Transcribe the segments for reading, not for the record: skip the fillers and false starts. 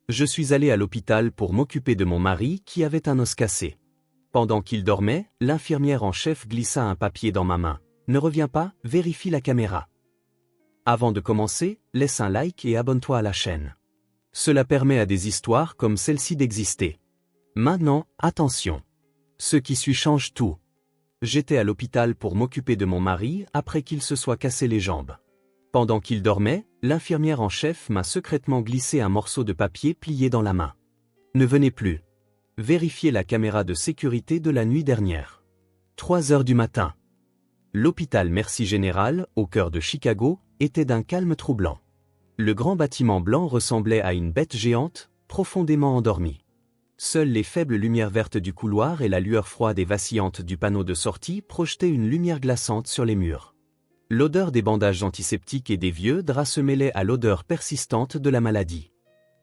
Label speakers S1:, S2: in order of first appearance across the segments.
S1: Je suis allé à l'hôpital pour m'occuper de mon mari qui avait un os cassé. Pendant qu'il dormait, l'infirmière en chef glissa un papier dans ma main. Ne reviens pas, vérifie la caméra. Avant de commencer, laisse un like et abonne-toi à la chaîne. Cela permet à des histoires comme celle-ci d'exister. Maintenant, attention. Ce qui suit change tout. J'étais à l'hôpital pour m'occuper de mon mari après qu'il se soit cassé les jambes. Pendant qu'il dormait, l'infirmière en chef m'a secrètement glissé un morceau de papier plié dans la main. Ne venez plus. Vérifiez la caméra de sécurité de la nuit dernière. 3 heures du matin. L'hôpital Mercy General, au cœur de Chicago, était d'un calme troublant. Le grand bâtiment blanc ressemblait à une bête géante, profondément endormie. Seules les faibles lumières vertes du couloir et la lueur froide et vacillante du panneau de sortie projetaient une lumière glaçante sur les murs. L'odeur des bandages antiseptiques et des vieux draps se mêlait à l'odeur persistante de la maladie.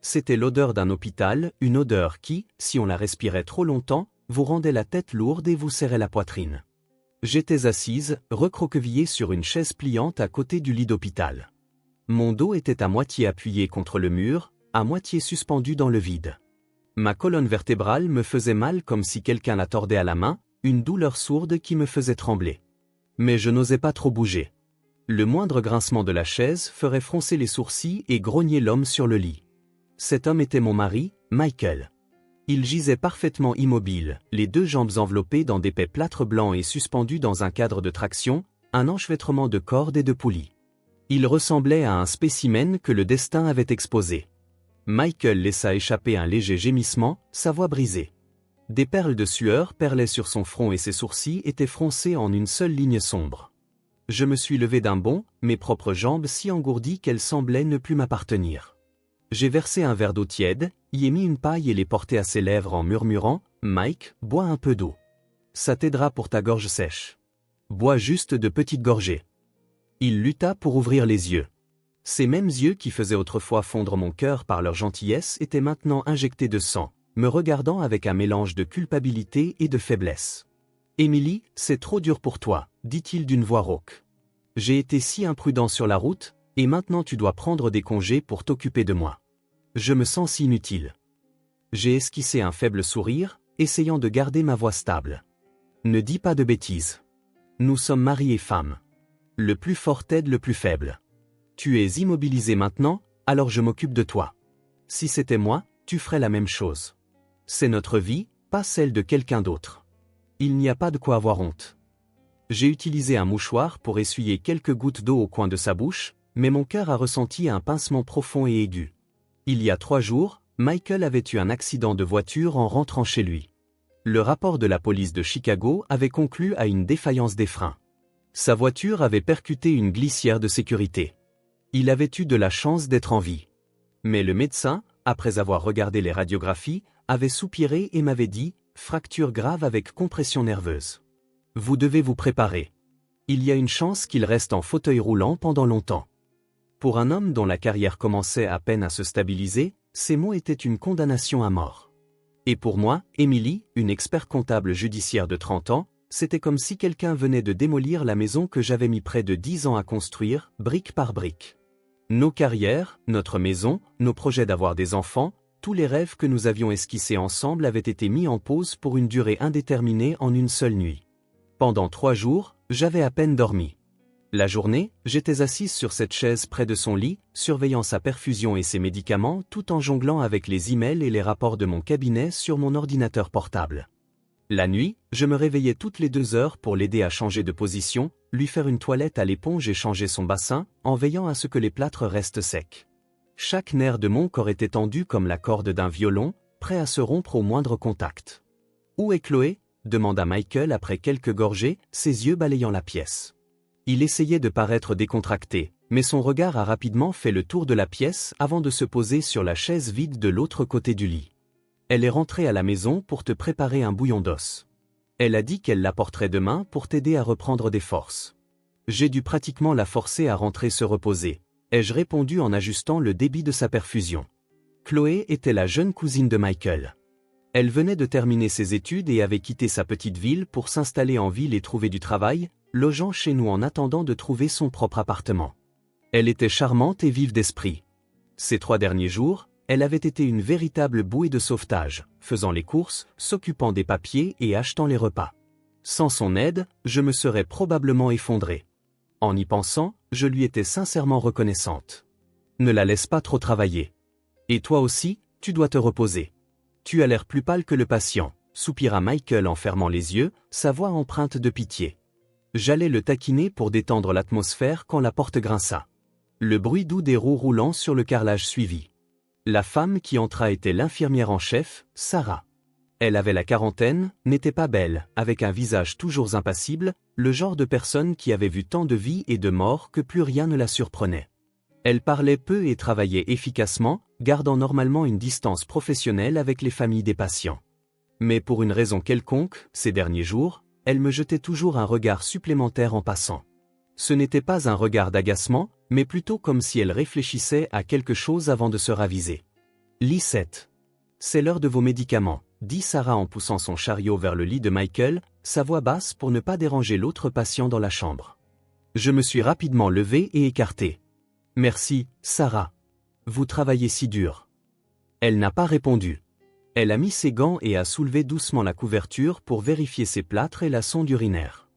S1: C'était l'odeur d'un hôpital, une odeur qui, si on la respirait trop longtemps, vous rendait la tête lourde et vous serrait la poitrine. J'étais assise, recroquevillée sur une chaise pliante à côté du lit d'hôpital. Mon dos était à moitié appuyé contre le mur, à moitié suspendu dans le vide. Ma colonne vertébrale me faisait mal comme si quelqu'un la tordait à la main, une douleur sourde qui me faisait trembler. Mais je n'osais pas trop bouger. Le moindre grincement de la chaise ferait froncer les sourcils et grogner l'homme sur le lit. Cet homme était mon mari, Michael. Il gisait parfaitement immobile, les 2 jambes enveloppées dans d'épais plâtres blancs et suspendues dans un cadre de traction, un enchevêtrement de cordes et de poulies. Il ressemblait à un spécimen que le destin avait exposé. Michael laissa échapper un léger gémissement, sa voix brisée. Des perles de sueur perlaient sur son front et ses sourcils étaient froncés en une seule ligne sombre. Je me suis levé d'un bond, mes propres jambes si engourdies qu'elles semblaient ne plus m'appartenir. J'ai versé un verre d'eau tiède, y ai mis une paille et l'ai porté à ses lèvres en murmurant « Mike, bois un peu d'eau. Ça t'aidera pour ta gorge sèche. Bois juste de petites gorgées. » Il lutta pour ouvrir les yeux. Ces mêmes yeux qui faisaient autrefois fondre mon cœur par leur gentillesse étaient maintenant injectés de sang, me regardant avec un mélange de culpabilité et de faiblesse. « Émilie, c'est trop dur pour toi, dit-il d'une voix rauque. J'ai été si imprudent sur la route, et maintenant tu dois prendre des congés pour t'occuper de moi. Je me sens si inutile. » J'ai esquissé un faible sourire, essayant de garder ma voix stable. « Ne dis pas de bêtises. Nous sommes mari et femme. Le plus fort aide le plus faible. Tu es immobilisé maintenant, alors je m'occupe de toi. Si c'était moi, tu ferais la même chose. C'est notre vie, pas celle de quelqu'un d'autre. Il n'y a pas de quoi avoir honte. » J'ai utilisé un mouchoir pour essuyer quelques gouttes d'eau au coin de sa bouche, mais mon cœur a ressenti un pincement profond et aigu. Il y a 3 jours, Michael avait eu un accident de voiture en rentrant chez lui. Le rapport de la police de Chicago avait conclu à une défaillance des freins. Sa voiture avait percuté une glissière de sécurité. Il avait eu de la chance d'être en vie. Mais le médecin, après avoir regardé les radiographies, avait soupiré et m'avait dit « fracture grave avec compression nerveuse. Vous devez vous préparer. Il y a une chance qu'il reste en fauteuil roulant pendant longtemps. » Pour un homme dont la carrière commençait à peine à se stabiliser, ces mots étaient une condamnation à mort. Et pour moi, Émilie, une expert comptable judiciaire de 30 ans, c'était comme si quelqu'un venait de démolir la maison que j'avais mis près de 10 ans à construire, brique par brique. Nos carrières, notre maison, nos projets d'avoir des enfants, tous les rêves que nous avions esquissés ensemble avaient été mis en pause pour une durée indéterminée en une seule nuit. Pendant 3 jours, j'avais à peine dormi. La journée, j'étais assise sur cette chaise près de son lit, surveillant sa perfusion et ses médicaments tout en jonglant avec les emails et les rapports de mon cabinet sur mon ordinateur portable. La nuit, je me réveillais toutes les 2 heures pour l'aider à changer de position, lui faire une toilette à l'éponge et changer son bassin, en veillant à ce que les plâtres restent secs. Chaque nerf de mon corps était tendu comme la corde d'un violon, prêt à se rompre au moindre contact. « Où est Chloé ?» demanda Michael après quelques gorgées, ses yeux balayant la pièce. Il essayait de paraître décontracté, mais son regard a rapidement fait le tour de la pièce avant de se poser sur la chaise vide de l'autre côté du lit. « Elle est rentrée à la maison pour te préparer un bouillon d'os. Elle a dit qu'elle l'apporterait demain pour t'aider à reprendre des forces. J'ai dû pratiquement la forcer à rentrer se reposer, ai-je répondu en ajustant le débit de sa perfusion. Chloé était la jeune cousine de Michael. Elle venait de terminer ses études et avait quitté sa petite ville pour s'installer en ville et trouver du travail, logeant chez nous en attendant de trouver son propre appartement. Elle était charmante et vive d'esprit. Ces 3 derniers jours, elle avait été une véritable bouée de sauvetage, faisant les courses, s'occupant des papiers et achetant les repas. Sans son aide, je me serais probablement effondré. En y pensant, je lui étais sincèrement reconnaissante. Ne la laisse pas trop travailler. Et toi aussi, tu dois te reposer. Tu as l'air plus pâle que le patient, soupira Michael en fermant les yeux, sa voix empreinte de pitié. J'allais le taquiner pour détendre l'atmosphère quand la porte grinça. Le bruit doux des roues roulant sur le carrelage suivit. La femme qui entra était l'infirmière en chef, Sarah. Elle avait la quarantaine, n'était pas belle, avec un visage toujours impassible, le genre de personne qui avait vu tant de vie et de mort que plus rien ne la surprenait. Elle parlait peu et travaillait efficacement, gardant normalement une distance professionnelle avec les familles des patients. Mais pour une raison quelconque, ces derniers jours, elle me jetait toujours un regard supplémentaire en passant. Ce n'était pas un regard d'agacement, mais plutôt comme si elle réfléchissait à quelque chose avant de se raviser. « Lisette. C'est l'heure de vos médicaments », dit Sarah en poussant son chariot vers le lit de Michael, sa voix basse pour ne pas déranger l'autre patient dans la chambre. Je me suis rapidement levé et écarté. « Merci, Sarah. Vous travaillez si dur. » Elle n'a pas répondu. Elle a mis ses gants et a soulevé doucement la couverture pour vérifier ses plâtres et la sonde urinaire.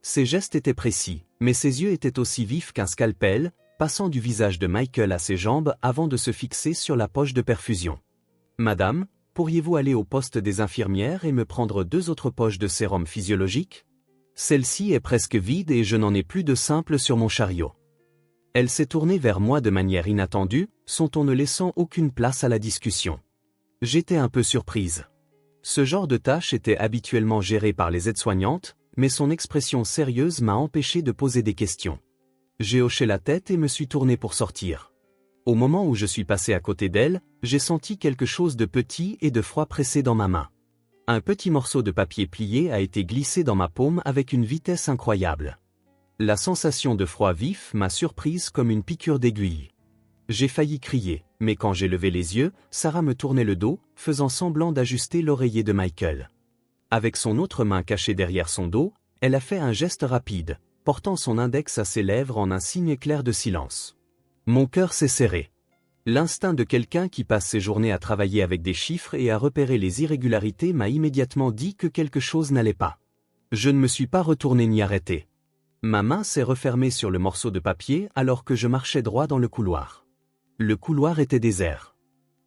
S1: Ses gestes étaient précis, mais ses yeux étaient aussi vifs qu'un scalpel, passant du visage de Michael à ses jambes avant de se fixer sur la poche de perfusion. « Madame, pourriez-vous aller au poste des infirmières et me prendre 2 autres poches de sérum physiologique? Celle-ci est presque vide et je n'en ai plus de simple sur mon chariot. » Elle s'est tournée vers moi de manière inattendue, son ton ne laissant aucune place à la discussion. J'étais un peu surprise. Ce genre de tâche était habituellement géré par les aides-soignantes, mais son expression sérieuse m'a empêché de poser des questions. J'ai hoché la tête et me suis tourné pour sortir. Au moment où je suis passé à côté d'elle, j'ai senti quelque chose de petit et de froid pressé dans ma main. Un petit morceau de papier plié a été glissé dans ma paume avec une vitesse incroyable. La sensation de froid vif m'a surprise comme une piqûre d'aiguille. J'ai failli crier, mais quand j'ai levé les yeux, Sarah me tournait le dos, faisant semblant d'ajuster l'oreiller de Michael. Avec son autre main cachée derrière son dos, elle a fait un geste rapide, portant son index à ses lèvres en un signe clair de silence. Mon cœur s'est serré. L'instinct de quelqu'un qui passe ses journées à travailler avec des chiffres et à repérer les irrégularités m'a immédiatement dit que quelque chose n'allait pas. Je ne me suis pas retourné ni arrêté. Ma main s'est refermée sur le morceau de papier alors que je marchais droit dans le couloir. Le couloir était désert.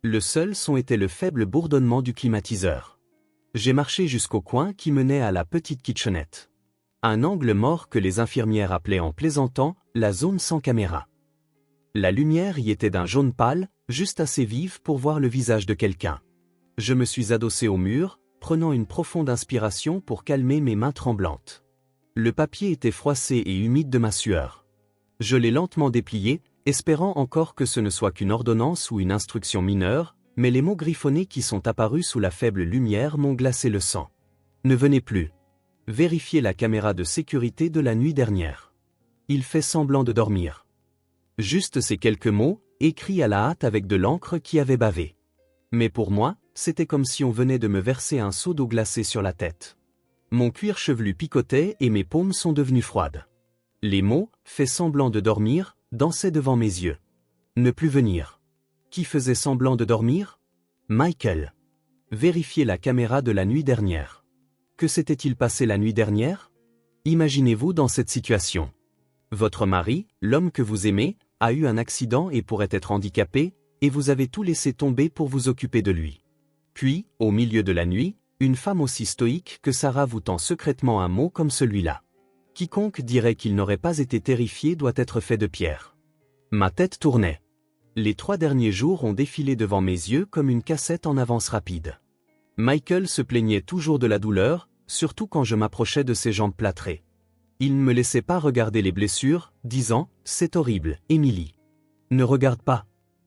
S1: Le seul son était le faible bourdonnement du climatiseur. J'ai marché jusqu'au coin qui menait à la petite kitchenette. Un angle mort que les infirmières appelaient en plaisantant la zone sans caméra. La lumière y était d'un jaune pâle, juste assez vive pour voir le visage de quelqu'un. Je me suis adossé au mur, prenant une profonde inspiration pour calmer mes mains tremblantes. Le papier était froissé et humide de ma sueur. Je l'ai lentement déplié, espérant encore que ce ne soit qu'une ordonnance ou une instruction mineure, mais les mots griffonnés qui sont apparus sous la faible lumière m'ont glacé le sang. Ne venez plus. Vérifiez la caméra de sécurité de la nuit dernière. Il fait semblant de dormir. Juste ces quelques mots, écrits à la hâte avec de l'encre qui avait bavé. Mais pour moi, c'était comme si on venait de me verser un seau d'eau glacée sur la tête. Mon cuir chevelu picotait et mes paumes sont devenues froides. Les mots, fait semblant de dormir, dansaient devant mes yeux. Ne plus venir. Qui faisait semblant de dormir? Michael. Vérifiez la caméra de la nuit dernière. Que s'était-il passé la nuit dernière? Imaginez-vous dans cette situation. Votre mari, l'homme que vous aimez, a eu un accident et pourrait être handicapé, et vous avez tout laissé tomber pour vous occuper de lui. Puis, au milieu de la nuit, une femme aussi stoïque que Sarah vous tend secrètement un mot comme celui-là. Quiconque dirait qu'il n'aurait pas été terrifié doit être fait de pierre. Ma tête tournait. Les 3 derniers jours ont défilé devant mes yeux comme une cassette en avance rapide. Michael se plaignait toujours de la douleur, surtout quand je m'approchais de ses jambes plâtrées. Il ne me laissait pas regarder les blessures, disant « C'est horrible, Emily. Ne regarde pas ».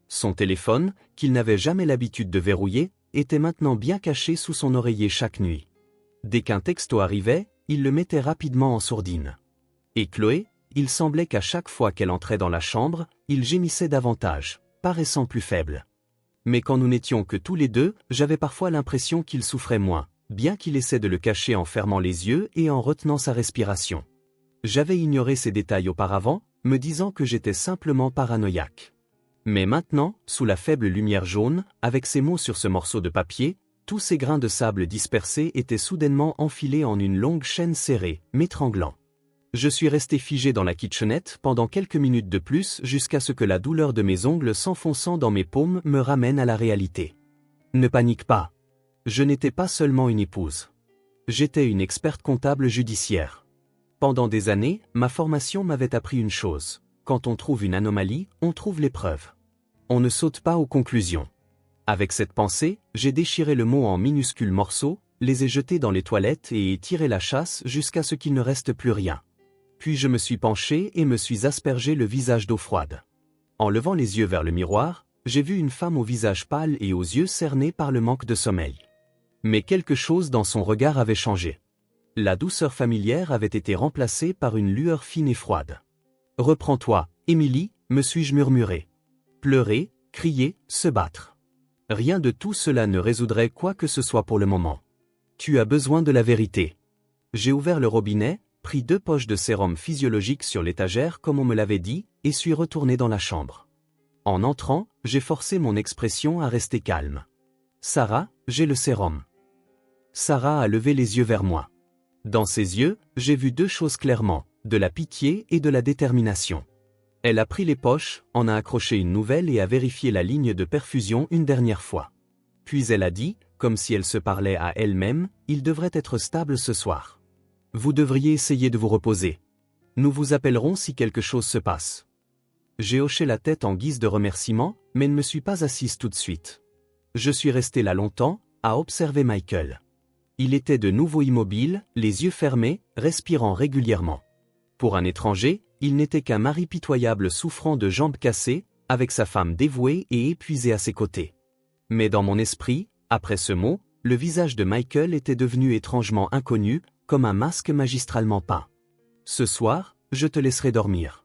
S1: Son téléphone, qu'il n'avait jamais l'habitude de verrouiller, était maintenant bien caché sous son oreiller chaque nuit. Dès qu'un texto arrivait, il le mettait rapidement en sourdine. Et Chloé, il semblait qu'à chaque fois qu'elle entrait dans la chambre, il gémissait davantage, paraissant plus faible. Mais quand nous n'étions que tous les deux, j'avais parfois l'impression qu'il souffrait moins, bien qu'il essaie de le cacher en fermant les yeux et en retenant sa respiration. J'avais ignoré ces détails auparavant, me disant que j'étais simplement paranoïaque. Mais maintenant, sous la faible lumière jaune, avec ces mots sur ce morceau de papier, tous ces grains de sable dispersés étaient soudainement enfilés en une longue chaîne serrée, m'étranglant. Je suis resté figé dans la kitchenette pendant quelques minutes de plus jusqu'à ce que la douleur de mes ongles s'enfonçant dans mes paumes me ramène à la réalité. Ne panique pas. Je n'étais pas seulement une épouse. J'étais une experte comptable judiciaire. Pendant des années, ma formation m'avait appris une chose. Quand on trouve une anomalie, on trouve les preuves. On ne saute pas aux conclusions. Avec cette pensée, j'ai déchiré le mot en minuscules morceaux, les ai jetés dans les toilettes et ai tiré la chasse jusqu'à ce qu'il ne reste plus rien. Puis je me suis penché et me suis aspergé le visage d'eau froide. En levant les yeux vers le miroir, j'ai vu une femme au visage pâle et aux yeux cernés par le manque de sommeil. Mais quelque chose dans son regard avait changé. La douceur familière avait été remplacée par une lueur fine et froide. « Reprends-toi, Émilie » me suis-je murmuré. Pleurer, crier, se battre. Rien de tout cela ne résoudrait quoi que ce soit pour le moment. Tu as besoin de la vérité. J'ai ouvert le robinet, pris 2 poches de sérum physiologique sur l'étagère comme on me l'avait dit, et suis retourné dans la chambre. En entrant, j'ai forcé mon expression à rester calme. « Sarah, j'ai le sérum. » Sarah a levé les yeux vers moi. Dans ses yeux, j'ai vu 2 choses clairement, de la pitié et de la détermination. Elle a pris les poches, en a accroché une nouvelle et a vérifié la ligne de perfusion une dernière fois. Puis elle a dit, comme si elle se parlait à elle-même, « Il devrait être stable ce soir. Vous devriez essayer de vous reposer. Nous vous appellerons si quelque chose se passe. » J'ai hoché la tête en guise de remerciement, mais ne me suis pas assise tout de suite. Je suis resté là longtemps, à observer Michael. Il était de nouveau immobile, les yeux fermés, respirant régulièrement. Pour un étranger, il n'était qu'un mari pitoyable souffrant de jambes cassées, avec sa femme dévouée et épuisée à ses côtés. Mais dans mon esprit, après ce mot, le visage de Michael était devenu étrangement inconnu, comme un masque magistralement peint. Ce soir, je te laisserai dormir.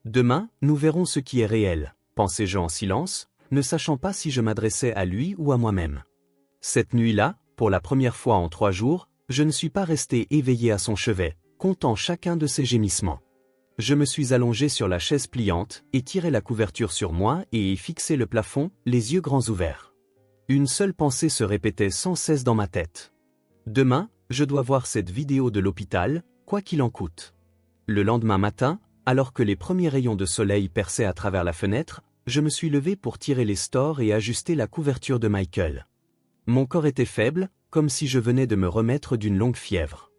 S1: Demain, nous verrons ce qui est réel, pensais-je en silence, ne sachant pas si je m'adressais à lui ou à moi-même. Cette nuit-là, pour la première fois en 3 jours, je ne suis pas resté éveillé à son chevet, comptant chacun de ses gémissements. Je me suis allongé sur la chaise pliante, et tiré la couverture sur moi et ai fixé le plafond, les yeux grands ouverts. Une seule pensée se répétait sans cesse dans ma tête. Demain, je dois voir cette vidéo de l'hôpital, quoi qu'il en coûte. Le lendemain matin, alors que les premiers rayons de soleil perçaient à travers la fenêtre, je me suis levé pour tirer les stores et ajuster la couverture de Michael. Mon corps était faible, comme si je venais de me remettre d'une longue fièvre.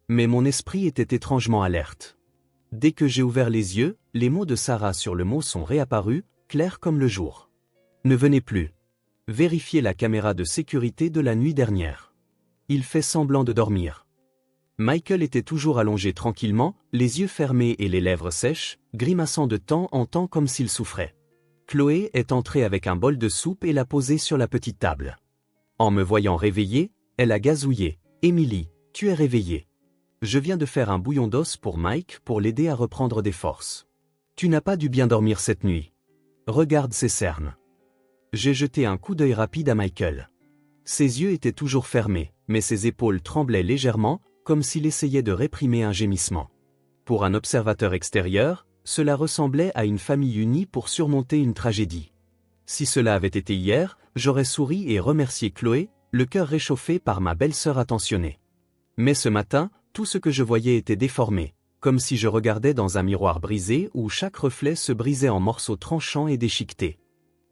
S1: Mais mon esprit était étrangement alerte. Dès que j'ai ouvert les yeux, les mots de Sarah sur le mot sont réapparus, clairs comme le jour. Ne venez plus. Vérifiez la caméra de sécurité de la nuit dernière. Il fait semblant de dormir. Michael était toujours allongé tranquillement, les yeux fermés et les lèvres sèches, grimaçant de temps en temps comme s'il souffrait. Chloé est entrée avec un bol de soupe et l'a posé sur la petite table. En me voyant réveillé, elle a gazouillé. « Émilie, tu es réveillée. Je viens de faire un bouillon d'os pour Mike pour l'aider à reprendre des forces. Tu n'as pas dû bien dormir cette nuit. Regarde ses cernes. » J'ai jeté un coup d'œil rapide à Michael. Ses yeux étaient toujours fermés, mais ses épaules tremblaient légèrement, comme s'il essayait de réprimer un gémissement. Pour un observateur extérieur, cela ressemblait à une famille unie pour surmonter une tragédie. Si cela avait été hier, j'aurais souri et remercié Chloé, le cœur réchauffé par ma belle-sœur attentionnée. Mais ce matin, tout ce que je voyais était déformé, comme si je regardais dans un miroir brisé où chaque reflet se brisait en morceaux tranchants et déchiquetés.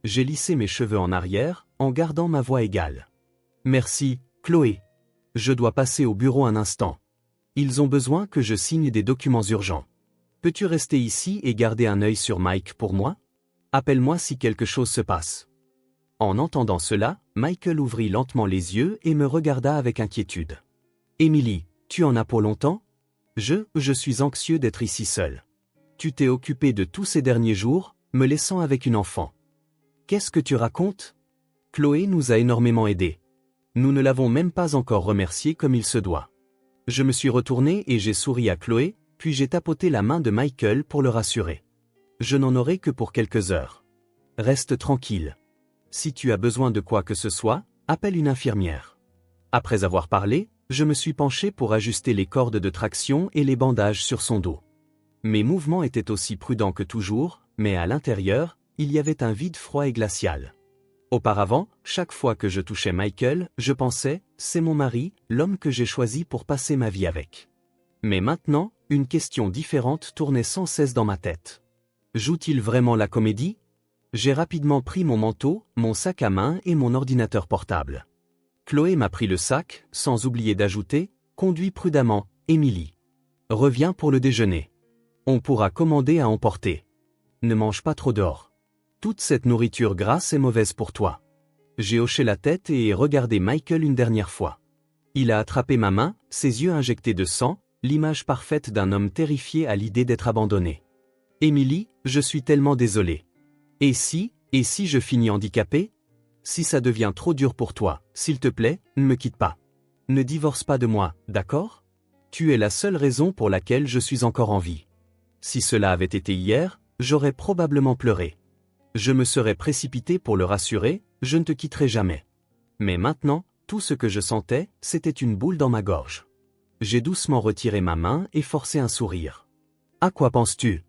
S1: J'ai lissé mes cheveux en arrière, en gardant ma voix égale. « Merci, Chloé. Je dois passer au bureau un instant. Ils ont besoin que je signe des documents urgents. Peux-tu rester ici et garder un œil sur Mike pour moi? Appelle-moi si quelque chose se passe. » En entendant cela, Michael ouvrit lentement les yeux et me regarda avec inquiétude. « Émilie, tu en as pour longtemps? Je suis anxieux d'être ici seul. Tu t'es occupée de tous ces derniers jours, me laissant avec une enfant. Qu'est-ce que tu racontes? Chloé nous a énormément aidés. Nous ne l'avons même pas encore remercié comme il se doit. » Je me suis retourné et j'ai souri à Chloé, puis j'ai tapoté la main de Michael pour le rassurer. « Je n'en aurai que pour quelques heures. Reste tranquille. Si tu as besoin de quoi que ce soit, appelle une infirmière. » Après avoir parlé, je me suis penché pour ajuster les cordes de traction et les bandages sur son dos. Mes mouvements étaient aussi prudents que toujours, mais à l'intérieur, il y avait un vide froid et glacial. Auparavant, chaque fois que je touchais Michael, je pensais, c'est mon mari, l'homme que j'ai choisi pour passer ma vie avec. Mais maintenant, une question différente tournait sans cesse dans ma tête. Joue-t-il vraiment la comédie? J'ai rapidement pris mon manteau, mon sac à main et mon ordinateur portable. Chloé m'a pris le sac, sans oublier d'ajouter, conduis prudemment, Émilie. Reviens pour le déjeuner. On pourra commander à emporter. Ne mange pas trop dehors. Toute cette nourriture grasse est mauvaise pour toi. J'ai hoché la tête et ai regardé Michael une dernière fois. Il a attrapé ma main, ses yeux injectés de sang, l'image parfaite d'un homme terrifié à l'idée d'être abandonné. Émilie, je suis tellement désolé. Et si je finis handicapé? Si ça devient trop dur pour toi, s'il te plaît, ne me quitte pas. Ne divorce pas de moi, d'accord? Tu es la seule raison pour laquelle je suis encore en vie. Si cela avait été hier, j'aurais probablement pleuré. Je me serais précipité pour le rassurer, je ne te quitterai jamais. Mais maintenant, tout ce que je sentais, c'était une boule dans ma gorge. J'ai doucement retiré ma main et forcé un sourire. À quoi penses-tu?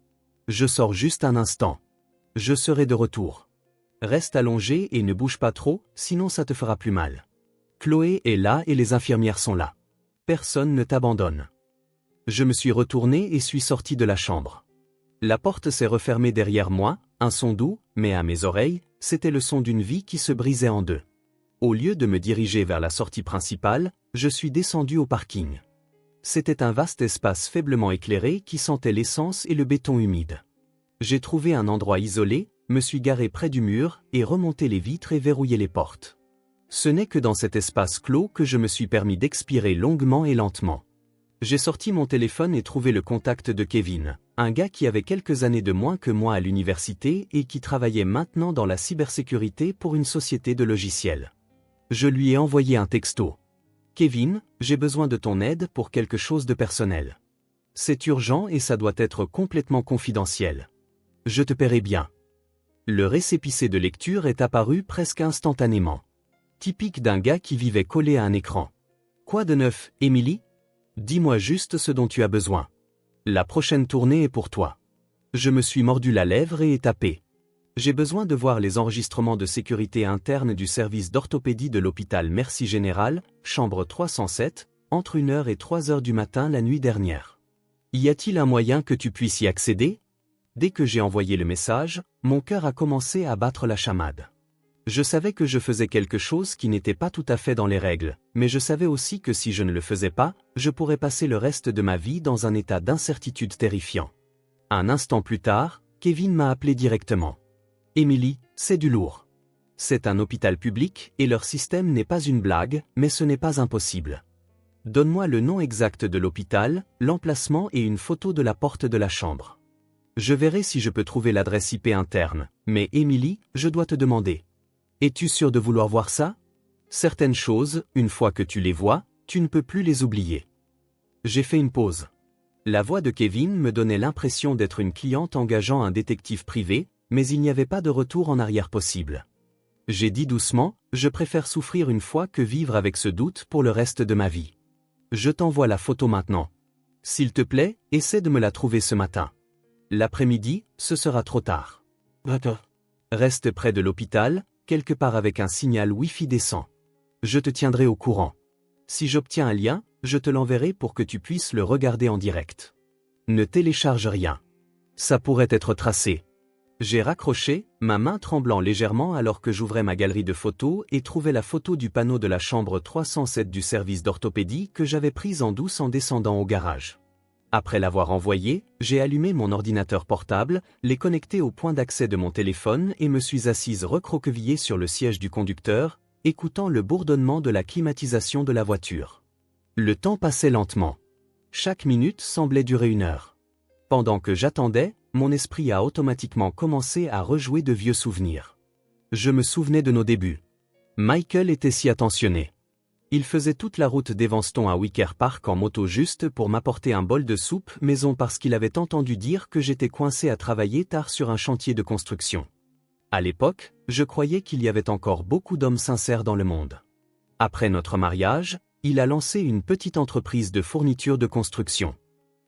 S1: Je sors juste un instant. Je serai de retour. Reste allongé et ne bouge pas trop, sinon ça te fera plus mal. Chloé est là et les infirmières sont là. Personne ne t'abandonne. Je me suis retourné et suis sorti de la chambre. La porte s'est refermée derrière moi, un son doux, mais à mes oreilles, c'était le son d'une vie qui se brisait en deux. Au lieu de me diriger vers la sortie principale, je suis descendu au parking. C'était un vaste espace faiblement éclairé qui sentait l'essence et le béton humide. J'ai trouvé un endroit isolé, me suis garé près du mur et remonté les vitres et verrouillé les portes. Ce n'est que dans cet espace clos que je me suis permis d'expirer longuement et lentement. J'ai sorti mon téléphone et trouvé le contact de Kevin, un gars qui avait quelques années de moins que moi à l'université et qui travaillait maintenant dans la cybersécurité pour une société de logiciels. Je lui ai envoyé un texto. « Kevin, j'ai besoin de ton aide pour quelque chose de personnel. C'est urgent et ça doit être complètement confidentiel. Je te paierai bien. » Le récépissé de lecture est apparu presque instantanément. Typique d'un gars qui vivait collé à un écran. Quoi de neuf, Émilie? Dis-moi juste ce dont tu as besoin. La prochaine tournée est pour toi. Je me suis mordu la lèvre et ai tapé. J'ai besoin de voir les enregistrements de sécurité interne du service d'orthopédie de l'hôpital Merci Général, chambre 307, entre 1h et 3h du matin la nuit dernière. Y a-t-il un moyen que tu puisses y accéder? Dès que j'ai envoyé le message, mon cœur a commencé à battre la chamade. Je savais que je faisais quelque chose qui n'était pas tout à fait dans les règles, mais je savais aussi que si je ne le faisais pas, je pourrais passer le reste de ma vie dans un état d'incertitude terrifiant. Un instant plus tard, Kevin m'a appelé directement. « Émilie, c'est du lourd. C'est un hôpital public et leur système n'est pas une blague, mais ce n'est pas impossible. Donne-moi le nom exact de l'hôpital, l'emplacement et une photo de la porte de la chambre. Je verrai si je peux trouver l'adresse IP interne, mais Émilie, je dois te demander. Es-tu sûr de vouloir voir ça? Certaines choses, une fois que tu les vois, tu ne peux plus les oublier. » J'ai fait une pause. La voix de Kevin me donnait l'impression d'être une cliente engageant un détective privé, mais il n'y avait pas de retour en arrière possible. J'ai dit doucement, je préfère souffrir une fois que vivre avec ce doute pour le reste de ma vie. Je t'envoie la photo maintenant. S'il te plaît, essaie de me la trouver ce matin. L'après-midi, ce sera trop tard. Reste près de l'hôpital, quelque part avec un signal Wi-Fi décent. Je te tiendrai au courant. Si j'obtiens un lien, je te l'enverrai pour que tu puisses le regarder en direct. Ne télécharge rien. Ça pourrait être tracé. J'ai raccroché, ma main tremblant légèrement alors que j'ouvrais ma galerie de photos et trouvais la photo du panneau de la chambre 307 du service d'orthopédie que j'avais prise en douce en descendant au garage. Après l'avoir envoyé, j'ai allumé mon ordinateur portable, l'ai connecté au point d'accès de mon téléphone et me suis assise recroquevillée sur le siège du conducteur, écoutant le bourdonnement de la climatisation de la voiture. Le temps passait lentement. Chaque minute semblait durer 1 heure. Pendant que j'attendais, mon esprit a automatiquement commencé à rejouer de vieux souvenirs. Je me souvenais de nos débuts. Michael était si attentionné. Il faisait toute la route d'Evanston à Wicker Park en moto juste pour m'apporter un bol de soupe maison parce qu'il avait entendu dire que j'étais coincé à travailler tard sur un chantier de construction. À l'époque, je croyais qu'il y avait encore beaucoup d'hommes sincères dans le monde. Après notre mariage, il a lancé une petite entreprise de fourniture de construction.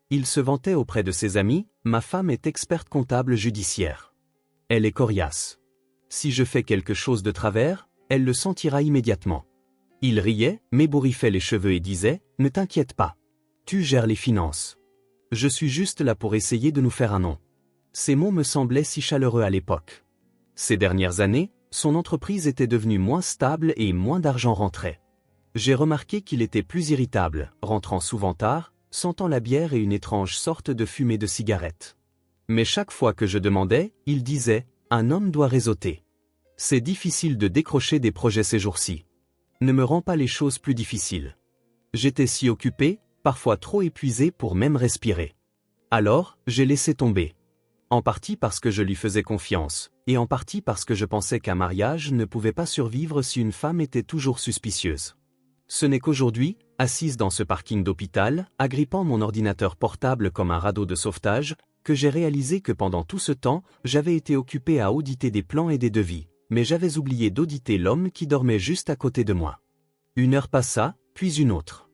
S1: Il se vantait auprès de ses amis, ma femme est experte comptable judiciaire. Elle est coriace. Si je fais quelque chose de travers, elle le sentira immédiatement. Il riait, m'ébouriffait les cheveux et disait « Ne t'inquiète pas. Tu gères les finances. Je suis juste là pour essayer de nous faire un nom. » Ces mots me semblaient si chaleureux à l'époque. Ces dernières années, son entreprise était devenue moins stable et moins d'argent rentrait. J'ai remarqué qu'il était plus irritable, rentrant souvent tard, sentant la bière et une étrange sorte de fumée de cigarette. Mais chaque fois que je demandais, il disait « Un homme doit réseauter. C'est difficile de décrocher des projets ces jours-ci. Ne me rends pas les choses plus difficiles. » J'étais si occupé, parfois trop épuisé pour même respirer. Alors, j'ai laissé tomber. En partie parce que je lui faisais confiance, et en partie parce que je pensais qu'un mariage ne pouvait pas survivre si une femme était toujours suspicieuse. Ce n'est qu'aujourd'hui, assise dans ce parking d'hôpital, agrippant mon ordinateur portable comme un radeau de sauvetage, que j'ai réalisé que pendant tout ce temps, j'avais été occupé à auditer des plans et des devis, mais j'avais oublié d'auditer l'homme qui dormait juste à côté de moi. Une heure passa, puis une autre.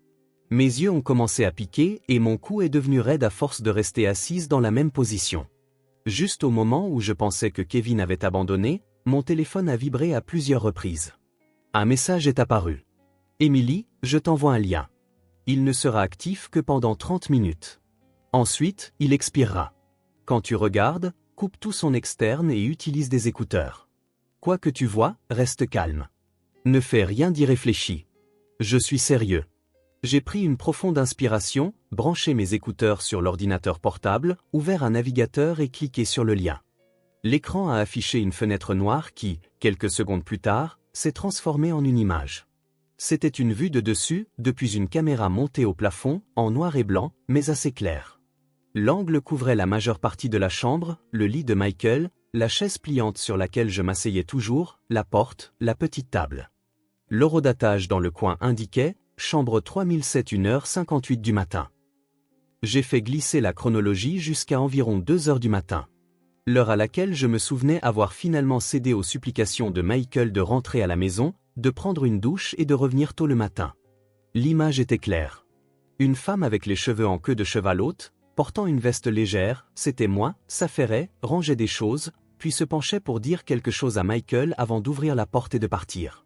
S1: Mes yeux ont commencé à piquer et mon cou est devenu raide à force de rester assise dans la même position. Juste au moment où je pensais que Kevin avait abandonné, mon téléphone a vibré à plusieurs reprises. Un message est apparu. « Émilie, je t'envoie un lien. Il ne sera actif que pendant 30 minutes. Ensuite, il expirera. Quand tu regardes, coupe tout son externe et utilise des écouteurs. Quoi que tu vois, reste calme. Ne fais rien d'irréfléchi. Je suis sérieux. » J'ai pris une profonde inspiration, branché mes écouteurs sur l'ordinateur portable, ouvert un navigateur et cliqué sur le lien. L'écran a affiché une fenêtre noire qui, quelques secondes plus tard, s'est transformée en une image. C'était une vue de dessus, depuis une caméra montée au plafond, en noir et blanc, mais assez clair. L'angle couvrait la majeure partie de la chambre, le lit de Michael, la chaise pliante sur laquelle je m'asseyais toujours, la porte, la petite table. L'horodatage dans le coin indiquait chambre 3007 1h58 du matin. J'ai fait glisser la chronologie jusqu'à environ 2h du matin. L'heure à laquelle je me souvenais avoir finalement cédé aux supplications de Michael de rentrer à la maison, de prendre une douche et de revenir tôt le matin. L'image était claire. Une femme avec les cheveux en queue de cheval haute, portant une veste légère, c'était moi, s'affairait, rangeait des choses, puis se penchait pour dire quelque chose à Michael avant d'ouvrir la porte et de partir.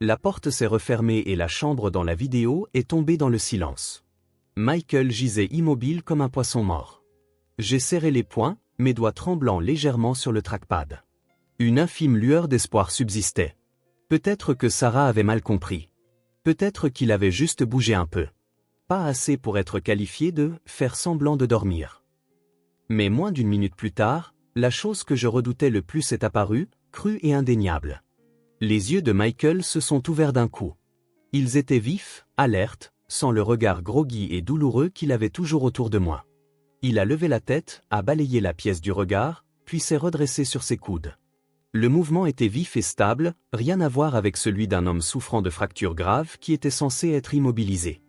S1: La porte s'est refermée et la chambre dans la vidéo est tombée dans le silence. Michael gisait immobile comme un poisson mort. J'ai serré les poings, mes doigts tremblant légèrement sur le trackpad. Une infime lueur d'espoir subsistait. Peut-être que Sarah avait mal compris. Peut-être qu'il avait juste bougé un peu. Pas assez pour être qualifié de « faire semblant de dormir ». Mais moins d'une minute plus tard, la chose que je redoutais le plus est apparue, crue et indéniable. Les yeux de Michael se sont ouverts d'un coup. Ils étaient vifs, alertes, sans le regard groggy et douloureux qu'il avait toujours autour de moi. Il a levé la tête, a balayé la pièce du regard, puis s'est redressé sur ses coudes. Le mouvement était vif et stable, rien à voir avec celui d'un homme souffrant de fractures graves qui était censé être immobilisé.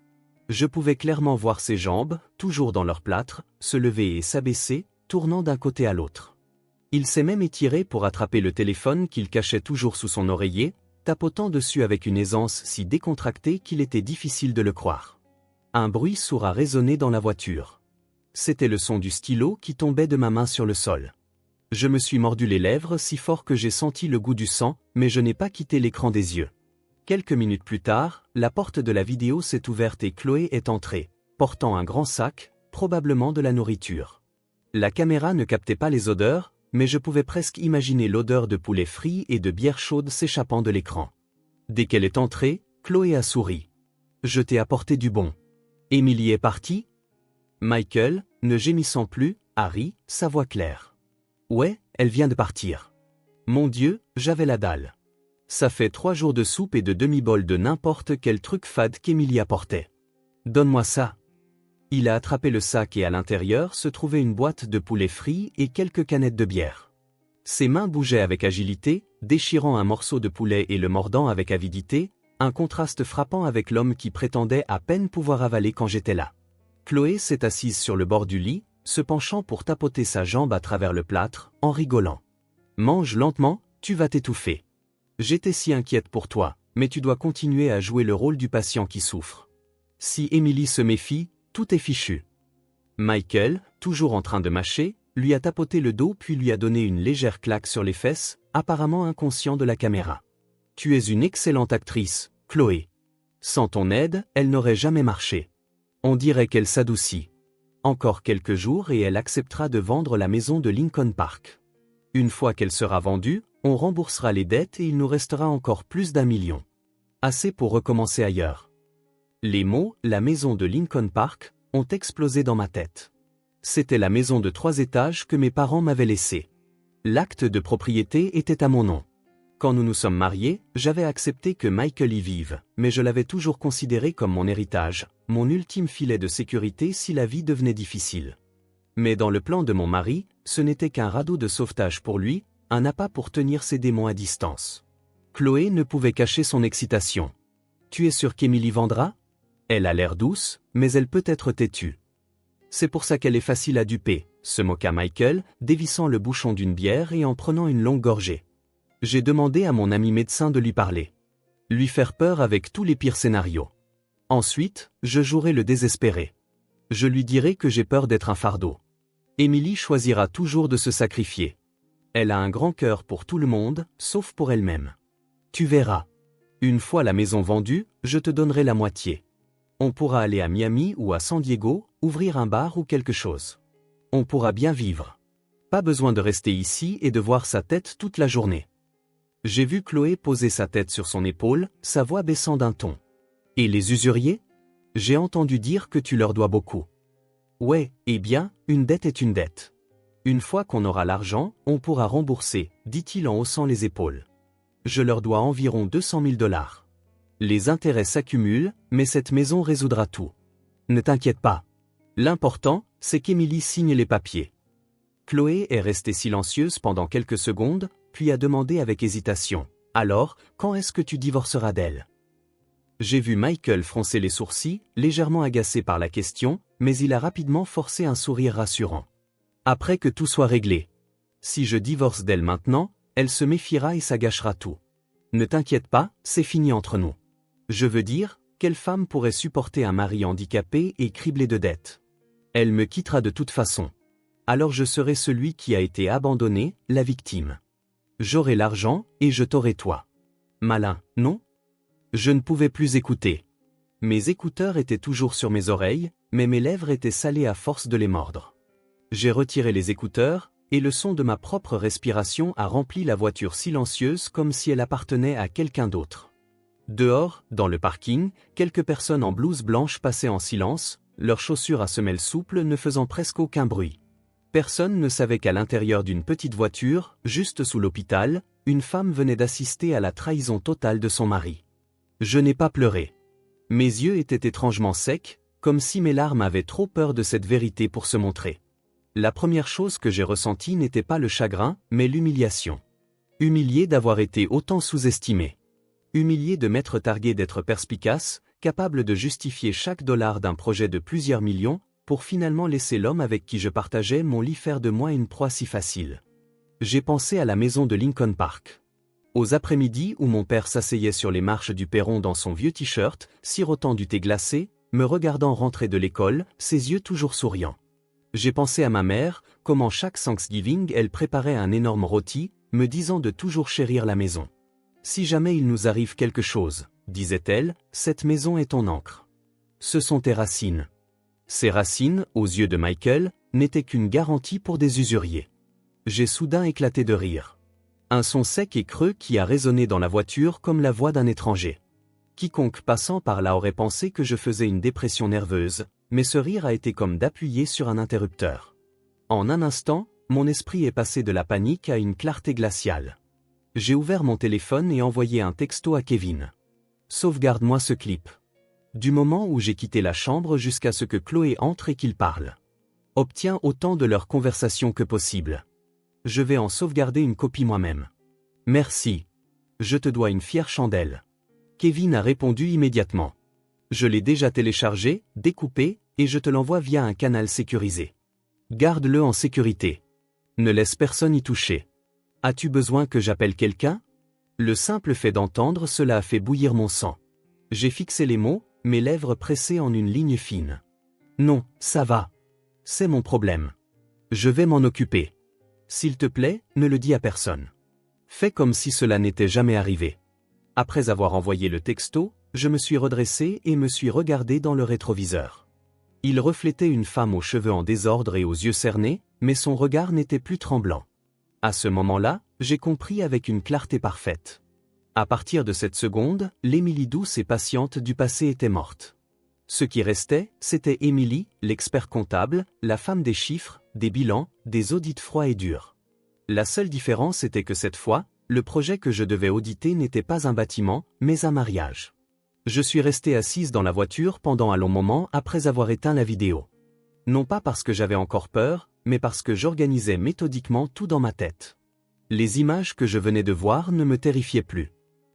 S1: Je pouvais clairement voir ses jambes, toujours dans leur plâtre, se lever et s'abaisser, tournant d'un côté à l'autre. Il s'est même étiré pour attraper le téléphone qu'il cachait toujours sous son oreiller, tapotant dessus avec une aisance si décontractée qu'il était difficile de le croire. Un bruit sourd a résonné dans la voiture. C'était le son du stylo qui tombait de ma main sur le sol. Je me suis mordu les lèvres si fort que j'ai senti le goût du sang, mais je n'ai pas quitté l'écran des yeux. Quelques minutes plus tard, la porte de la vidéo s'est ouverte et Chloé est entrée, portant un grand sac, probablement de la nourriture. La caméra ne captait pas les odeurs, mais je pouvais presque imaginer l'odeur de poulet frit et de bière chaude s'échappant de l'écran. Dès qu'elle est entrée, Chloé a souri. « Je t'ai apporté du bon. Émilie est partie ?» Michael, ne gémissant plus, a ri, sa voix claire. « Ouais, elle vient de partir. » Mon Dieu, j'avais la dalle. Ça fait 3 jours de soupe et de demi-bol de n'importe quel truc fade qu'Émilie apportait. « Donne-moi ça. » Il a attrapé le sac et à l'intérieur se trouvait une boîte de poulet frit et quelques canettes de bière. Ses mains bougeaient avec agilité, déchirant un morceau de poulet et le mordant avec avidité, un contraste frappant avec l'homme qui prétendait à peine pouvoir avaler quand j'étais là. Chloé s'est assise sur le bord du lit, se penchant pour tapoter sa jambe à travers le plâtre, en rigolant. « Mange lentement, tu vas t'étouffer. J'étais si inquiète pour toi, mais tu dois continuer à jouer le rôle du patient qui souffre. Si Émilie se méfie, tout est fichu. » Michael, toujours en train de mâcher, lui a tapoté le dos puis lui a donné une légère claque sur les fesses, apparemment inconscient de la caméra. « Tu es une excellente actrice, Chloé. Sans ton aide, elle n'aurait jamais marché. On dirait qu'elle s'adoucit. Encore quelques jours et elle acceptera de vendre la maison de Lincoln Park. Une fois qu'elle sera vendue, on remboursera les dettes et il nous restera encore plus d'1 million. Assez pour recommencer ailleurs. » Les mots « la maison de Lincoln Park » ont explosé dans ma tête. C'était la maison de 3 étages que mes parents m'avaient laissée. L'acte de propriété était à mon nom. Quand nous nous sommes mariés, j'avais accepté que Michael y vive, mais je l'avais toujours considéré comme mon héritage, mon ultime filet de sécurité si la vie devenait difficile. Mais dans le plan de mon mari, ce n'était qu'un radeau de sauvetage pour lui, un appât pour tenir ses démons à distance. Chloé ne pouvait cacher son excitation. « Tu es sûre qu'Emily vendra ? Elle a l'air douce, mais elle peut être têtue. » « C'est pour ça qu'elle est facile à duper, » se moqua Michael, dévissant le bouchon d'une bière et en prenant une longue gorgée. J'ai demandé à mon ami médecin de lui parler. Lui faire peur avec tous les pires scénarios. Ensuite, je jouerai le désespéré. Je lui dirai que j'ai peur d'être un fardeau. Emily choisira toujours de se sacrifier. Elle a un grand cœur pour tout le monde, sauf pour elle-même. Tu verras. Une fois la maison vendue, je te donnerai la moitié. On pourra aller à Miami ou à San Diego, ouvrir un bar ou quelque chose. On pourra bien vivre. Pas besoin de rester ici et de voir sa tête toute la journée. J'ai vu Chloé poser sa tête sur son épaule, sa voix baissant d'un ton. Et les usuriers ? J'ai entendu dire que tu leur dois beaucoup. Ouais, eh bien, une dette est une dette. Une fois qu'on aura l'argent, on pourra rembourser, dit-il en haussant les épaules. Je leur dois environ 200 000 $. Les intérêts s'accumulent, mais cette maison résoudra tout. Ne t'inquiète pas. L'important, c'est qu'Emily signe les papiers. Chloé est restée silencieuse pendant quelques secondes, puis a demandé avec hésitation. Alors, quand est-ce que tu divorceras d'elle ? J'ai vu Michael froncer les sourcils, légèrement agacé par la question, mais il a rapidement forcé un sourire rassurant. Après que tout soit réglé. Si je divorce d'elle maintenant, elle se méfiera et ça gâchera tout. Ne t'inquiète pas, c'est fini entre nous. Je veux dire, quelle femme pourrait supporter un mari handicapé et criblé de dettes ? Elle me quittera de toute façon. Alors je serai celui qui a été abandonné, la victime. J'aurai l'argent, et je t'aurai toi. Malin, non ? Je ne pouvais plus écouter. Mes écouteurs étaient toujours sur mes oreilles, mais mes lèvres étaient salées à force de les mordre. J'ai retiré les écouteurs, et le son de ma propre respiration a rempli la voiture silencieuse comme si elle appartenait à quelqu'un d'autre. Dehors, dans le parking, quelques personnes en blouse blanche passaient en silence, leurs chaussures à semelles souples ne faisant presque aucun bruit. Personne ne savait qu'à l'intérieur d'une petite voiture, juste sous l'hôpital, une femme venait d'assister à la trahison totale de son mari. Je n'ai pas pleuré. Mes yeux étaient étrangement secs, comme si mes larmes avaient trop peur de cette vérité pour se montrer. La première chose que j'ai ressentie n'était pas le chagrin, mais l'humiliation. Humilié d'avoir été autant sous-estimé. Humilié de m'être targué d'être perspicace, capable de justifier chaque dollar d'un projet de plusieurs millions, pour finalement laisser l'homme avec qui je partageais mon lit faire de moi une proie si facile. J'ai pensé à la maison de Lincoln Park. Aux après-midi où mon père s'asseyait sur les marches du perron dans son vieux t-shirt, sirotant du thé glacé, me regardant rentrer de l'école, ses yeux toujours souriants. J'ai pensé à ma mère, comment chaque Thanksgiving elle préparait un énorme rôti, me disant de toujours chérir la maison. Si jamais il nous arrive quelque chose, disait-elle, cette maison est ton ancre. Ce sont tes racines. Ces racines, aux yeux de Michael, n'étaient qu'une garantie pour des usuriers. J'ai soudain éclaté de rire. Un son sec et creux qui a résonné dans la voiture comme la voix d'un étranger. Quiconque passant par là aurait pensé que je faisais une dépression nerveuse, mais ce rire a été comme d'appuyer sur un interrupteur. En un instant, mon esprit est passé de la panique à une clarté glaciale. J'ai ouvert mon téléphone et envoyé un texto à Kevin. Sauvegarde-moi ce clip. Du moment où j'ai quitté la chambre jusqu'à ce que Chloé entre et qu'il parle. Obtiens autant de leur conversation que possible. Je vais en sauvegarder une copie moi-même. Merci. Je te dois une fière chandelle. Kevin a répondu immédiatement. Je l'ai déjà téléchargé, découpé, et je te l'envoie via un canal sécurisé. Garde-le en sécurité. Ne laisse personne y toucher. As-tu besoin que j'appelle quelqu'un ? Le simple fait d'entendre cela a fait bouillir mon sang. J'ai fixé les mots, mes lèvres pressées en une ligne fine. Non, ça va. C'est mon problème. Je vais m'en occuper. S'il te plaît, ne le dis à personne. Fais comme si cela n'était jamais arrivé. Après avoir envoyé le texto, je me suis redressé et me suis regardé dans le rétroviseur. Il reflétait une femme aux cheveux en désordre et aux yeux cernés, mais son regard n'était plus tremblant. À ce moment-là, j'ai compris avec une clarté parfaite. À partir de cette seconde, l'Émilie douce et patiente du passé était morte. Ce qui restait, c'était Émilie, l'expert comptable, la femme des chiffres, des bilans, des audits froids et durs. La seule différence était que cette fois, le projet que je devais auditer n'était pas un bâtiment, mais un mariage. Je suis resté assise dans la voiture pendant un long moment après avoir éteint la vidéo. Non pas parce que j'avais encore peur, mais parce que j'organisais méthodiquement tout dans ma tête. Les images que je venais de voir ne me terrifiaient plus.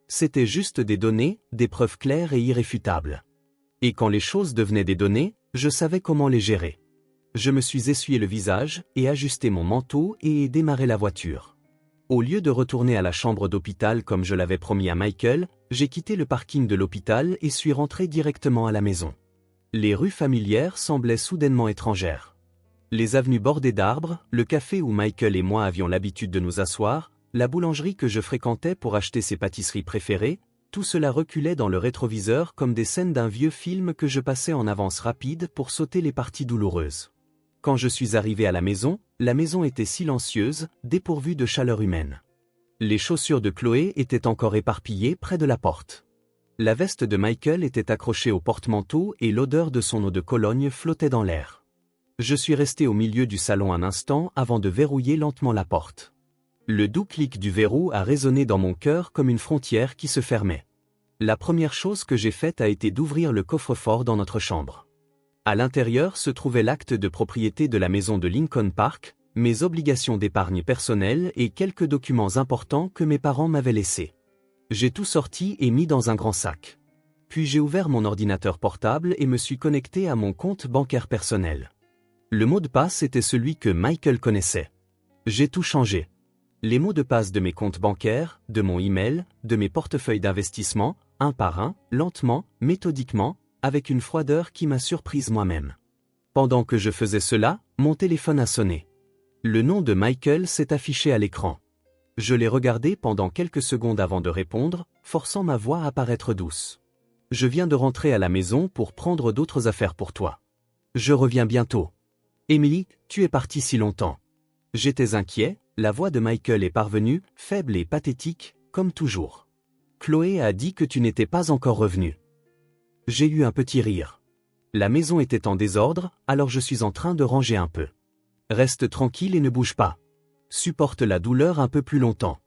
S1: C'était juste des données, des preuves claires et irréfutables. Et quand les choses devenaient des données, je savais comment les gérer. Je me suis essuyé le visage et ajusté mon manteau et démarré la voiture. Au lieu de retourner à la chambre d'hôpital comme je l'avais promis à Michael, j'ai quitté le parking de l'hôpital et suis rentré directement à la maison. Les rues familières semblaient soudainement étrangères. Les avenues bordées d'arbres, le café où Michael et moi avions l'habitude de nous asseoir, la boulangerie que je fréquentais pour acheter ses pâtisseries préférées, tout cela reculait dans le rétroviseur comme des scènes d'un vieux film que je passais en avance rapide pour sauter les parties douloureuses. Quand je suis arrivé à la maison était silencieuse, dépourvue de chaleur humaine. Les chaussures de Chloé étaient encore éparpillées près de la porte. La veste de Michael était accrochée au porte-manteau et l'odeur de son eau de Cologne flottait dans l'air. Je suis resté au milieu du salon un instant avant de verrouiller lentement la porte. Le doux clic du verrou a résonné dans mon cœur comme une frontière qui se fermait. La première chose que j'ai faite a été d'ouvrir le coffre-fort dans notre chambre. À l'intérieur se trouvait l'acte de propriété de la maison de Lincoln Park, mes obligations d'épargne personnelle et quelques documents importants que mes parents m'avaient laissés. J'ai tout sorti et mis dans un grand sac. Puis j'ai ouvert mon ordinateur portable et me suis connecté à mon compte bancaire personnel. Le mot de passe était celui que Michael connaissait. J'ai tout changé. Les mots de passe de mes comptes bancaires, de mon email, de mes portefeuilles d'investissement, un par un, lentement, méthodiquement, avec une froideur qui m'a surprise moi-même. Pendant que je faisais cela, mon téléphone a sonné. Le nom de Michael s'est affiché à l'écran. Je l'ai regardé pendant quelques secondes avant de répondre, forçant ma voix à paraître douce. Je viens de rentrer à la maison pour prendre d'autres affaires pour toi. Je reviens bientôt. Émilie, tu es partie si longtemps. J'étais inquiet, la voix de Michael est parvenue, faible et pathétique, comme toujours. Chloé a dit que tu n'étais pas encore revenue. J'ai eu un petit rire. La maison était en désordre, alors je suis en train de ranger un peu. Reste tranquille et ne bouge pas. Supporte la douleur un peu plus longtemps.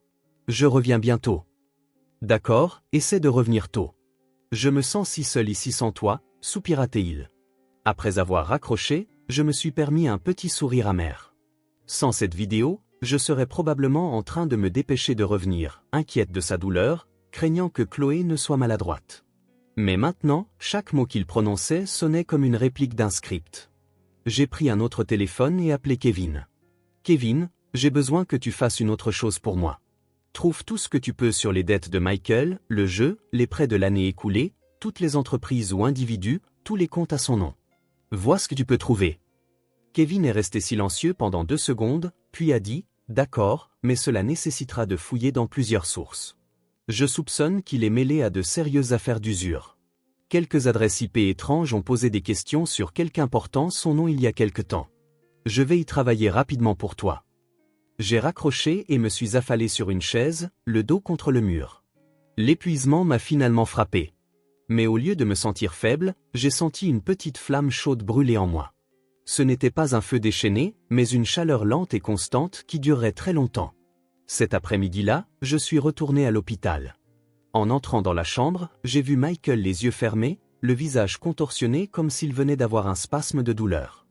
S1: Je reviens bientôt. D'accord, essaie de revenir tôt. Je me sens si seul ici sans toi, soupira-t-il. Après avoir raccroché, je me suis permis un petit sourire amer. Sans cette vidéo, je serais probablement en train de me dépêcher de revenir, inquiète de sa douleur, craignant que Chloé ne soit maladroite. Mais maintenant, chaque mot qu'il prononçait sonnait comme une réplique d'un script. J'ai pris un autre téléphone et appelé Kevin. Kevin, j'ai besoin que tu fasses une autre chose pour moi. Trouve tout ce que tu peux sur les dettes de Michael, le jeu, les prêts de l'année écoulée, toutes les entreprises ou individus, tous les comptes à son nom. Vois ce que tu peux trouver. Kevin est resté silencieux pendant 2 secondes, puis a dit « D'accord, mais cela nécessitera de fouiller dans plusieurs sources. Je soupçonne qu'il est mêlé à de sérieuses affaires d'usure. Quelques adresses IP étranges ont posé des questions sur quelqu'un portant son nom il y a quelque temps. Je vais y travailler rapidement pour toi. » J'ai raccroché et me suis affalé sur une chaise, le dos contre le mur. L'épuisement m'a finalement frappé. Mais au lieu de me sentir faible, j'ai senti une petite flamme chaude brûler en moi. Ce n'était pas un feu déchaîné, mais une chaleur lente et constante qui durerait très longtemps. Cet après-midi-là, je suis retourné à l'hôpital. En entrant dans la chambre, j'ai vu Michael les yeux fermés, le visage contorsionné comme s'il venait d'avoir un spasme de douleur.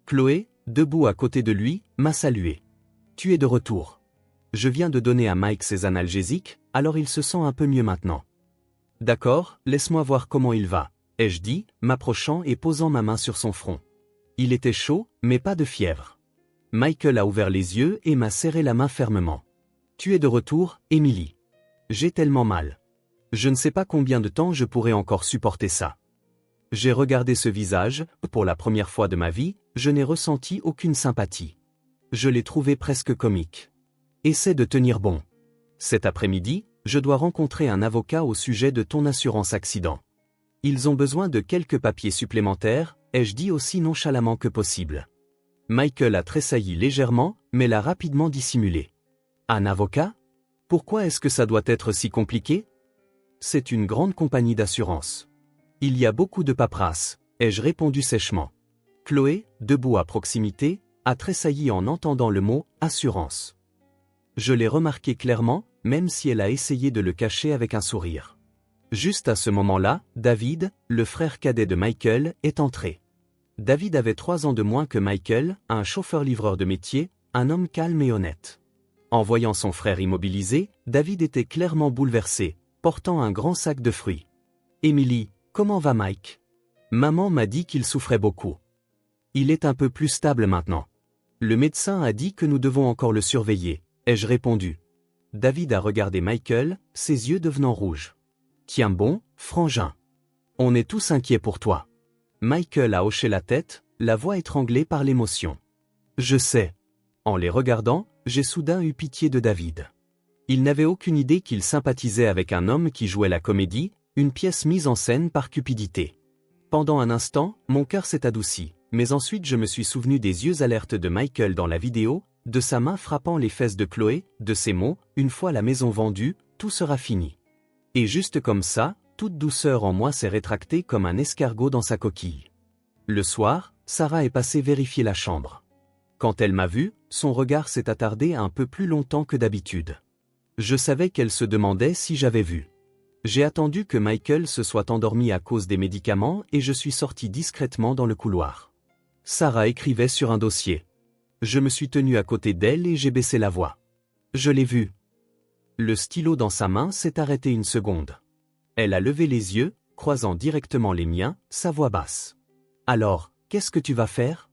S1: Chloé, debout à côté de lui, m'a salué. « Tu es de retour. Je viens de donner à Mike ses analgésiques, alors il se sent un peu mieux maintenant. » « D'accord, laisse-moi voir comment il va, » ai-je dit, m'approchant et posant ma main sur son front. Il était chaud, mais pas de fièvre. Michael a ouvert les yeux et m'a serré la main fermement. « Tu es de retour, Émilie. J'ai tellement mal. Je ne sais pas combien de temps je pourrai encore supporter ça. » J'ai regardé ce visage, pour la première fois de ma vie, je n'ai ressenti aucune sympathie. Je l'ai trouvé presque comique. Essaie de tenir bon. Cet après-midi, je dois rencontrer un avocat au sujet de ton assurance accident. Ils ont besoin de quelques papiers supplémentaires, ai-je dit aussi nonchalamment que possible. Michael a tressailli légèrement, mais l'a rapidement dissimulé. Un avocat? Pourquoi est-ce que ça doit être si compliqué? C'est une grande compagnie d'assurance. Il y a beaucoup de paperasse, ai-je répondu sèchement. Chloé, debout à proximité, a tressailli en entendant le mot « assurance ». Je l'ai remarqué clairement, même si elle a essayé de le cacher avec un sourire. Juste à ce moment-là, David, le frère cadet de Michael, est entré. David avait 3 ans de moins que Michael, un chauffeur-livreur de métier, un homme calme et honnête. En voyant son frère immobilisé, David était clairement bouleversé, portant un grand sac de fruits. « Emily, comment va Mike? Maman m'a dit qu'il souffrait beaucoup. Il est un peu plus stable maintenant. Le médecin a dit que nous devons encore le surveiller, ai-je répondu. David a regardé Michael, ses yeux devenant rouges. Tiens bon, frangin. On est tous inquiets pour toi. Michael a hoché la tête, la voix étranglée par l'émotion. Je sais. En les regardant, j'ai soudain eu pitié de David. Il n'avait aucune idée qu'il sympathisait avec un homme qui jouait la comédie, une pièce mise en scène par cupidité. Pendant un instant, mon cœur s'est adouci, mais ensuite je me suis souvenu des yeux alertes de Michael dans la vidéo, de sa main frappant les fesses de Chloé, de ses mots, une fois la maison vendue, tout sera fini. Et juste comme ça, toute douceur en moi s'est rétractée comme un escargot dans sa coquille. Le soir, Sarah est passée vérifier la chambre. Quand elle m'a vu, son regard s'est attardé un peu plus longtemps que d'habitude. Je savais qu'elle se demandait si j'avais vu. J'ai attendu que Michael se soit endormi à cause des médicaments et je suis sorti discrètement dans le couloir. Sarah écrivait sur un dossier. Je me suis tenu à côté d'elle et j'ai baissé la voix. Je l'ai vue. Le stylo dans sa main s'est arrêté une seconde. Elle a levé les yeux, croisant directement les miens, sa voix basse. Alors, qu'est-ce que tu vas faire?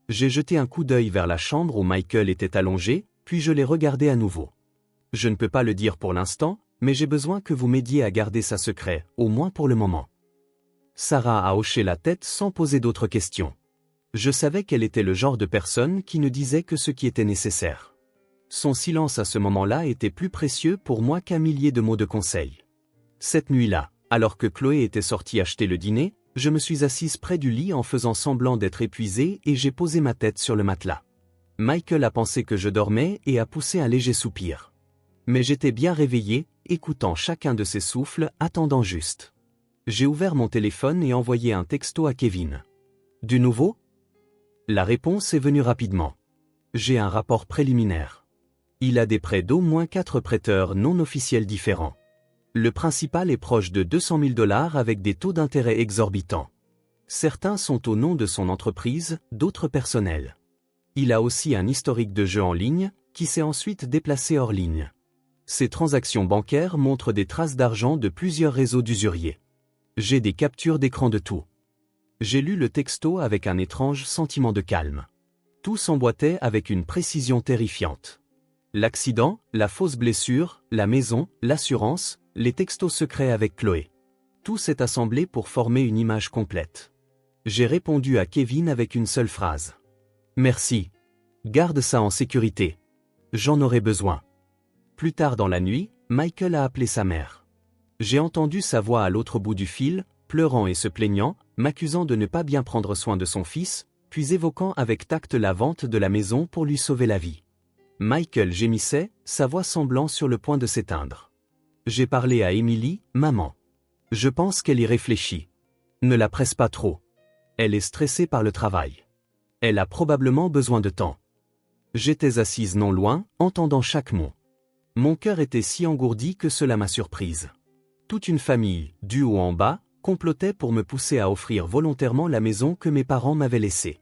S1: J'ai jeté un coup d'œil vers la chambre où Michael était allongé, puis je l'ai regardé à nouveau. Je ne peux pas le dire pour l'instant, mais j'ai besoin que vous m'aidiez à garder ça secret, au moins pour le moment. Sarah a hoché la tête sans poser d'autres questions. Je savais qu'elle était le genre de personne qui ne disait que ce qui était nécessaire. Son silence à ce moment-là était plus précieux pour moi qu'un millier de mots de conseil. Cette nuit-là, alors que Chloé était sortie acheter le dîner, je me suis assise près du lit en faisant semblant d'être épuisée et j'ai posé ma tête sur le matelas. Michael a pensé que je dormais et a poussé un léger soupir. Mais j'étais bien réveillé, écoutant chacun de ses souffles, attendant juste. J'ai ouvert mon téléphone et envoyé un texto à Kevin. Du nouveau? La réponse est venue rapidement. J'ai un rapport préliminaire. Il a des prêts d'au moins 4 prêteurs non officiels différents. Le principal est proche de 200 000 $ avec des taux d'intérêt exorbitants. Certains sont au nom de son entreprise, d'autres personnels. Il a aussi un historique de jeux en ligne, qui s'est ensuite déplacé hors ligne. Ces transactions bancaires montrent des traces d'argent de plusieurs réseaux d'usuriers. J'ai des captures d'écran de tout. J'ai lu le texto avec un étrange sentiment de calme. Tout s'emboîtait avec une précision terrifiante. L'accident, la fausse blessure, la maison, l'assurance, les textos secrets avec Chloé. Tout s'est assemblé pour former une image complète. J'ai répondu à Kevin avec une seule phrase. Merci. Garde ça en sécurité. J'en aurai besoin. Plus tard dans la nuit, Michael a appelé sa mère. J'ai entendu sa voix à l'autre bout du fil, pleurant et se plaignant, m'accusant de ne pas bien prendre soin de son fils, puis évoquant avec tact la vente de la maison pour lui sauver la vie. Michael gémissait, sa voix semblant sur le point de s'éteindre. J'ai parlé à Emily, maman. Je pense qu'elle y réfléchit. Ne la presse pas trop. Elle est stressée par le travail. Elle a probablement besoin de temps. J'étais assise non loin, entendant chaque mot. Mon cœur était si engourdi que cela m'a surprise. Toute une famille, du haut en bas, complotait pour me pousser à offrir volontairement la maison que mes parents m'avaient laissée.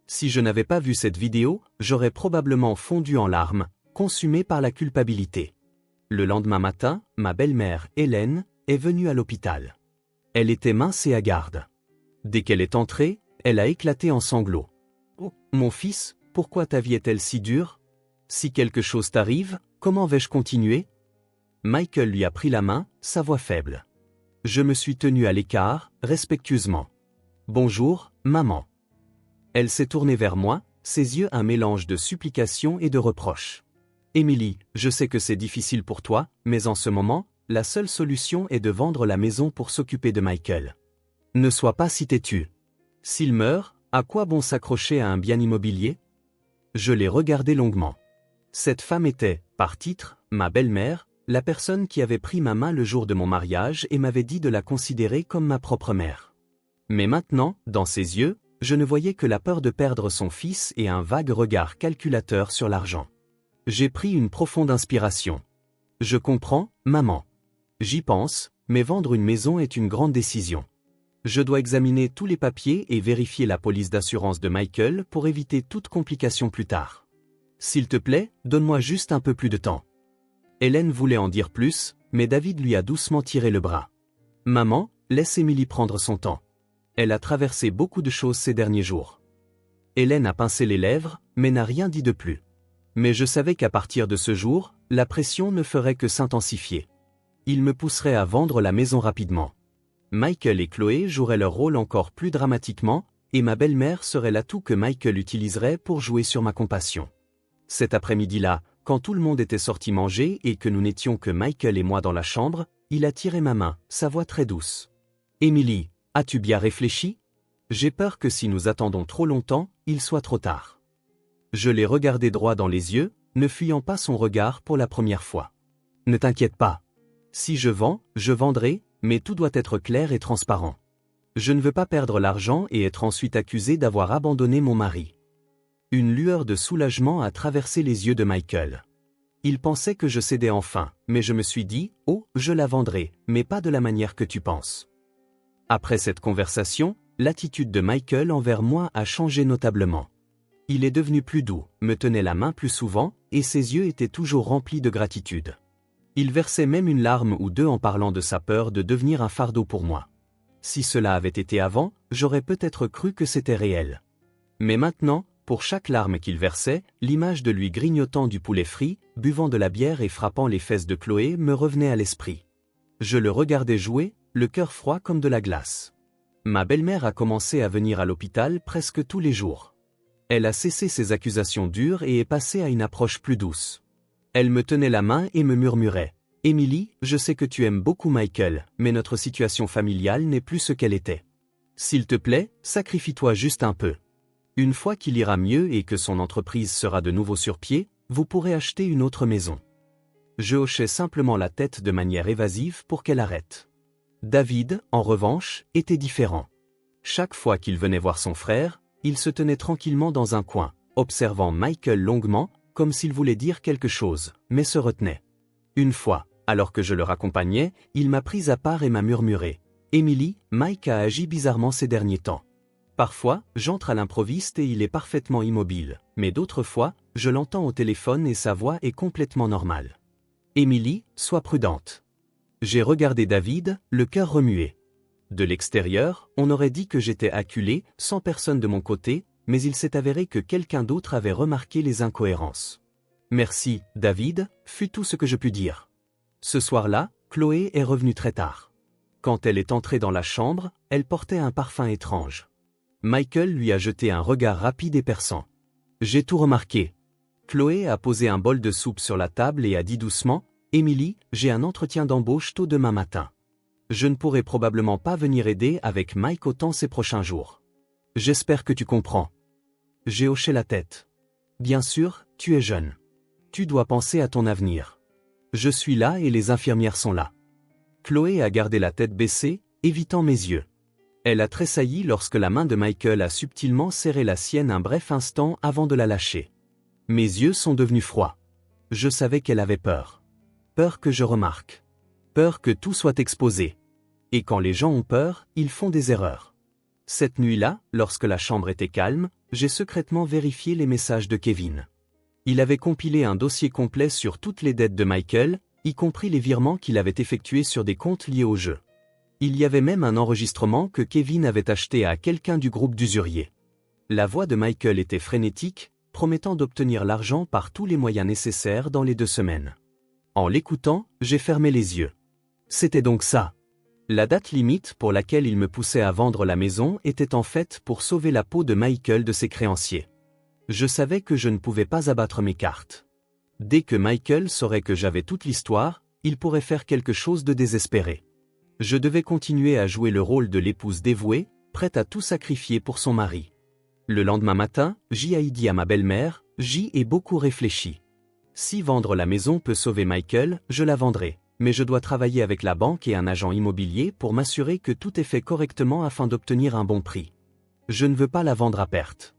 S1: Si je n'avais pas vu cette vidéo, j'aurais probablement fondu en larmes, consumé par la culpabilité. Le lendemain matin, ma belle-mère, Hélène, est venue à l'hôpital. Elle était mince et hagarde. Dès qu'elle est entrée, elle a éclaté en sanglots. « Oh, mon fils, pourquoi ta vie est-elle si dure? Si quelque chose t'arrive, comment vais-je continuer ?» Michael lui a pris la main, sa voix faible. Je me suis tenu à l'écart, respectueusement. « Bonjour, maman. » Elle s'est tournée vers moi, ses yeux un mélange de supplication et de reproche. Emily, je sais que c'est difficile pour toi, mais en ce moment, la seule solution est de vendre la maison pour s'occuper de Michael. Ne sois pas si têtu. S'il meurt, à quoi bon s'accrocher à un bien immobilier? Je l'ai regardé longuement. Cette femme était, par titre, ma belle-mère, la personne qui avait pris ma main le jour de mon mariage et m'avait dit de la considérer comme ma propre mère. Mais maintenant, dans ses yeux, je ne voyais que la peur de perdre son fils et un vague regard calculateur sur l'argent. J'ai pris une profonde inspiration. Je comprends, maman. J'y pense, mais vendre une maison est une grande décision. Je dois examiner tous les papiers et vérifier la police d'assurance de Michael pour éviter toute complication plus tard. S'il te plaît, donne-moi juste un peu plus de temps. Hélène voulait en dire plus, mais David lui a doucement tiré le bras. Maman, laisse Emily prendre son temps. Elle a traversé beaucoup de choses ces derniers jours. Hélène a pincé les lèvres, mais n'a rien dit de plus. Mais je savais qu'à partir de ce jour, la pression ne ferait que s'intensifier. Il me pousserait à vendre la maison rapidement. Michael et Chloé joueraient leur rôle encore plus dramatiquement, et ma belle-mère serait l'atout que Michael utiliserait pour jouer sur ma compassion. Cet après-midi-là, quand tout le monde était sorti manger et que nous n'étions que Michael et moi dans la chambre, il a tiré ma main, sa voix très douce. « Emily, as-tu bien réfléchi? J'ai peur que si nous attendons trop longtemps, il soit trop tard. » Je l'ai regardé droit dans les yeux, ne fuyant pas son regard pour la première fois. « Ne t'inquiète pas. Si je vends, je vendrai, mais tout doit être clair et transparent. Je ne veux pas perdre l'argent et être ensuite accusé d'avoir abandonné mon mari. » Une lueur de soulagement a traversé les yeux de Michael. Il pensait que je cédais enfin, mais je me suis dit, « Oh, je la vendrai, mais pas de la manière que tu penses. » Après cette conversation, l'attitude de Michael envers moi a changé notablement. Il est devenu plus doux, me tenait la main plus souvent, et ses yeux étaient toujours remplis de gratitude. Il versait même une larme ou deux en parlant de sa peur de devenir un fardeau pour moi. Si cela avait été avant, j'aurais peut-être cru que c'était réel. Mais maintenant, pour chaque larme qu'il versait, l'image de lui grignotant du poulet frit, buvant de la bière et frappant les fesses de Chloé me revenait à l'esprit. Je le regardais jouer, le cœur froid comme de la glace. Ma belle-mère a commencé à venir à l'hôpital presque tous les jours. Elle a cessé ses accusations dures et est passée à une approche plus douce. Elle me tenait la main et me murmurait « Emily, je sais que tu aimes beaucoup Michael, mais notre situation familiale n'est plus ce qu'elle était. S'il te plaît, sacrifie-toi juste un peu. Une fois qu'il ira mieux et que son entreprise sera de nouveau sur pied, vous pourrez acheter une autre maison. » Je hochais simplement la tête de manière évasive pour qu'elle arrête. David, en revanche, était différent. Chaque fois qu'il venait voir son frère, il se tenait tranquillement dans un coin, observant Michael longuement, comme s'il voulait dire quelque chose, mais se retenait. Une fois, alors que je le raccompagnais, il m'a pris à part et m'a murmuré « Emily, Mike a agi bizarrement ces derniers temps. Parfois, j'entre à l'improviste et il est parfaitement immobile, mais d'autres fois, je l'entends au téléphone et sa voix est complètement normale. Emily, sois prudente. » J'ai regardé David, le cœur remué. De l'extérieur, on aurait dit que j'étais acculé, sans personne de mon côté, mais il s'est avéré que quelqu'un d'autre avait remarqué les incohérences. « Merci, David », fut tout ce que je pus dire. Ce soir-là, Chloé est revenue très tard. Quand elle est entrée dans la chambre, elle portait un parfum étrange. Michael lui a jeté un regard rapide et perçant. J'ai tout remarqué. Chloé a posé un bol de soupe sur la table et a dit doucement « Emily, j'ai un entretien d'embauche tôt demain matin. Je ne pourrai probablement pas venir aider avec Mike autant ces prochains jours. J'espère que tu comprends. » J'ai hoché la tête. « Bien sûr, tu es jeune. Tu dois penser à ton avenir. Je suis là et les infirmières sont là. » Chloé a gardé la tête baissée, évitant mes yeux. Elle a tressailli lorsque la main de Michael a subtilement serré la sienne un bref instant avant de la lâcher. Mes yeux sont devenus froids. Je savais qu'elle avait peur. Peur que je remarque. Peur que tout soit exposé. Et quand les gens ont peur, ils font des erreurs. Cette nuit-là, lorsque la chambre était calme, j'ai secrètement vérifié les messages de Kevin. Il avait compilé un dossier complet sur toutes les dettes de Michael, y compris les virements qu'il avait effectués sur des comptes liés au jeu. Il y avait même un enregistrement que Kevin avait acheté à quelqu'un du groupe d'usuriers. La voix de Michael était frénétique, promettant d'obtenir l'argent par tous les moyens nécessaires dans les 2 semaines. En l'écoutant, j'ai fermé les yeux. C'était donc ça. La date limite pour laquelle il me poussait à vendre la maison était en fait pour sauver la peau de Michael de ses créanciers. Je savais que je ne pouvais pas abattre mes cartes. Dès que Michael saurait que j'avais toute l'histoire, il pourrait faire quelque chose de désespéré. Je devais continuer à jouer le rôle de l'épouse dévouée, prête à tout sacrifier pour son mari. Le lendemain matin, J.I. dit à ma belle-mère, j'y ai beaucoup réfléchi. Si vendre la maison peut sauver Michael, je la vendrai, mais je dois travailler avec la banque et un agent immobilier pour m'assurer que tout est fait correctement afin d'obtenir un bon prix. Je ne veux pas la vendre à perte.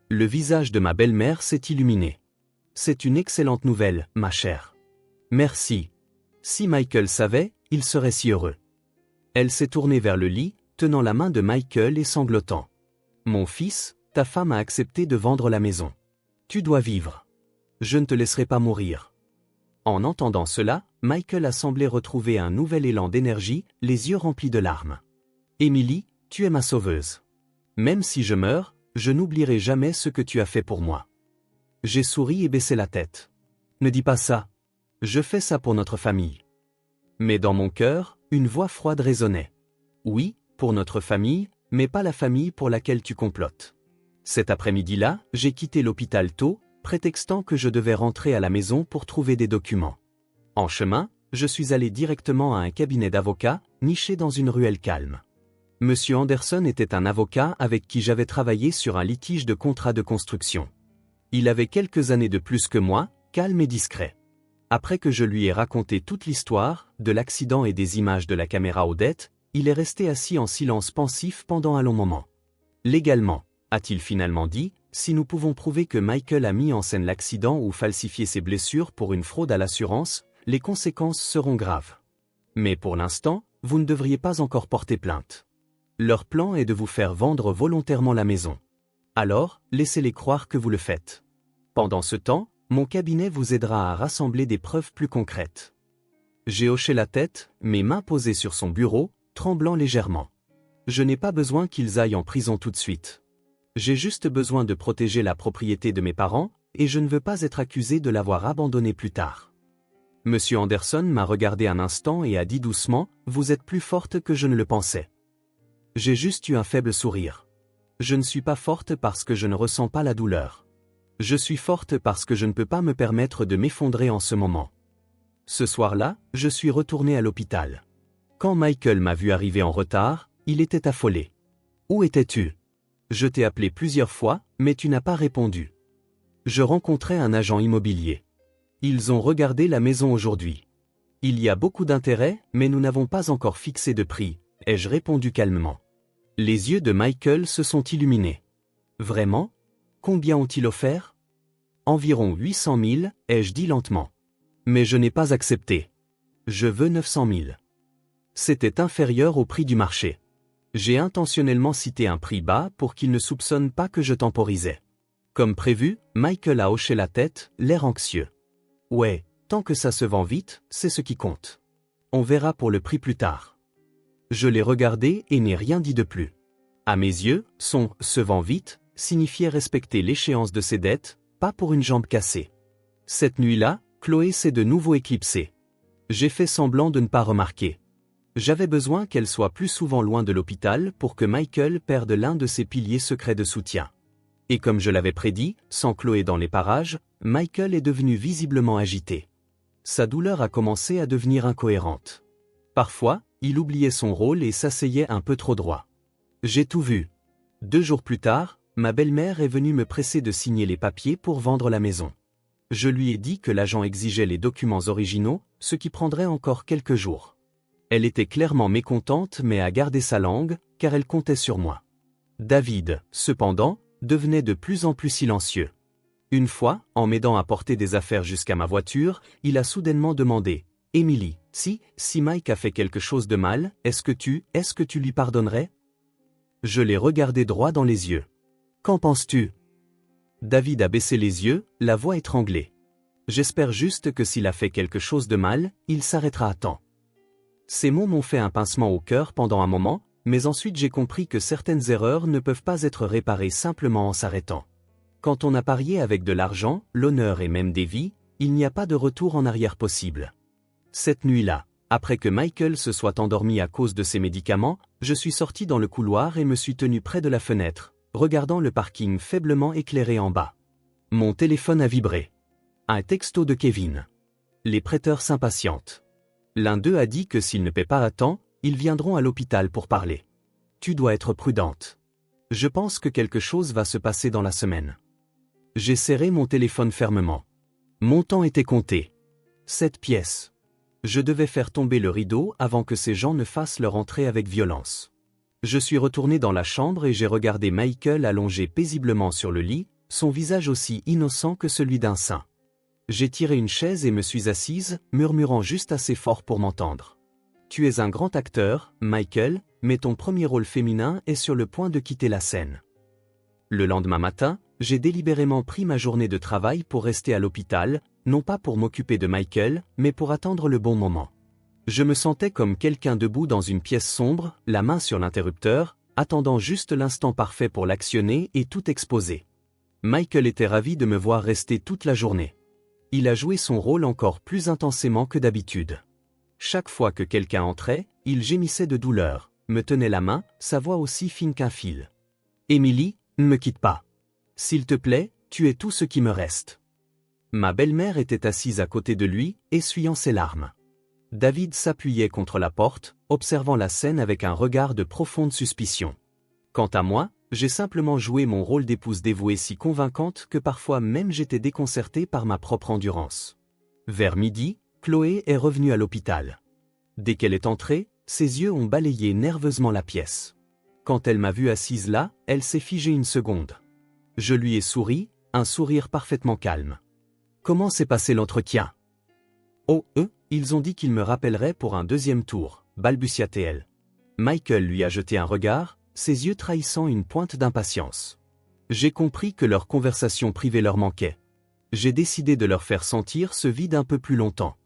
S1: Le visage de ma belle-mère s'est illuminé. C'est une excellente nouvelle, ma chère. Merci. Si Michael savait, il serait si heureux. Elle s'est tournée vers le lit, tenant la main de Michael et sanglotant. Mon fils, ta femme a accepté de vendre la maison. Tu dois vivre. Je ne te laisserai pas mourir. En entendant cela, Michael a semblé retrouver un nouvel élan d'énergie, les yeux remplis de larmes. Émilie, tu es ma sauveuse. Même si je meurs, je n'oublierai jamais ce que tu as fait pour moi. J'ai souri et baissé la tête. Ne dis pas ça. Je fais ça pour notre famille. Mais dans mon cœur, une voix froide résonnait. Oui, pour notre famille, mais pas la famille pour laquelle tu complotes. Cet après-midi-là, j'ai quitté l'hôpital tôt, prétextant que je devais rentrer à la maison pour trouver des documents. En chemin, je suis allé directement à un cabinet d'avocats, niché dans une ruelle calme. Monsieur Anderson était un avocat avec qui j'avais travaillé sur un litige de contrat de construction. Il avait quelques années de plus que moi, calme et discret. Après que je lui ai raconté toute l'histoire, de l'accident et des images de la caméra Odette, il est resté assis en silence pensif pendant un long moment. Légalement, a-t-il finalement dit, si nous pouvons prouver que Michael a mis en scène l'accident ou falsifié ses blessures pour une fraude à l'assurance, les conséquences seront graves. Mais pour l'instant, vous ne devriez pas encore porter plainte. Leur plan est de vous faire vendre volontairement la maison. Alors, laissez-les croire que vous le faites. Pendant ce temps, mon cabinet vous aidera à rassembler des preuves plus concrètes. J'ai hoché la tête, mes mains posées sur son bureau, tremblant légèrement. Je n'ai pas besoin qu'ils aillent en prison tout de suite. J'ai juste besoin de protéger la propriété de mes parents, et je ne veux pas être accusé de l'avoir abandonnée plus tard. Monsieur Anderson m'a regardé un instant et a dit doucement, « Vous êtes plus forte que je ne le pensais. » J'ai juste eu un faible sourire. Je ne suis pas forte parce que je ne ressens pas la douleur. Je suis forte parce que je ne peux pas me permettre de m'effondrer en ce moment. Ce soir-là, je suis retourné à l'hôpital. Quand Michael m'a vu arriver en retard, il était affolé. « Où étais-tu ? Je t'ai appelé plusieurs fois, mais tu n'as pas répondu. » Je rencontrais un agent immobilier. Ils ont regardé la maison aujourd'hui. Il y a beaucoup d'intérêt, mais nous n'avons pas encore fixé de prix, ai-je répondu calmement. Les yeux de Michael se sont illuminés. Vraiment ? Combien ont-ils offert ? Environ 800 000, ai-je dit lentement. Mais je n'ai pas accepté. Je veux 900 000. C'était inférieur au prix du marché. J'ai intentionnellement cité un prix bas pour qu'ils ne soupçonnent pas que je temporisais. Comme prévu, Michael a hoché la tête, l'air anxieux. Ouais, tant que ça se vend vite, c'est ce qui compte. On verra pour le prix plus tard. Je l'ai regardé et n'ai rien dit de plus. À mes yeux, son « se vend vite » signifiait respecter l'échéance de ses dettes, pas pour une jambe cassée. Cette nuit-là, Chloé s'est de nouveau éclipsée. J'ai fait semblant de ne pas remarquer. J'avais besoin qu'elle soit plus souvent loin de l'hôpital pour que Michael perde l'un de ses piliers secrets de soutien. Et comme je l'avais prédit, sans Chloé dans les parages, Michael est devenu visiblement agité. Sa douleur a commencé à devenir incohérente. Parfois, il oubliait son rôle et s'asseyait un peu trop droit. J'ai tout vu. 2 jours plus tard, ma belle-mère est venue me presser de signer les papiers pour vendre la maison. Je lui ai dit que l'agent exigeait les documents originaux, ce qui prendrait encore quelques jours. Elle était clairement mécontente mais a gardé sa langue, car elle comptait sur moi. David, cependant, devenait de plus en plus silencieux. Une fois, en m'aidant à porter des affaires jusqu'à ma voiture, il a soudainement demandé « Émilie, si Mike a fait quelque chose de mal, est-ce que tu lui pardonnerais ?» Je l'ai regardé droit dans les yeux. « Qu'en penses-tu » David a baissé les yeux, la voix étranglée. « J'espère juste que s'il a fait quelque chose de mal, il s'arrêtera à temps. » Ces mots m'ont fait un pincement au cœur pendant un moment, mais ensuite j'ai compris que certaines erreurs ne peuvent pas être réparées simplement en s'arrêtant. Quand on a parié avec de l'argent, l'honneur et même des vies, il n'y a pas de retour en arrière possible. Cette nuit-là, après que Michael se soit endormi à cause de ses médicaments, je suis sorti dans le couloir et me suis tenu près de la fenêtre, regardant le parking faiblement éclairé en bas. Mon téléphone a vibré. Un texto de Kevin. Les prêteurs s'impatientent. L'un d'eux a dit que s'ils ne paient pas à temps, ils viendront à l'hôpital pour parler. Tu dois être prudente. Je pense que quelque chose va se passer dans la semaine. J'ai serré mon téléphone fermement. Mon temps était compté. 7 pièces. Je devais faire tomber le rideau avant que ces gens ne fassent leur entrée avec violence. Je suis retourné dans la chambre et j'ai regardé Michael allongé paisiblement sur le lit, son visage aussi innocent que celui d'un saint. J'ai tiré une chaise et me suis assise, murmurant juste assez fort pour m'entendre. Tu es un grand acteur, Michael, mais ton premier rôle féminin est sur le point de quitter la scène. Le lendemain matin, j'ai délibérément pris ma journée de travail pour rester à l'hôpital, non pas pour m'occuper de Michael, mais pour attendre le bon moment. Je me sentais comme quelqu'un debout dans une pièce sombre, la main sur l'interrupteur, attendant juste l'instant parfait pour l'actionner et tout exposer. Michael était ravi de me voir rester toute la journée. Il a joué son rôle encore plus intensément que d'habitude. Chaque fois que quelqu'un entrait, il gémissait de douleur, me tenait la main, sa voix aussi fine qu'un fil. « Émilie, ne me quitte pas. S'il te plaît, tu es tout ce qui me reste. » Ma belle-mère était assise à côté de lui, essuyant ses larmes. David s'appuyait contre la porte, observant la scène avec un regard de profonde suspicion. Quant à moi, j'ai simplement joué mon rôle d'épouse dévouée si convaincante que parfois même j'étais déconcerté par ma propre endurance. Vers midi, Chloé est revenue à l'hôpital. Dès qu'elle est entrée, ses yeux ont balayé nerveusement la pièce. Quand elle m'a vue assise là, elle s'est figée une seconde. Je lui ai souri, un sourire parfaitement calme. « Comment s'est passé l'entretien ?»« Oh, ils ont dit qu'ils me rappelleraient pour un deuxième tour, » balbutia-t-elle. Michael lui a jeté un regard, ses yeux trahissant une pointe d'impatience. J'ai compris que leur conversation privée leur manquait. J'ai décidé de leur faire sentir ce vide un peu plus longtemps.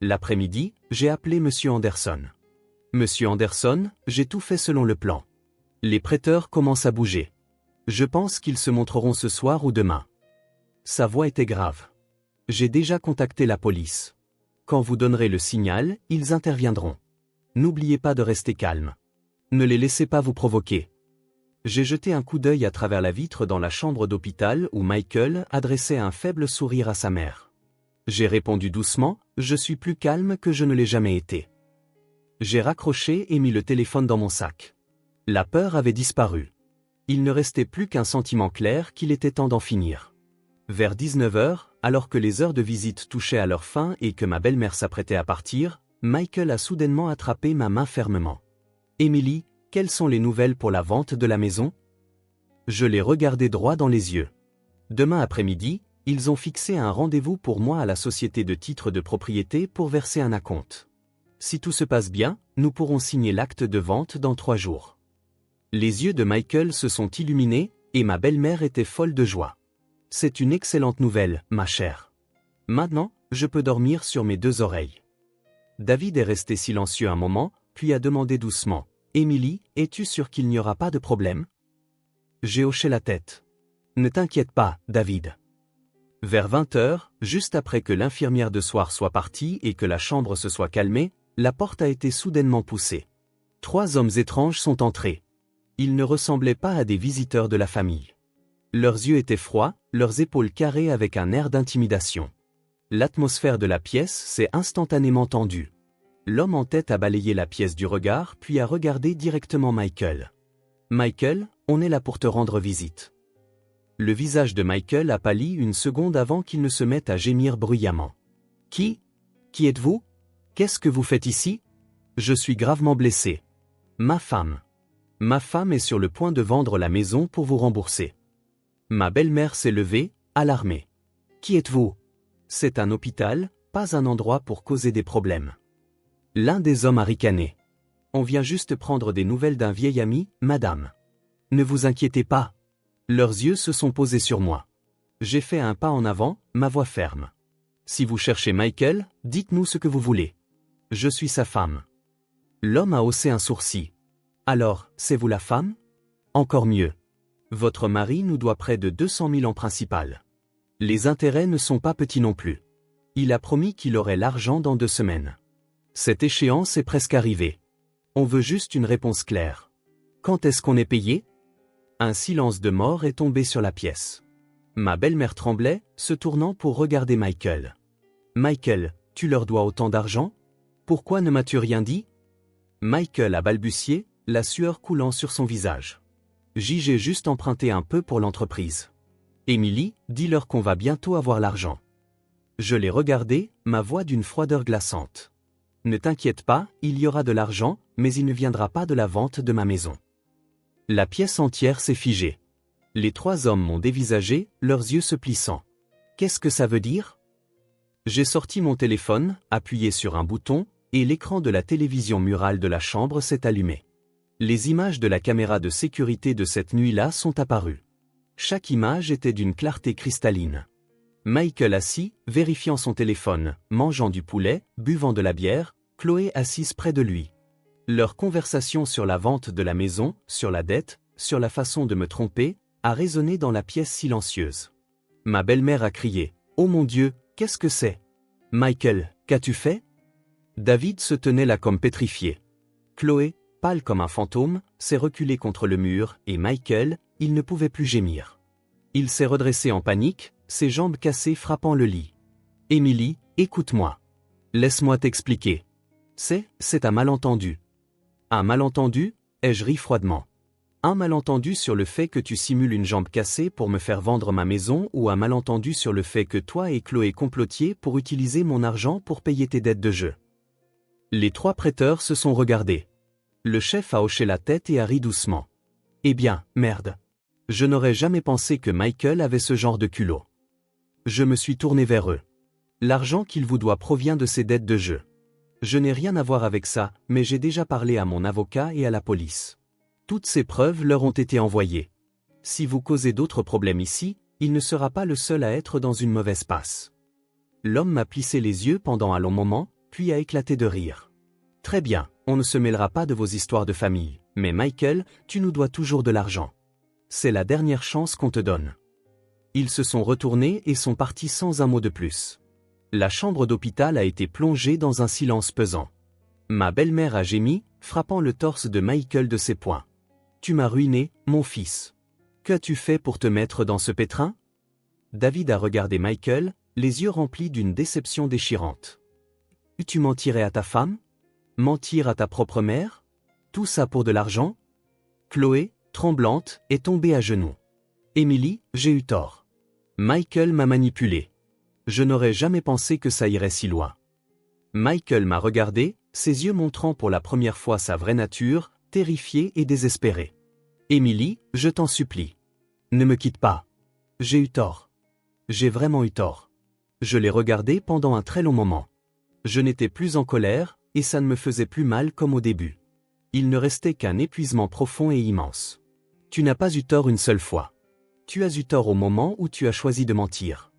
S1: L'après-midi, j'ai appelé Monsieur Anderson. « Monsieur Anderson, j'ai tout fait selon le plan. Les prêteurs commencent à bouger. Je pense qu'ils se montreront ce soir ou demain. » Sa voix était grave. « J'ai déjà contacté la police. Quand vous donnerez le signal, ils interviendront. N'oubliez pas de rester calme. Ne les laissez pas vous provoquer. » J'ai jeté un coup d'œil à travers la vitre dans la chambre d'hôpital où Michael adressait un faible sourire à sa mère. J'ai répondu doucement, « Je suis plus calme que je ne l'ai jamais été. » J'ai raccroché et mis le téléphone dans mon sac. La peur avait disparu. Il ne restait plus qu'un sentiment clair qu'il était temps d'en finir. Vers 19h, alors que les heures de visite touchaient à leur fin et que ma belle-mère s'apprêtait à partir, Michael a soudainement attrapé ma main fermement. « Émilie, quelles sont les nouvelles pour la vente de la maison ?» Je l'ai regardé droit dans les yeux. Demain après-midi, ils ont fixé un rendez-vous pour moi à la société de titres de propriété pour verser un acompte. Si tout se passe bien, nous pourrons signer l'acte de vente dans 3 jours. Les yeux de Michael se sont illuminés, et ma belle-mère était folle de joie. « C'est une excellente nouvelle, ma chère. Maintenant, je peux dormir sur mes 2 oreilles. » David est resté silencieux un moment, puis a demandé doucement, « Émilie, es-tu sûre qu'il n'y aura pas de problème ?» J'ai hoché la tête. « Ne t'inquiète pas, David. » Vers 20h, juste après que l'infirmière de soir soit partie et que la chambre se soit calmée, la porte a été soudainement poussée. 3 hommes étranges sont entrés. Ils ne ressemblaient pas à des visiteurs de la famille. Leurs yeux étaient froids, leurs épaules carrées avec un air d'intimidation. L'atmosphère de la pièce s'est instantanément tendue. L'homme en tête a balayé la pièce du regard puis a regardé directement Michael. « Michael, on est là pour te rendre visite. » Le visage de Michael a pâli une seconde avant qu'il ne se mette à gémir bruyamment. « Qui êtes-vous? Qu'est-ce que vous faites ici? Je suis gravement blessé. Ma femme. Ma femme est sur le point de vendre la maison pour vous rembourser. » Ma belle-mère s'est levée, alarmée. « Qui êtes-vous? C'est un hôpital, pas un endroit pour causer des problèmes. » L'un des hommes a ricané. « On vient juste prendre des nouvelles d'un vieil ami, madame. Ne vous inquiétez pas. » Leurs yeux se sont posés sur moi. J'ai fait un pas en avant, ma voix ferme. « Si vous cherchez Michael, dites-nous ce que vous voulez. Je suis sa femme. » L'homme a haussé un sourcil. « Alors, c'est vous la femme? Encore mieux. Votre mari nous doit près de 200 000 en principal. Les intérêts ne sont pas petits non plus. Il a promis qu'il aurait l'argent dans 2 semaines. Cette échéance est presque arrivée. On veut juste une réponse claire. Quand est-ce qu'on est payé ? » Un silence de mort est tombé sur la pièce. Ma belle-mère tremblait, se tournant pour regarder Michael. Michael, tu leur dois autant d'argent? Pourquoi ne m'as-tu rien dit? Michael a balbutié, la sueur coulant sur son visage. J'ai juste emprunté un peu pour l'entreprise. Émilie, dis-leur qu'on va bientôt avoir l'argent. Je l'ai regardé, ma voix d'une froideur glaçante. Ne t'inquiète pas, il y aura de l'argent, mais il ne viendra pas de la vente de ma maison. La pièce entière s'est figée. Les trois hommes m'ont dévisagé, leurs yeux se plissant. Qu'est-ce que ça veut dire? J'ai sorti mon téléphone, appuyé sur un bouton, et l'écran de la télévision murale de la chambre s'est allumé. Les images de la caméra de sécurité de cette nuit-là sont apparues. Chaque image était d'une clarté cristalline. Michael assis, vérifiant son téléphone, mangeant du poulet, buvant de la bière, Chloé assise près de lui. Leur conversation sur la vente de la maison, sur la dette, sur la façon de me tromper, a résonné dans la pièce silencieuse. Ma belle-mère a crié « Oh mon Dieu, qu'est-ce que c'est? Michael, qu'as-tu fait ?» David se tenait là comme pétrifié. Chloé, pâle comme un fantôme, s'est reculée contre le mur, et Michael, il ne pouvait plus gémir. Il s'est redressé en panique, ses jambes cassées frappant le lit. « Émilie, écoute-moi. Laisse-moi t'expliquer. C'est un malentendu. » Un malentendu? Ai-je ri froidement. Un malentendu sur le fait que tu simules une jambe cassée pour me faire vendre ma maison ou un malentendu sur le fait que toi et Chloé complotiez pour utiliser mon argent pour payer tes dettes de jeu. Les trois prêteurs se sont regardés. Le chef a hoché la tête et a ri doucement. Eh bien, merde. Je n'aurais jamais pensé que Michael avait ce genre de culot. Je me suis tourné vers eux. L'argent qu'il vous doit provient de ses dettes de jeu. Je n'ai rien à voir avec ça, mais j'ai déjà parlé à mon avocat et à la police. Toutes ces preuves leur ont été envoyées. Si vous causez d'autres problèmes ici, il ne sera pas le seul à être dans une mauvaise passe. L'homme m'a plissé les yeux pendant un long moment, puis a éclaté de rire. Très bien, on ne se mêlera pas de vos histoires de famille, mais Michael, tu nous dois toujours de l'argent. C'est la dernière chance qu'on te donne. Ils se sont retournés et sont partis sans un mot de plus. La chambre d'hôpital a été plongée dans un silence pesant. Ma belle-mère a gémi, frappant le torse de Michael de ses poings. « Tu m'as ruiné, mon fils. Qu'as-tu fait pour te mettre dans ce pétrin ?» David a regardé Michael, les yeux remplis d'une déception déchirante. « Tu mentirais à ta femme? Mentir à ta propre mère? Tout ça pour de l'argent ?» Chloé, tremblante, est tombée à genoux. « Émilie, j'ai eu tort. Michael m'a manipulé. Je n'aurais jamais pensé que ça irait si loin. » Michael m'a regardé, ses yeux montrant pour la première fois sa vraie nature, terrifié et désespéré. « Émilie, je t'en supplie. Ne me quitte pas. J'ai eu tort. J'ai vraiment eu tort. » Je l'ai regardé pendant un très long moment. Je n'étais plus en colère, et ça ne me faisait plus mal comme au début. Il ne restait qu'un épuisement profond et immense. « Tu n'as pas eu tort une seule fois. Tu as eu tort au moment où tu as choisi de mentir.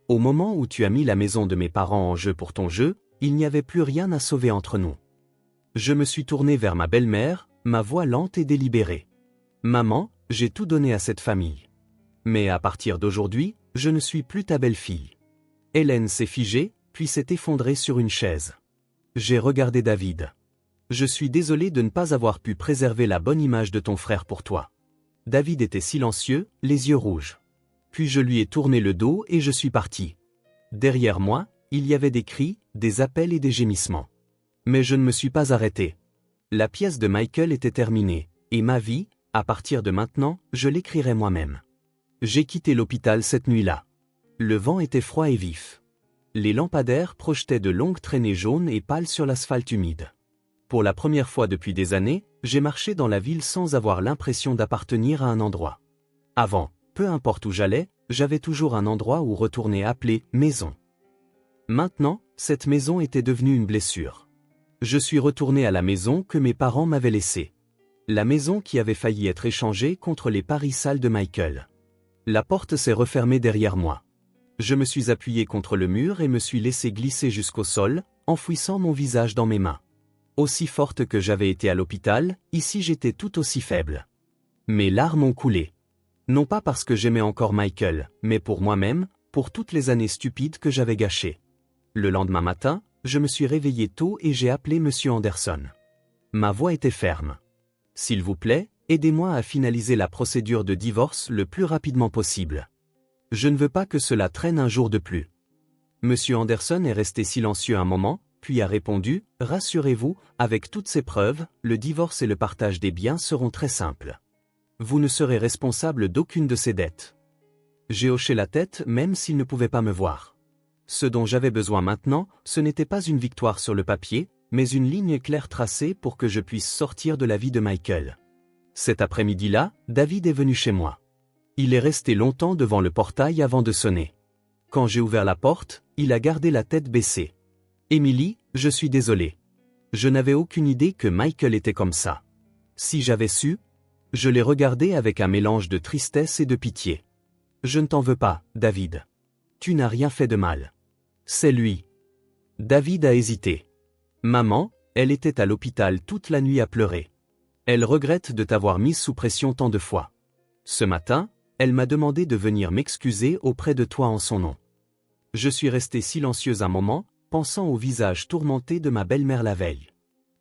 S1: Au moment où tu as mis la maison de mes parents en jeu pour ton jeu, il n'y avait plus rien à sauver entre nous. » Je me suis tourné vers ma belle-mère, ma voix lente et délibérée. « Maman, j'ai tout donné à cette famille. Mais à partir d'aujourd'hui, je ne suis plus ta belle-fille. » Hélène s'est figée, puis s'est effondrée sur une chaise. J'ai regardé David. « Je suis désolé de ne pas avoir pu préserver la bonne image de ton frère pour toi. » David était silencieux, les yeux rouges. Puis je lui ai tourné le dos et je suis parti. Derrière moi, il y avait des cris, des appels et des gémissements. Mais je ne me suis pas arrêté. La pièce de Michael était terminée, et ma vie, à partir de maintenant, je l'écrirai moi-même. J'ai quitté l'hôpital cette nuit-là. Le vent était froid et vif. Les lampadaires projetaient de longues traînées jaunes et pâles sur l'asphalte humide. Pour la première fois depuis des années, j'ai marché dans la ville sans avoir l'impression d'appartenir à un endroit. Avant, peu importe où j'allais, j'avais toujours un endroit où retourner appelé « maison ». Maintenant, cette maison était devenue une blessure. Je suis retourné à la maison que mes parents m'avaient laissée. La maison qui avait failli être échangée contre les paris sales de Michael. La porte s'est refermée derrière moi. Je me suis appuyé contre le mur et me suis laissé glisser jusqu'au sol, enfouissant mon visage dans mes mains. Aussi forte que j'avais été à l'hôpital, ici j'étais tout aussi faible. Mes larmes ont coulé. Non pas parce que j'aimais encore Michael, mais pour moi-même, pour toutes les années stupides que j'avais gâchées. Le lendemain matin, je me suis réveillé tôt et j'ai appelé M. Anderson. Ma voix était ferme. « S'il vous plaît, aidez-moi à finaliser la procédure de divorce le plus rapidement possible. Je ne veux pas que cela traîne un jour de plus. Monsieur Anderson est resté silencieux un moment, puis a répondu, « Rassurez-vous, avec toutes ces preuves, le divorce et le partage des biens seront très simples. Vous ne serez responsable d'aucune de ces dettes. » J'ai hoché la tête même s'il ne pouvait pas me voir. Ce dont j'avais besoin maintenant, ce n'était pas une victoire sur le papier, mais une ligne claire tracée pour que je puisse sortir de la vie de Michael. Cet après-midi-là, David est venu chez moi. Il est resté longtemps devant le portail avant de sonner. Quand j'ai ouvert la porte, il a gardé la tête baissée. « Emily, je suis désolé. Je n'avais aucune idée que Michael était comme ça. Si j'avais su, je l'ai regardé avec un mélange de tristesse et de pitié. Je ne t'en veux pas, David. Tu n'as rien fait de mal. C'est lui. » David a hésité. « Maman, elle était à l'hôpital toute la nuit à pleurer. Elle regrette de t'avoir mise sous pression tant de fois. Ce matin, elle m'a demandé de venir m'excuser auprès de toi en son nom. » Je suis resté silencieuse un moment, pensant au visage tourmenté de ma belle-mère la veille.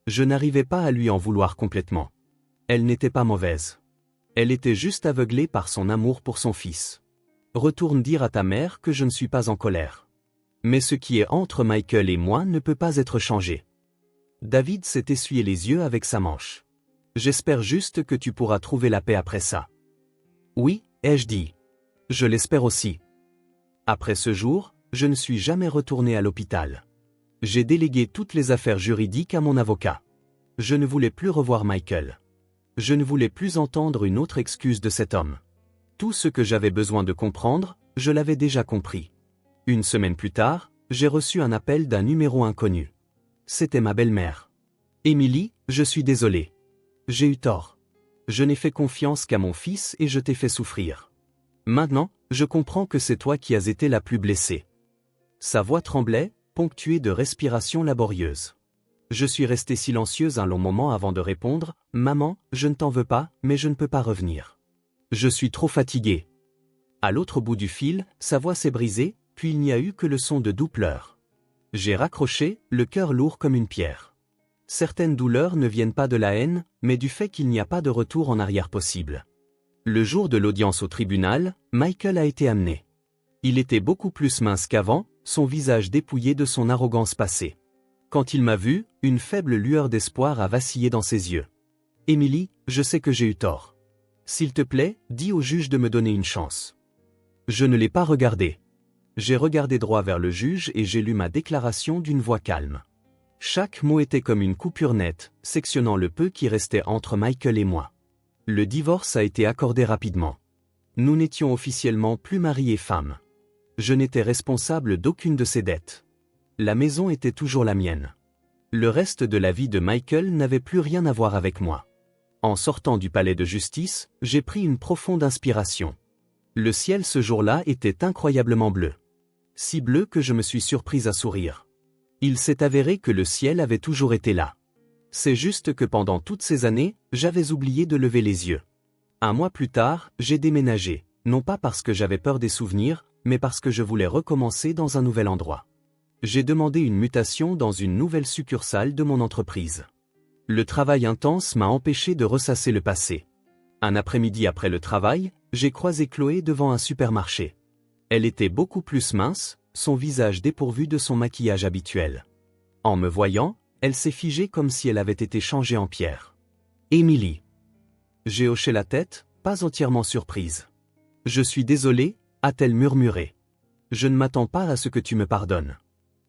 S1: Je n'arrivais pas à lui en vouloir complètement. Elle n'était pas mauvaise. Elle était juste aveuglée par son amour pour son fils. Retourne dire à ta mère que je ne suis pas en colère. Mais ce qui est entre Michael et moi ne peut pas être changé. David s'est essuyé les yeux avec sa manche. J'espère juste que tu pourras trouver la paix après ça. Oui, ai-je dit. Je l'espère aussi. Après ce jour, je ne suis jamais retourné à l'hôpital. J'ai délégué toutes les affaires juridiques à mon avocat. Je ne voulais plus revoir Michael. Je ne voulais plus entendre une autre excuse de cet homme. Tout ce que j'avais besoin de comprendre, je l'avais déjà compris. Une semaine plus tard, j'ai reçu un appel d'un numéro inconnu. C'était ma belle-mère. « Emily, je suis désolé. J'ai eu tort. Je n'ai fait confiance qu'à mon fils et je t'ai fait souffrir. Maintenant, je comprends que c'est toi qui as été la plus blessée. » Sa voix tremblait, ponctuée de respirations laborieuses. Je suis restée silencieuse un long moment avant de répondre, « Maman, je ne t'en veux pas, mais je ne peux pas revenir. Je suis trop fatiguée. » À l'autre bout du fil, sa voix s'est brisée, puis il n'y a eu que le son de doux pleurs. J'ai raccroché, le cœur lourd comme une pierre. Certaines douleurs ne viennent pas de la haine, mais du fait qu'il n'y a pas de retour en arrière possible. Le jour de l'audience au tribunal, Michael a été amené. Il était beaucoup plus mince qu'avant, son visage dépouillé de son arrogance passée. Quand il m'a vu, une faible lueur d'espoir a vacillé dans ses yeux. « Emily, je sais que j'ai eu tort. S'il te plaît, dis au juge de me donner une chance. » Je ne l'ai pas regardé. J'ai regardé droit vers le juge et j'ai lu ma déclaration d'une voix calme. Chaque mot était comme une coupure nette, sectionnant le peu qui restait entre Michael et moi. Le divorce a été accordé rapidement. Nous n'étions officiellement plus mari et femme. Je n'étais responsable d'aucune de ses dettes. La maison était toujours la mienne. Le reste de la vie de Michael n'avait plus rien à voir avec moi. En sortant du palais de justice, j'ai pris une profonde inspiration. Le ciel ce jour-là était incroyablement bleu. Si bleu que je me suis surprise à sourire. Il s'est avéré que le ciel avait toujours été là. C'est juste que pendant toutes ces années, j'avais oublié de lever les yeux. Un mois plus tard, j'ai déménagé, non pas parce que j'avais peur des souvenirs, mais parce que je voulais recommencer dans un nouvel endroit. J'ai demandé une mutation dans une nouvelle succursale de mon entreprise. Le travail intense m'a empêché de ressasser le passé. Un après-midi après le travail, j'ai croisé Chloé devant un supermarché. Elle était beaucoup plus mince, son visage dépourvu de son maquillage habituel. En me voyant, elle s'est figée comme si elle avait été changée en pierre. « Emily. » J'ai hoché la tête, pas entièrement surprise. « Je suis désolée, » a-t-elle murmuré. « Je ne m'attends pas à ce que tu me pardonnes.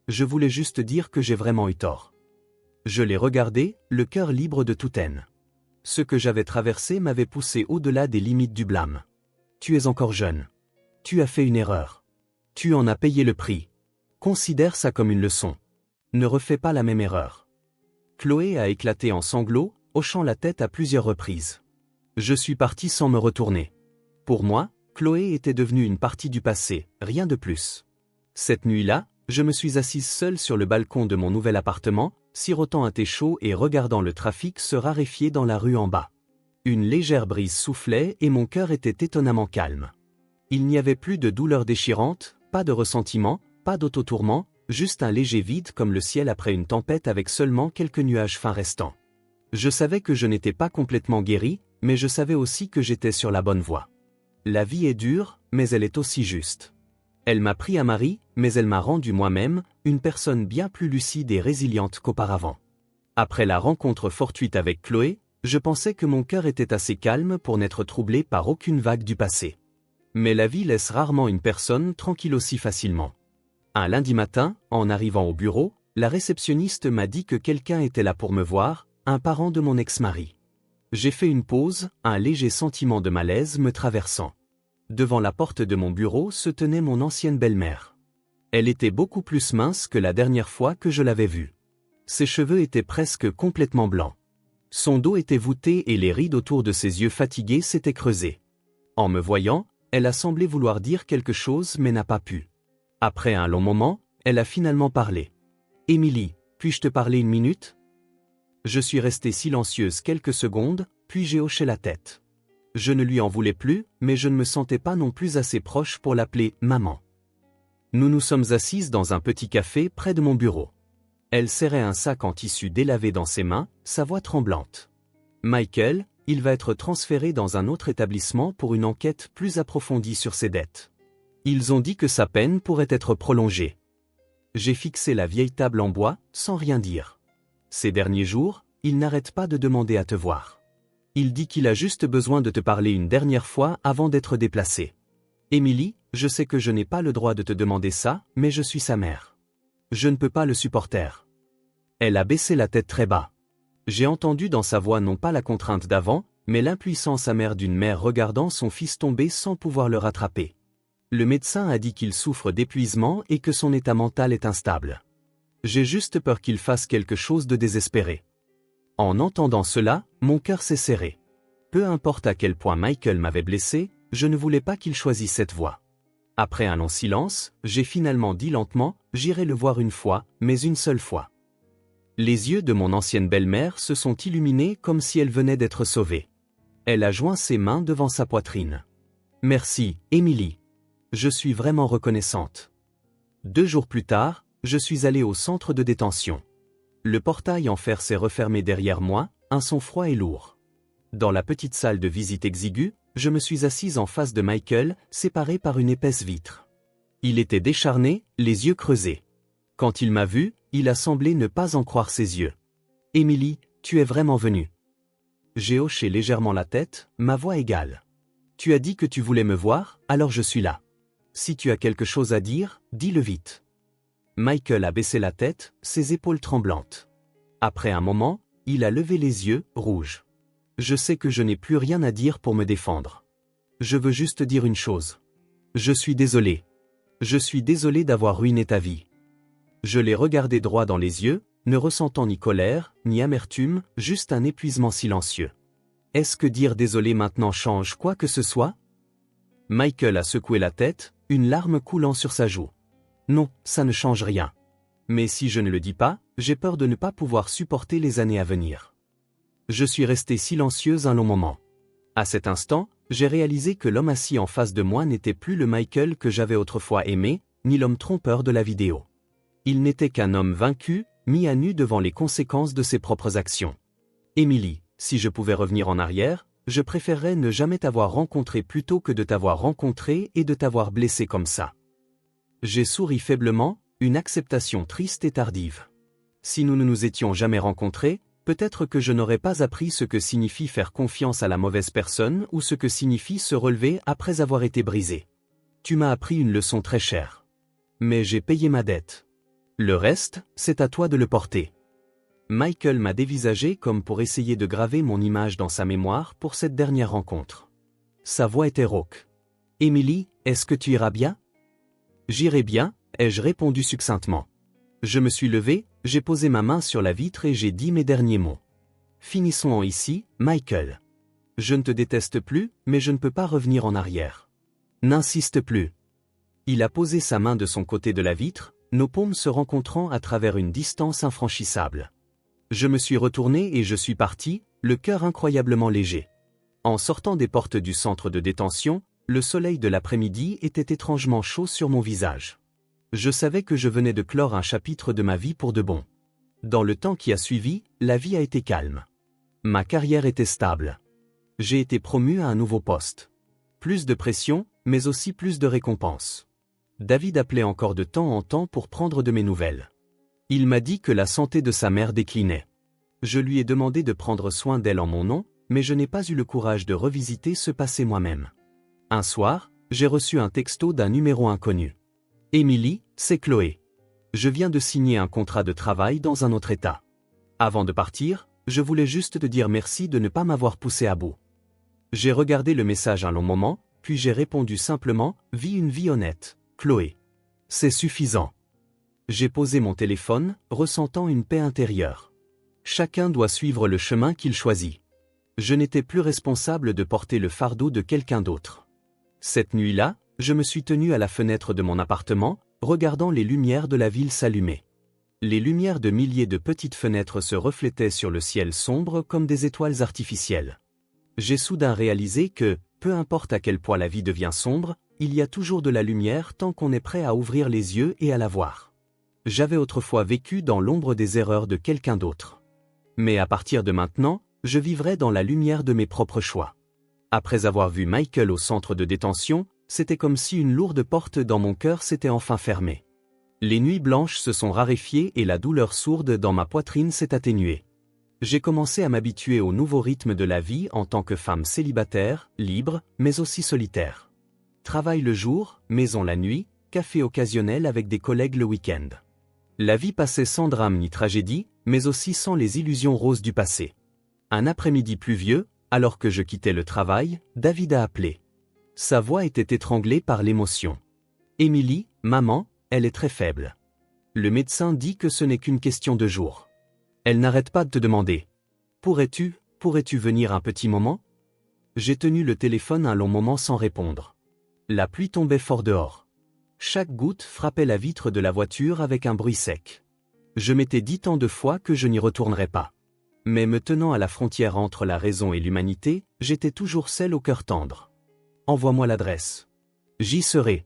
S1: Je voulais juste dire que j'ai vraiment eu tort. » Je l'ai regardée, le cœur libre de toute haine. Ce que j'avais traversé m'avait poussé au-delà des limites du blâme. « Tu es encore jeune. Tu as fait une erreur. Tu en as payé le prix. Considère ça comme une leçon. Ne refais pas la même erreur. » Chloé a éclaté en sanglots, hochant la tête à plusieurs reprises. Je suis parti sans me retourner. Pour moi, Chloé était devenue une partie du passé, rien de plus. Cette nuit-là, je me suis assise seule sur le balcon de mon nouvel appartement, sirotant un thé chaud et regardant le trafic se raréfier dans la rue en bas. Une légère brise soufflait et mon cœur était étonnamment calme. Il n'y avait plus de douleur déchirante, pas de ressentiment, pas d'autotourment, juste un léger vide comme le ciel après une tempête avec seulement quelques nuages fins restants. Je savais que je n'étais pas complètement guéri, mais je savais aussi que j'étais sur la bonne voie. La vie est dure, mais elle est aussi juste. Elle m'a pris à mari, mais elle m'a rendu moi-même, une personne bien plus lucide et résiliente qu'auparavant. Après la rencontre fortuite avec Chloé, je pensais que mon cœur était assez calme pour n'être troublé par aucune vague du passé. Mais la vie laisse rarement une personne tranquille aussi facilement. Un lundi matin, en arrivant au bureau, la réceptionniste m'a dit que quelqu'un était là pour me voir, un parent de mon ex-mari. J'ai fait une pause, un léger sentiment de malaise me traversant. Devant la porte de mon bureau se tenait mon ancienne belle-mère. Elle était beaucoup plus mince que la dernière fois que je l'avais vue. Ses cheveux étaient presque complètement blancs. Son dos était voûté et les rides autour de ses yeux fatigués s'étaient creusées. En me voyant, elle a semblé vouloir dire quelque chose mais n'a pas pu. Après un long moment, elle a finalement parlé. « Émilie, puis-je te parler une minute ?» Je suis restée silencieuse quelques secondes, puis j'ai hoché la tête. Je ne lui en voulais plus, mais je ne me sentais pas non plus assez proche pour l'appeler « maman ». Nous nous sommes assises dans un petit café près de mon bureau. Elle serrait un sac en tissu délavé dans ses mains, sa voix tremblante. « Michael, il va être transféré dans un autre établissement pour une enquête plus approfondie sur ses dettes. Ils ont dit que sa peine pourrait être prolongée. » J'ai fixé la vieille table en bois, sans rien dire. Ces derniers jours, il n'arrête pas de demander à te voir. Il dit qu'il a juste besoin de te parler une dernière fois avant d'être déplacé. Émilie, je sais que je n'ai pas le droit de te demander ça, mais je suis sa mère. Je ne peux pas le supporter. Elle a baissé la tête très bas. J'ai entendu dans sa voix non pas la contrainte d'avant, mais l'impuissance amère d'une mère regardant son fils tomber sans pouvoir le rattraper. Le médecin a dit qu'il souffre d'épuisement et que son état mental est instable. J'ai juste peur qu'il fasse quelque chose de désespéré. En entendant cela, mon cœur s'est serré. Peu importe à quel point Michael m'avait blessé, je ne voulais pas qu'il choisisse cette voie. Après un long silence, j'ai finalement dit lentement, j'irai le voir une fois, mais une seule fois. Les yeux de mon ancienne belle-mère se sont illuminés comme si elle venait d'être sauvée. Elle a joint ses mains devant sa poitrine. Merci, Émilie. Je suis vraiment reconnaissante. 2 jours plus tard, je suis allé au centre de détention. Le portail en fer s'est refermé derrière moi, un son froid et lourd. Dans la petite salle de visite exiguë, je me suis assise en face de Michael, séparé par une épaisse vitre. Il était décharné, les yeux creusés. Quand il m'a vu, il a semblé ne pas en croire ses yeux. « Émilie, tu es vraiment venue. » J'ai hoché légèrement la tête, ma voix égale. « Tu as dit que tu voulais me voir, alors je suis là. Si tu as quelque chose à dire, dis-le vite. » Michael a baissé la tête, ses épaules tremblantes. Après un moment, il a levé les yeux, rouges. Je sais que je n'ai plus rien à dire pour me défendre. Je veux juste dire une chose. Je suis désolé. Je suis désolé d'avoir ruiné ta vie. Je l'ai regardé droit dans les yeux, ne ressentant ni colère, ni amertume, juste un épuisement silencieux. Est-ce que dire désolé maintenant change quoi que ce soit? Michael a secoué la tête, une larme coulant sur sa joue. Non, ça ne change rien. Mais si je ne le dis pas, j'ai peur de ne pas pouvoir supporter les années à venir. Je suis restée silencieuse un long moment. À cet instant, j'ai réalisé que l'homme assis en face de moi n'était plus le Michael que j'avais autrefois aimé, ni l'homme trompeur de la vidéo. Il n'était qu'un homme vaincu, mis à nu devant les conséquences de ses propres actions. Émilie, si je pouvais revenir en arrière, je préférerais ne jamais t'avoir rencontré plutôt que de t'avoir rencontré et de t'avoir blessé comme ça. J'ai souri faiblement, une acceptation triste et tardive. Si nous ne nous étions jamais rencontrés, peut-être que je n'aurais pas appris ce que signifie faire confiance à la mauvaise personne ou ce que signifie se relever après avoir été brisé. Tu m'as appris une leçon très chère. Mais j'ai payé ma dette. Le reste, c'est à toi de le porter. Michael m'a dévisagé comme pour essayer de graver mon image dans sa mémoire pour cette dernière rencontre. Sa voix était rauque. « Émilie, est-ce que tu iras bien ?» « J'irai bien », ai-je répondu succinctement. Je me suis levé, j'ai posé ma main sur la vitre et j'ai dit mes derniers mots. « Finissons ici, Michael. Je ne te déteste plus, mais je ne peux pas revenir en arrière. N'insiste plus. » Il a posé sa main de son côté de la vitre, nos paumes se rencontrant à travers une distance infranchissable. Je me suis retourné et je suis parti, le cœur incroyablement léger. En sortant des portes du centre de détention, le soleil de l'après-midi était étrangement chaud sur mon visage. Je savais que je venais de clore un chapitre de ma vie pour de bon. Dans le temps qui a suivi, la vie a été calme. Ma carrière était stable. J'ai été promu à un nouveau poste. Plus de pression, mais aussi plus de récompenses. David appelait encore de temps en temps pour prendre de mes nouvelles. Il m'a dit que la santé de sa mère déclinait. Je lui ai demandé de prendre soin d'elle en mon nom, mais je n'ai pas eu le courage de revisiter ce passé moi-même. Un soir, j'ai reçu un texto d'un numéro inconnu. « Émilie, c'est Chloé. Je viens de signer un contrat de travail dans un autre état. Avant de partir, je voulais juste te dire merci de ne pas m'avoir poussé à bout. » J'ai regardé le message un long moment, puis j'ai répondu simplement « Vis une vie honnête, Chloé. » C'est suffisant. J'ai posé mon téléphone, ressentant une paix intérieure. Chacun doit suivre le chemin qu'il choisit. Je n'étais plus responsable de porter le fardeau de quelqu'un d'autre. Cette nuit-là, je me suis tenu à la fenêtre de mon appartement, regardant les lumières de la ville s'allumer. Les lumières de milliers de petites fenêtres se reflétaient sur le ciel sombre comme des étoiles artificielles. J'ai soudain réalisé que, peu importe à quel point la vie devient sombre, il y a toujours de la lumière tant qu'on est prêt à ouvrir les yeux et à la voir. J'avais autrefois vécu dans l'ombre des erreurs de quelqu'un d'autre. Mais à partir de maintenant, je vivrai dans la lumière de mes propres choix. Après avoir vu Michael au centre de détention, c'était comme si une lourde porte dans mon cœur s'était enfin fermée. Les nuits blanches se sont raréfiées et la douleur sourde dans ma poitrine s'est atténuée. J'ai commencé à m'habituer au nouveau rythme de la vie en tant que femme célibataire, libre, mais aussi solitaire. Travail le jour, maison la nuit, café occasionnel avec des collègues le week-end. La vie passait sans drame ni tragédie, mais aussi sans les illusions roses du passé. Un après-midi pluvieux, alors que je quittais le travail, David a appelé. Sa voix était étranglée par l'émotion. « Émilie, maman, elle est très faible. Le médecin dit que ce n'est qu'une question de jours. Elle n'arrête pas de te demander. Pourrais-tu venir un petit moment ?» J'ai tenu le téléphone un long moment sans répondre. La pluie tombait fort dehors. Chaque goutte frappait la vitre de la voiture avec un bruit sec. Je m'étais dit tant de fois que je n'y retournerais pas. Mais me tenant à la frontière entre la raison et l'humanité, j'étais toujours celle au cœur tendre. « Envoie-moi l'adresse. J'y serai. »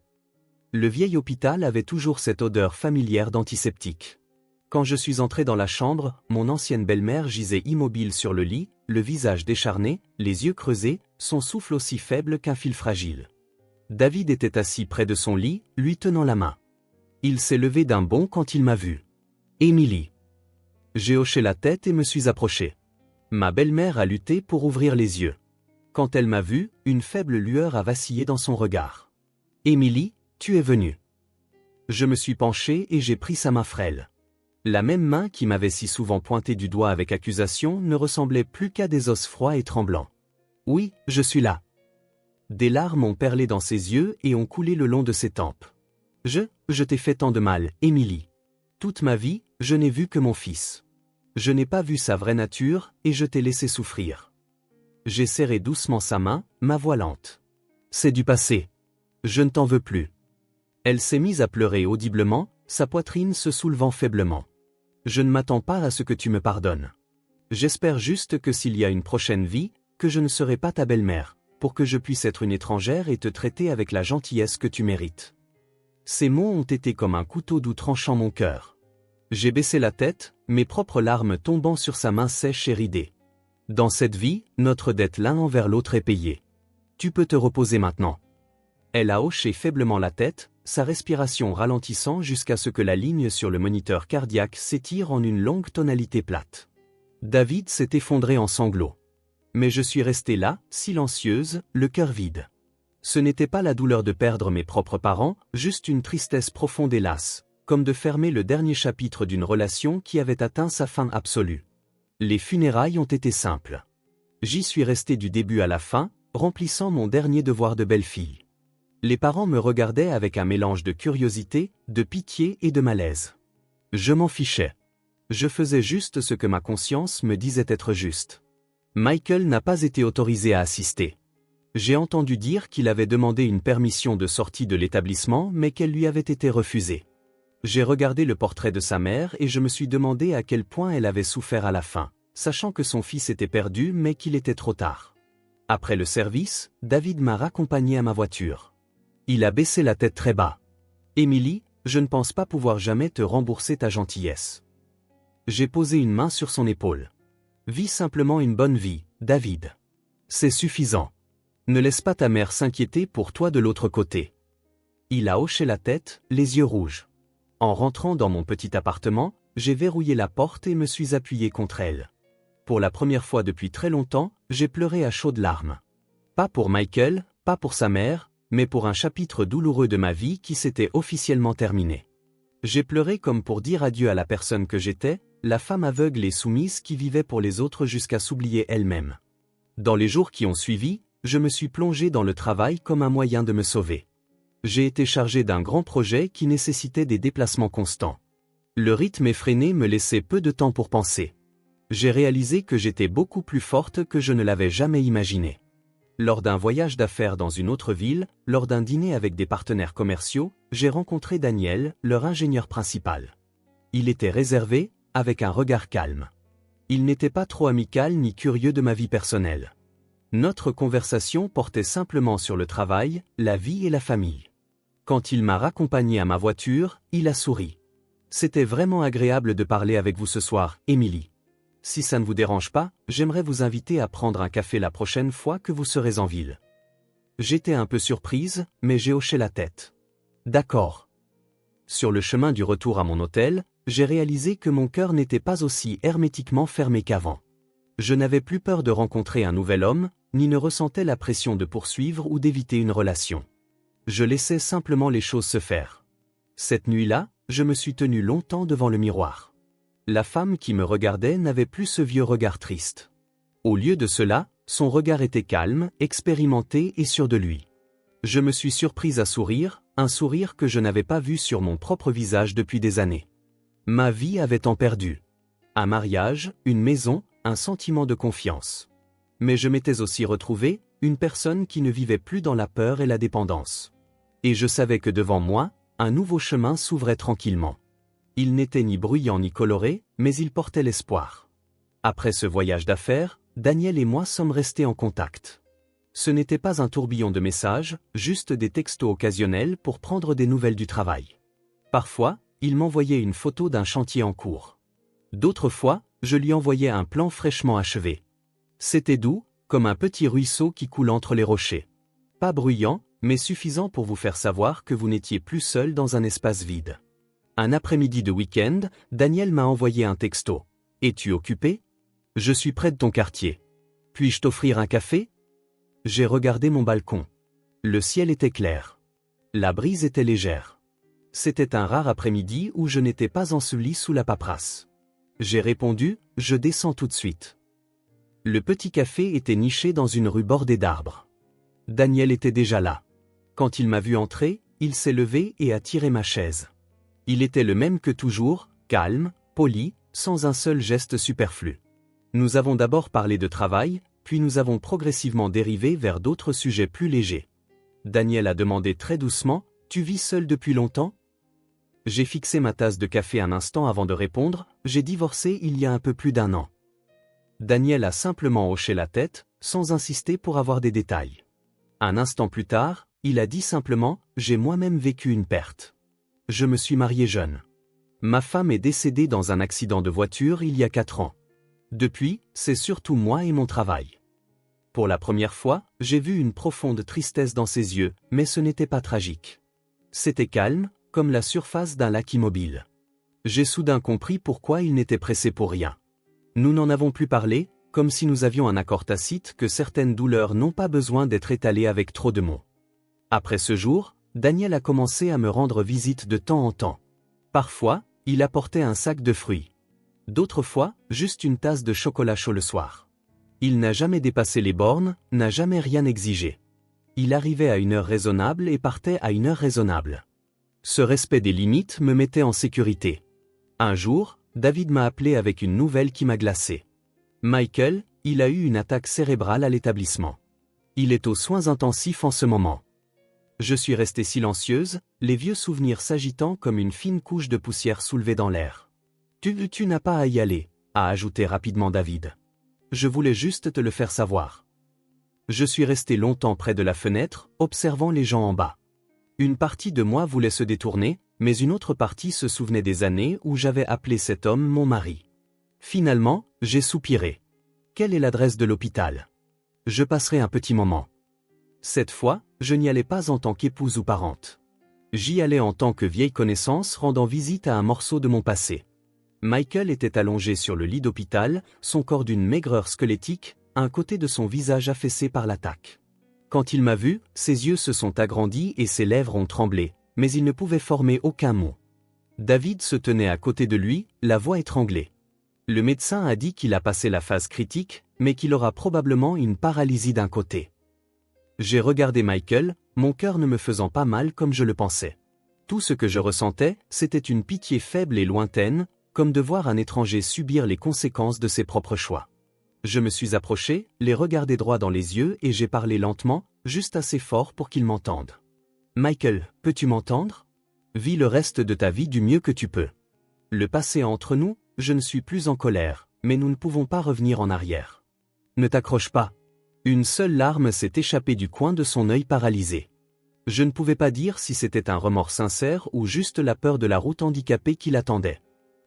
S1: Le vieil hôpital avait toujours cette odeur familière d'antiseptique. Quand je suis entré dans la chambre, mon ancienne belle-mère gisait immobile sur le lit, le visage décharné, les yeux creusés, son souffle aussi faible qu'un fil fragile. David était assis près de son lit, lui tenant la main. Il s'est levé d'un bond quand il m'a vu. « Émilie. » J'ai hoché la tête et me suis approché. Ma belle-mère a lutté pour ouvrir les yeux. Quand elle m'a vu, une faible lueur a vacillé dans son regard. « Émilie, tu es venue. » Je me suis penché et j'ai pris sa main frêle. La même main qui m'avait si souvent pointé du doigt avec accusation ne ressemblait plus qu'à des os froids et tremblants. « Oui, je suis là. » Des larmes ont perlé dans ses yeux et ont coulé le long de ses tempes. « Je t'ai fait tant de mal, Émilie. Toute ma vie, je n'ai vu que mon fils. Je n'ai pas vu sa vraie nature et je t'ai laissé souffrir. » J'ai serré doucement sa main, ma voix lente. « C'est du passé. Je ne t'en veux plus. » Elle s'est mise à pleurer audiblement, sa poitrine se soulevant faiblement. « Je ne m'attends pas à ce que tu me pardonnes. J'espère juste que s'il y a une prochaine vie, que je ne serai pas ta belle-mère, pour que je puisse être une étrangère et te traiter avec la gentillesse que tu mérites. » Ces mots ont été comme un couteau doux tranchant mon cœur. J'ai baissé la tête, mes propres larmes tombant sur sa main sèche et ridée. « Dans cette vie, notre dette l'un envers l'autre est payée. Tu peux te reposer maintenant. » Elle a hoché faiblement la tête, sa respiration ralentissant jusqu'à ce que la ligne sur le moniteur cardiaque s'étire en une longue tonalité plate. David s'est effondré en sanglots. Mais je suis restée là, silencieuse, le cœur vide. Ce n'était pas la douleur de perdre mes propres parents, juste une tristesse profonde et lasse, comme de fermer le dernier chapitre d'une relation qui avait atteint sa fin absolue. Les funérailles ont été simples. J'y suis resté du début à la fin, remplissant mon dernier devoir de belle-fille. Les parents me regardaient avec un mélange de curiosité, de pitié et de malaise. Je m'en fichais. Je faisais juste ce que ma conscience me disait être juste. Michael n'a pas été autorisé à assister. J'ai entendu dire qu'il avait demandé une permission de sortie de l'établissement mais qu'elle lui avait été refusée. J'ai regardé le portrait de sa mère et je me suis demandé à quel point elle avait souffert à la fin, sachant que son fils était perdu mais qu'il était trop tard. Après le service, David m'a raccompagné à ma voiture. Il a baissé la tête très bas. « Émilie, je ne pense pas pouvoir jamais te rembourser ta gentillesse. » J'ai posé une main sur son épaule. « Vis simplement une bonne vie, David. C'est suffisant. » Ne laisse pas ta mère s'inquiéter pour toi de l'autre côté. Il a hoché la tête, les yeux rouges. En rentrant dans mon petit appartement, j'ai verrouillé la porte et me suis appuyé contre elle. Pour la première fois depuis très longtemps, j'ai pleuré à chaudes larmes. Pas pour Michael, pas pour sa mère, mais pour un chapitre douloureux de ma vie qui s'était officiellement terminé. J'ai pleuré comme pour dire adieu à la personne que j'étais, la femme aveugle et soumise qui vivait pour les autres jusqu'à s'oublier elle-même. Dans les jours qui ont suivi, je me suis plongé dans le travail comme un moyen de me sauver. J'ai été chargé d'un grand projet qui nécessitait des déplacements constants. Le rythme effréné me laissait peu de temps pour penser. J'ai réalisé que j'étais beaucoup plus forte que je ne l'avais jamais imaginé. Lors d'un voyage d'affaires dans une autre ville, lors d'un dîner avec des partenaires commerciaux, j'ai rencontré Daniel, leur ingénieur principal. Il était réservé, avec un regard calme. Il n'était pas trop amical ni curieux de ma vie personnelle. Notre conversation portait simplement sur le travail, la vie et la famille. Quand il m'a raccompagné à ma voiture, il a souri. « C'était vraiment agréable de parler avec vous ce soir, Émilie. Si ça ne vous dérange pas, j'aimerais vous inviter à prendre un café la prochaine fois que vous serez en ville. » J'étais un peu surprise, mais j'ai hoché la tête. « D'accord. » Sur le chemin du retour à mon hôtel, j'ai réalisé que mon cœur n'était pas aussi hermétiquement fermé qu'avant. Je n'avais plus peur de rencontrer un nouvel homme, ni ne ressentais la pression de poursuivre ou d'éviter une relation. Je laissais simplement les choses se faire. Cette nuit-là, je me suis tenu longtemps devant le miroir. La femme qui me regardait n'avait plus ce vieux regard triste. Au lieu de cela, son regard était calme, expérimenté et sûr de lui. Je me suis surprise à sourire, un sourire que je n'avais pas vu sur mon propre visage depuis des années. Ma vie avait tant perdu. Un mariage, une maison, un sentiment de confiance. Mais je m'étais aussi retrouvé, une personne qui ne vivait plus dans la peur et la dépendance. Et je savais que devant moi, un nouveau chemin s'ouvrait tranquillement. Il n'était ni bruyant ni coloré, mais il portait l'espoir. Après ce voyage d'affaires, Daniel et moi sommes restés en contact. Ce n'était pas un tourbillon de messages, juste des textos occasionnels pour prendre des nouvelles du travail. Parfois, il m'envoyait une photo d'un chantier en cours. D'autres fois, je lui envoyais un plan fraîchement achevé. C'était doux, comme un petit ruisseau qui coule entre les rochers. Pas bruyant, mais suffisant pour vous faire savoir que vous n'étiez plus seul dans un espace vide. Un après-midi de week-end, Daniel m'a envoyé un texto. « Es-tu occupé ? Je suis près de ton quartier. Puis-je t'offrir un café ?» J'ai regardé mon balcon. Le ciel était clair. La brise était légère. C'était un rare après-midi où je n'étais pas enseveli sous la paperasse. J'ai répondu « Je descends tout de suite ». Le petit café était niché dans une rue bordée d'arbres. Daniel était déjà là. Quand il m'a vu entrer, il s'est levé et a tiré ma chaise. Il était le même que toujours, calme, poli, sans un seul geste superflu. Nous avons d'abord parlé de travail, puis nous avons progressivement dérivé vers d'autres sujets plus légers. Daniel a demandé très doucement « Tu vis seul depuis longtemps ?» J'ai fixé ma tasse de café un instant avant de répondre « J'ai divorcé il y a un peu plus d'1 an. » Daniel a simplement hoché la tête, sans insister pour avoir des détails. Un instant plus tard, il a dit simplement « J'ai moi-même vécu une perte. Je me suis marié jeune. Ma femme est décédée dans un accident de voiture il y a 4 ans. Depuis, c'est surtout moi et mon travail. » Pour la première fois, j'ai vu une profonde tristesse dans ses yeux, mais ce n'était pas tragique. C'était calme, comme la surface d'un lac immobile. J'ai soudain compris pourquoi il n'était pressé pour rien. Nous n'en avons plus parlé, comme si nous avions un accord tacite que certaines douleurs n'ont pas besoin d'être étalées avec trop de mots. Après ce jour, Daniel a commencé à me rendre visite de temps en temps. Parfois, il apportait un sac de fruits. D'autres fois, juste une tasse de chocolat chaud le soir. Il n'a jamais dépassé les bornes, n'a jamais rien exigé. Il arrivait à une heure raisonnable et partait à une heure raisonnable. Ce respect des limites me mettait en sécurité. Un jour, David m'a appelé avec une nouvelle qui m'a glacé. Michael, il a eu une attaque cérébrale à l'établissement. Il est aux soins intensifs en ce moment. Je suis restée silencieuse, les vieux souvenirs s'agitant comme une fine couche de poussière soulevée dans l'air. Tu n'as pas à y aller, a ajouté rapidement David. Je voulais juste te le faire savoir. Je suis resté longtemps près de la fenêtre, observant les gens en bas. Une partie de moi voulait se détourner, mais une autre partie se souvenait des années où j'avais appelé cet homme mon mari. Finalement, j'ai soupiré. Quelle est l'adresse de l'hôpital ? Je passerai un petit moment. Cette fois, je n'y allais pas en tant qu'épouse ou parente. J'y allais en tant que vieille connaissance rendant visite à un morceau de mon passé. Michael était allongé sur le lit d'hôpital, son corps d'une maigreur squelettique, un côté de son visage affaissé par l'attaque. Quand il m'a vu, ses yeux se sont agrandis et ses lèvres ont tremblé, mais il ne pouvait former aucun mot. David se tenait à côté de lui, la voix étranglée. Le médecin a dit qu'il a passé la phase critique, mais qu'il aura probablement une paralysie d'un côté. J'ai regardé Michael, mon cœur ne me faisant pas mal comme je le pensais. Tout ce que je ressentais, c'était une pitié faible et lointaine, comme de voir un étranger subir les conséquences de ses propres choix. Je me suis approché, les regardé droit dans les yeux et j'ai parlé lentement, juste assez fort pour qu'il m'entende. « Michael, peux-tu m'entendre ? Vis le reste de ta vie du mieux que tu peux. Le passé entre nous, je ne suis plus en colère, mais nous ne pouvons pas revenir en arrière. Ne t'accroche pas. » Une seule larme s'est échappée du coin de son œil paralysé. Je ne pouvais pas dire si c'était un remords sincère ou juste la peur de la route handicapée qui l'attendait.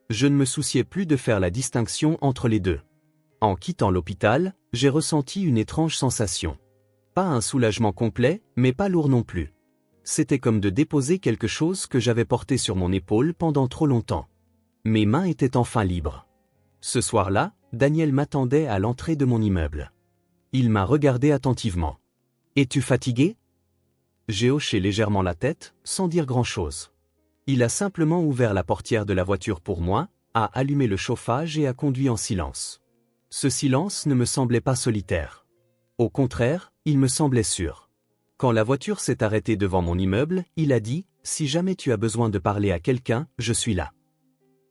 S1: Je ne me souciais plus de faire la distinction entre les deux. En quittant l'hôpital, j'ai ressenti une étrange sensation. Pas un soulagement complet, mais pas lourd non plus. C'était comme de déposer quelque chose que j'avais porté sur mon épaule pendant trop longtemps. Mes mains étaient enfin libres. Ce soir-là, Daniel m'attendait à l'entrée de mon immeuble. Il m'a regardé attentivement. « Es-tu fatigué ?» J'ai hoché légèrement la tête, sans dire grand-chose. Il a simplement ouvert la portière de la voiture pour moi, a allumé le chauffage et a conduit en silence. Ce silence ne me semblait pas solitaire. Au contraire, il me semblait sûr. Quand la voiture s'est arrêtée devant mon immeuble, il a dit « Si jamais tu as besoin de parler à quelqu'un, je suis là. »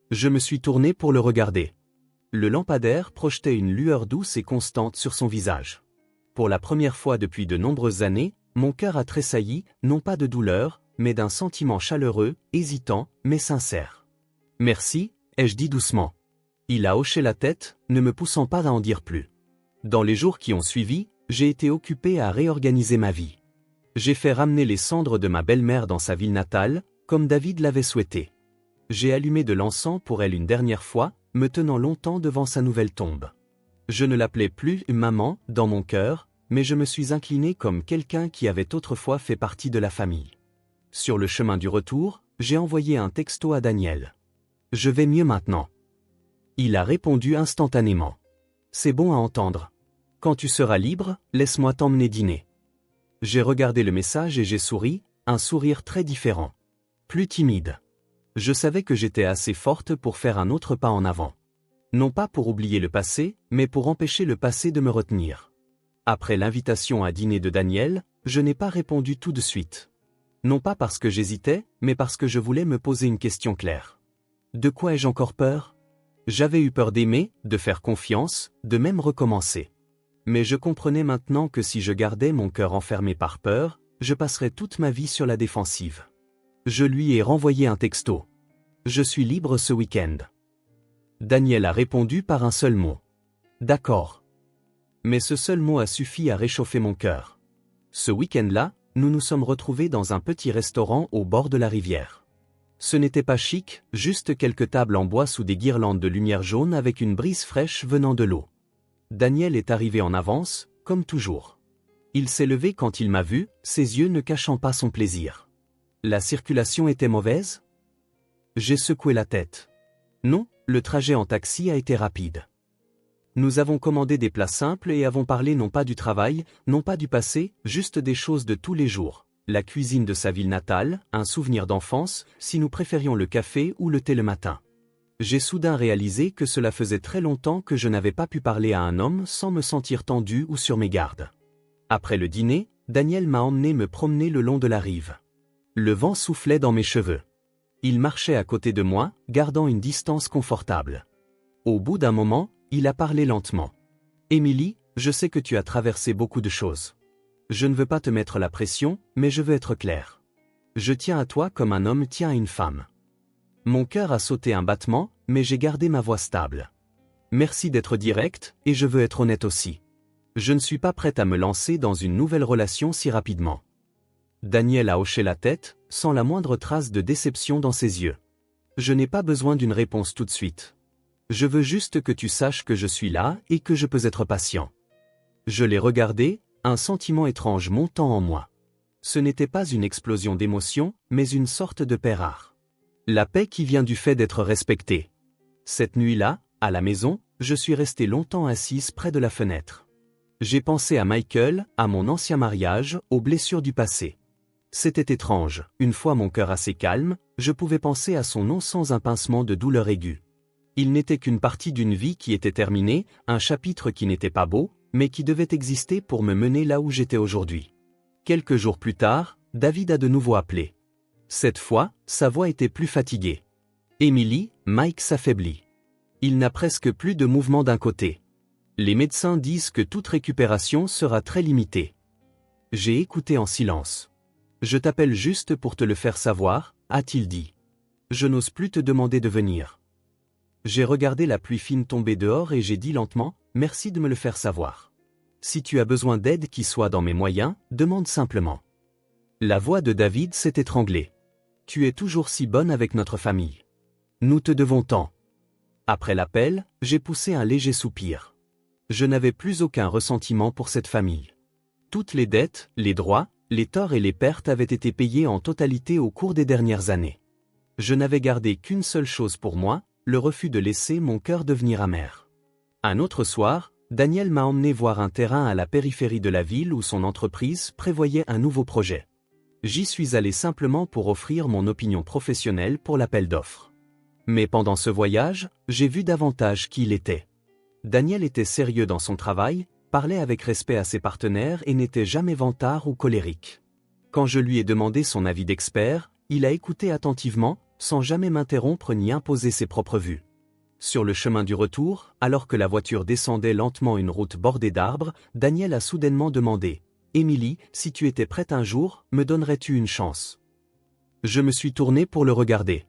S1: Je me suis tourné pour le regarder. Le lampadaire projetait une lueur douce et constante sur son visage. Pour la première fois depuis de nombreuses années, mon cœur a tressailli, non pas de douleur, mais d'un sentiment chaleureux, hésitant, mais sincère. « Merci », ai-je dit doucement. Il a hoché la tête, ne me poussant pas à en dire plus. Dans les jours qui ont suivi, j'ai été occupé à réorganiser ma vie. J'ai fait ramener les cendres de ma belle-mère dans sa ville natale, comme David l'avait souhaité. J'ai allumé de l'encens pour elle une dernière fois, me tenant longtemps devant sa nouvelle tombe. Je ne l'appelais plus « maman » dans mon cœur, mais je me suis incliné comme quelqu'un qui avait autrefois fait partie de la famille. Sur le chemin du retour, j'ai envoyé un texto à Daniel. « Je vais mieux maintenant. » Il a répondu instantanément. « C'est bon à entendre. Quand tu seras libre, laisse-moi t'emmener dîner. » J'ai regardé le message et j'ai souri, un sourire très différent. Plus timide. Je savais que j'étais assez forte pour faire un autre pas en avant. Non pas pour oublier le passé, mais pour empêcher le passé de me retenir. Après l'invitation à dîner de Daniel, je n'ai pas répondu tout de suite. Non pas parce que j'hésitais, mais parce que je voulais me poser une question claire. De quoi ai-je encore peur ? J'avais eu peur d'aimer, de faire confiance, de même recommencer. Mais je comprenais maintenant que si je gardais mon cœur enfermé par peur, je passerais toute ma vie sur la défensive. Je lui ai renvoyé un texto. « Je suis libre ce week-end. » Daniel a répondu par un seul mot. « D'accord. » Mais ce seul mot a suffi à réchauffer mon cœur. Ce week-end-là, nous nous sommes retrouvés dans un petit restaurant au bord de la rivière. Ce n'était pas chic, juste quelques tables en bois sous des guirlandes de lumière jaune avec une brise fraîche venant de l'eau. Daniel est arrivé en avance, comme toujours. Il s'est levé quand il m'a vu, ses yeux ne cachant pas son plaisir. La circulation était mauvaise ? J'ai secoué la tête. Non, le trajet en taxi a été rapide. Nous avons commandé des plats simples et avons parlé non pas du travail, non pas du passé, juste des choses de tous les jours. La cuisine de sa ville natale, un souvenir d'enfance, si nous préférions le café ou le thé le matin. J'ai soudain réalisé que cela faisait très longtemps que je n'avais pas pu parler à un homme sans me sentir tendu ou sur mes gardes. Après le dîner, Daniel m'a emmené me promener le long de la rive. Le vent soufflait dans mes cheveux. Il marchait à côté de moi, gardant une distance confortable. Au bout d'un moment, il a parlé lentement. « Émilie, je sais que tu as traversé beaucoup de choses. Je ne veux pas te mettre la pression, mais je veux être clair. Je tiens à toi comme un homme tient à une femme. » Mon cœur a sauté un battement, mais j'ai gardé ma voix stable. « Merci d'être direct, et je veux être honnête aussi. Je ne suis pas prête à me lancer dans une nouvelle relation si rapidement. » Daniel a hoché la tête, sans la moindre trace de déception dans ses yeux. « Je n'ai pas besoin d'une réponse tout de suite. Je veux juste que tu saches que je suis là et que je peux être patient. » Je l'ai regardé, un sentiment étrange montant en moi. Ce n'était pas une explosion d'émotions, mais une sorte de paix rare. La paix qui vient du fait d'être respectée. Cette nuit-là, à la maison, je suis restée longtemps assise près de la fenêtre. J'ai pensé à Michael, à mon ancien mariage, aux blessures du passé. C'était étrange, une fois mon cœur assez calme, je pouvais penser à son nom sans un pincement de douleur aiguë. Il n'était qu'une partie d'une vie qui était terminée, un chapitre qui n'était pas beau, mais qui devait exister pour me mener là où j'étais aujourd'hui. Quelques jours plus tard, David a de nouveau appelé. Cette fois, sa voix était plus fatiguée. « Emily, Mike s'affaiblit. Il n'a presque plus de mouvement d'un côté. Les médecins disent que toute récupération sera très limitée. » J'ai écouté en silence. « Je t'appelle juste pour te le faire savoir, » a-t-il dit. « Je n'ose plus te demander de venir. » J'ai regardé la pluie fine tomber dehors et j'ai dit lentement, « Merci de me le faire savoir. Si tu as besoin d'aide qui soit dans mes moyens, demande simplement. » La voix de David s'est étranglée. « Tu es toujours si bonne avec notre famille. Nous te devons tant. » Après l'appel, j'ai poussé un léger soupir. Je n'avais plus aucun ressentiment pour cette famille. Toutes les dettes, les droits, les torts et les pertes avaient été payés en totalité au cours des dernières années. Je n'avais gardé qu'une seule chose pour moi, le refus de laisser mon cœur devenir amer. Un autre soir, Daniel m'a emmené voir un terrain à la périphérie de la ville où son entreprise prévoyait un nouveau projet. J'y suis allé simplement pour offrir mon opinion professionnelle pour l'appel d'offres. Mais pendant ce voyage, j'ai vu davantage qui il était. Daniel était sérieux dans son travail, parlait avec respect à ses partenaires et n'était jamais vantard ou colérique. Quand je lui ai demandé son avis d'expert, il a écouté attentivement, sans jamais m'interrompre ni imposer ses propres vues. Sur le chemin du retour, alors que la voiture descendait lentement une route bordée d'arbres, Daniel a soudainement demandé « Emily, si tu étais prête un jour, me donnerais-tu une chance ?» Je me suis tourné pour le regarder.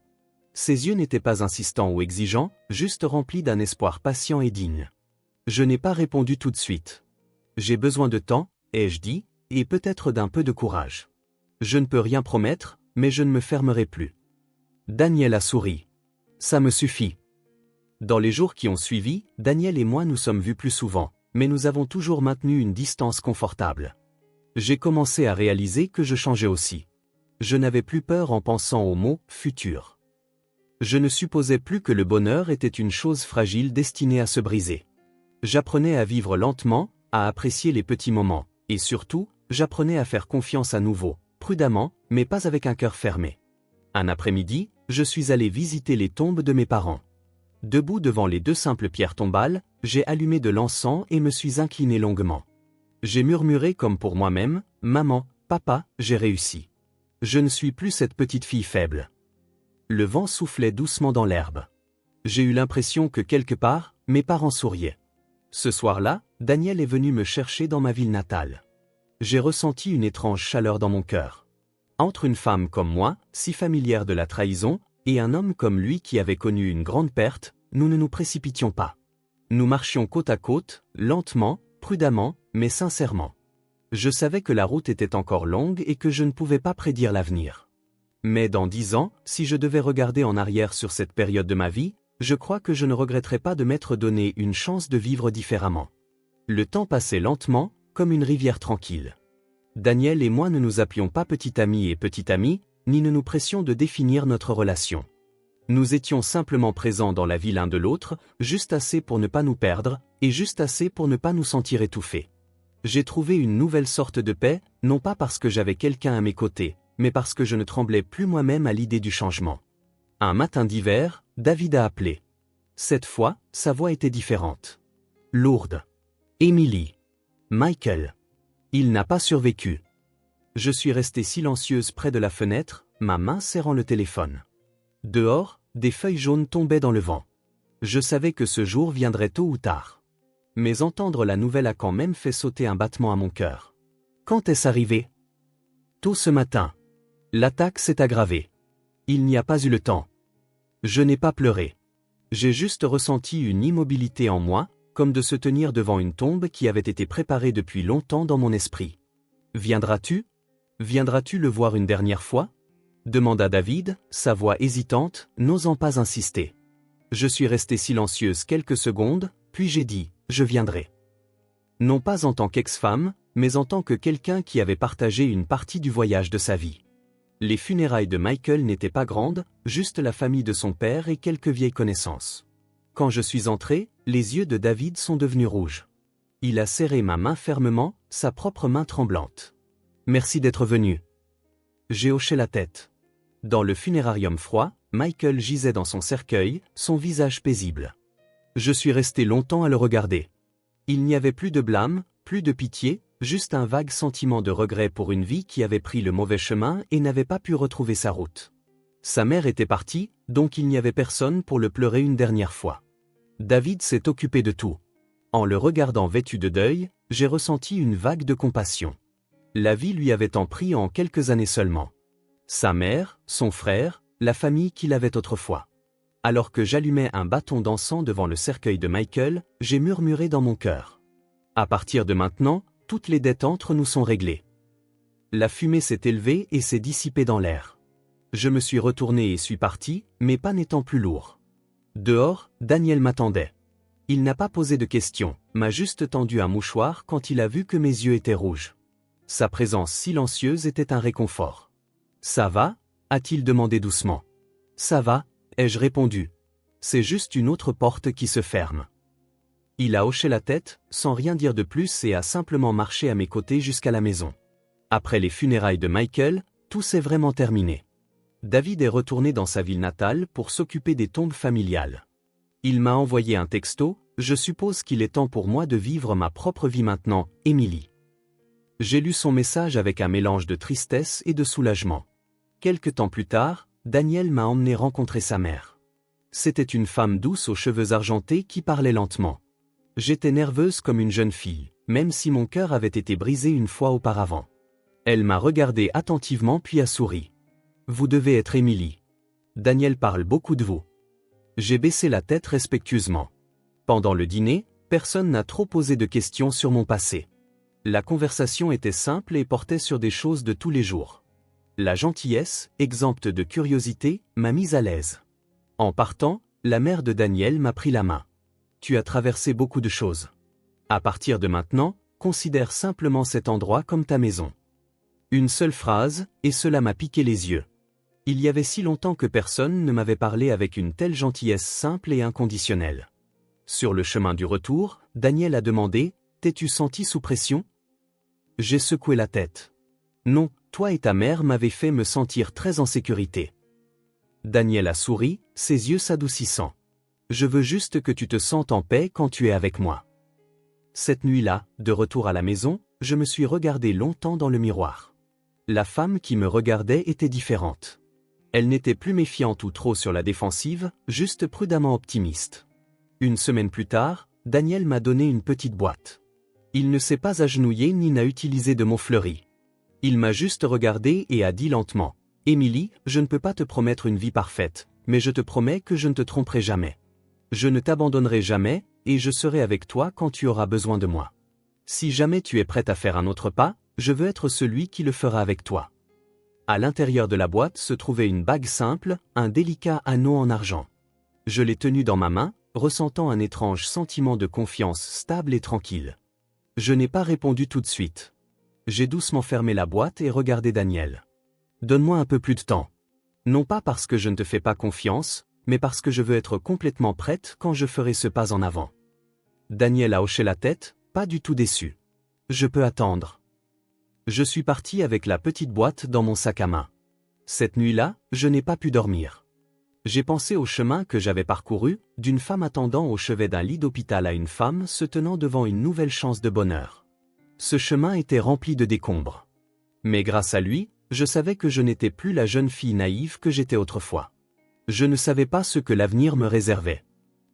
S1: Ses yeux n'étaient pas insistants ou exigeants, juste remplis d'un espoir patient et digne. Je n'ai pas répondu tout de suite. J'ai besoin de temps, ai-je dit, et peut-être d'un peu de courage. Je ne peux rien promettre, mais je ne me fermerai plus. Daniel a souri. Ça me suffit. Dans les jours qui ont suivi, Daniel et moi nous sommes vus plus souvent, mais nous avons toujours maintenu une distance confortable. J'ai commencé à réaliser que je changeais aussi. Je n'avais plus peur en pensant au mot « futur ». Je ne supposais plus que le bonheur était une chose fragile destinée à se briser. J'apprenais à vivre lentement, à apprécier les petits moments, et surtout, j'apprenais à faire confiance à nouveau, prudemment, mais pas avec un cœur fermé. Un après-midi, je suis allé visiter les tombes de mes parents. Debout devant les deux simples pierres tombales, j'ai allumé de l'encens et me suis incliné longuement. J'ai murmuré comme pour moi-même, « Maman, papa, j'ai réussi. Je ne suis plus cette petite fille faible. » Le vent soufflait doucement dans l'herbe. J'ai eu l'impression que quelque part, mes parents souriaient. Ce soir-là, Daniel est venu me chercher dans ma ville natale. J'ai ressenti une étrange chaleur dans mon cœur. Entre une femme comme moi, si familière de la trahison, et un homme comme lui qui avait connu une grande perte, nous ne nous précipitions pas. Nous marchions côte à côte, lentement, prudemment, mais sincèrement. Je savais que la route était encore longue et que je ne pouvais pas prédire l'avenir. Mais dans 10 ans, si je devais regarder en arrière sur cette période de ma vie, je crois que je ne regretterais pas de m'être donné une chance de vivre différemment. Le temps passait lentement, comme une rivière tranquille. Daniel et moi ne nous appelions pas petit ami et petite amie, ni ne nous pressions de définir notre relation. Nous étions simplement présents dans la vie l'un de l'autre, juste assez pour ne pas nous perdre, et juste assez pour ne pas nous sentir étouffés. J'ai trouvé une nouvelle sorte de paix, non pas parce que j'avais quelqu'un à mes côtés, mais parce que je ne tremblais plus moi-même à l'idée du changement. Un matin d'hiver, David a appelé. Cette fois, sa voix était différente. Lourde. Emily. Michael. Il n'a pas survécu. Je suis restée silencieuse près de la fenêtre, ma main serrant le téléphone. Dehors, des feuilles jaunes tombaient dans le vent. Je savais que ce jour viendrait tôt ou tard. Mais entendre la nouvelle a quand même fait sauter un battement à mon cœur. Quand est-ce arrivé? Tôt ce matin. L'attaque s'est aggravée. Il n'y a pas eu le temps. Je n'ai pas pleuré. J'ai juste ressenti une immobilité en moi, comme de se tenir devant une tombe qui avait été préparée depuis longtemps dans mon esprit. Viendras-tu? Viendras-tu le voir une dernière fois? Demanda David, sa voix hésitante, n'osant pas insister. Je suis restée silencieuse quelques secondes, puis j'ai dit, je viendrai. Non pas en tant qu'ex-femme, mais en tant que quelqu'un qui avait partagé une partie du voyage de sa vie. Les funérailles de Michael n'étaient pas grandes, juste la famille de son père et quelques vieilles connaissances. Quand je suis entré, les yeux de David sont devenus rouges. Il a serré ma main fermement, sa propre main tremblante. « Merci d'être venu. » J'ai hoché la tête. Dans le funérarium froid, Michael gisait dans son cercueil, son visage paisible. Je suis resté longtemps à le regarder. Il n'y avait plus de blâme, plus de pitié, juste un vague sentiment de regret pour une vie qui avait pris le mauvais chemin et n'avait pas pu retrouver sa route. Sa mère était partie, donc il n'y avait personne pour le pleurer une dernière fois. David s'est occupé de tout. En le regardant vêtu de deuil, j'ai ressenti une vague de compassion. La vie lui avait tant pris en quelques années seulement. Sa mère, son frère, la famille qu'il avait autrefois. Alors que j'allumais un bâton d'encens devant le cercueil de Michael, j'ai murmuré dans mon cœur. À partir de maintenant, toutes les dettes entre nous sont réglées. La fumée s'est élevée et s'est dissipée dans l'air. Je me suis retourné et suis parti, mes pas n'étant plus lourds. Dehors, Daniel m'attendait. Il n'a pas posé de questions, m'a juste tendu un mouchoir quand il a vu que mes yeux étaient rouges. Sa présence silencieuse était un réconfort. « Ça va ?» a-t-il demandé doucement. « Ça va ?» ai-je répondu. « C'est juste une autre porte qui se ferme. » Il a hoché la tête, sans rien dire de plus et a simplement marché à mes côtés jusqu'à la maison. Après les funérailles de Michael, tout s'est vraiment terminé. David est retourné dans sa ville natale pour s'occuper des tombes familiales. Il m'a envoyé un texto, je suppose qu'il est temps pour moi de vivre ma propre vie maintenant, Émilie. J'ai lu son message avec un mélange de tristesse et de soulagement. Quelque temps plus tard, Daniel m'a emmené rencontrer sa mère. C'était une femme douce aux cheveux argentés qui parlait lentement. J'étais nerveuse comme une jeune fille, même si mon cœur avait été brisé une fois auparavant. Elle m'a regardé attentivement puis a souri. « Vous devez être Émilie. Daniel parle beaucoup de vous. » J'ai baissé la tête respectueusement. Pendant le dîner, personne n'a trop posé de questions sur mon passé. La conversation était simple et portait sur des choses de tous les jours. La gentillesse, exempte de curiosité, m'a mise à l'aise. En partant, la mère de Daniel m'a pris la main. « Tu as traversé beaucoup de choses. À partir de maintenant, considère simplement cet endroit comme ta maison. » Une seule phrase, et cela m'a piqué les yeux. Il y avait si longtemps que personne ne m'avait parlé avec une telle gentillesse simple et inconditionnelle. Sur le chemin du retour, Daniel a demandé « T'es-tu senti sous pression ?» J'ai secoué la tête. « Non, toi et ta mère m'avez fait me sentir très en sécurité. » Daniel a souri, ses yeux s'adoucissant. « Je veux juste que tu te sentes en paix quand tu es avec moi. » Cette nuit-là, de retour à la maison, je me suis regardé longtemps dans le miroir. La femme qui me regardait était différente. Elle n'était plus méfiante ou trop sur la défensive, juste prudemment optimiste. Une semaine plus tard, Daniel m'a donné une petite boîte. Il ne s'est pas agenouillé ni n'a utilisé de mots fleuris. Il m'a juste regardé et a dit lentement « Émilie, je ne peux pas te promettre une vie parfaite, mais je te promets que je ne te tromperai jamais. Je ne t'abandonnerai jamais, et je serai avec toi quand tu auras besoin de moi. Si jamais tu es prête à faire un autre pas, je veux être celui qui le fera avec toi. » À l'intérieur de la boîte se trouvait une bague simple, un délicat anneau en argent. Je l'ai tenu dans ma main, ressentant un étrange sentiment de confiance stable et tranquille. Je n'ai pas répondu tout de suite. J'ai doucement fermé la boîte et regardé Daniel. « Donne-moi un peu plus de temps. Non pas parce que je ne te fais pas confiance, mais parce que je veux être complètement prête quand je ferai ce pas en avant. » Daniel a hoché la tête, pas du tout déçu. « Je peux attendre. » Je suis parti avec la petite boîte dans mon sac à main. Cette nuit-là, je n'ai pas pu dormir. J'ai pensé au chemin que j'avais parcouru, d'une femme attendant au chevet d'un lit d'hôpital à une femme se tenant devant une nouvelle chance de bonheur. Ce chemin était rempli de décombres. Mais grâce à lui, je savais que je n'étais plus la jeune fille naïve que j'étais autrefois. Je ne savais pas ce que l'avenir me réservait.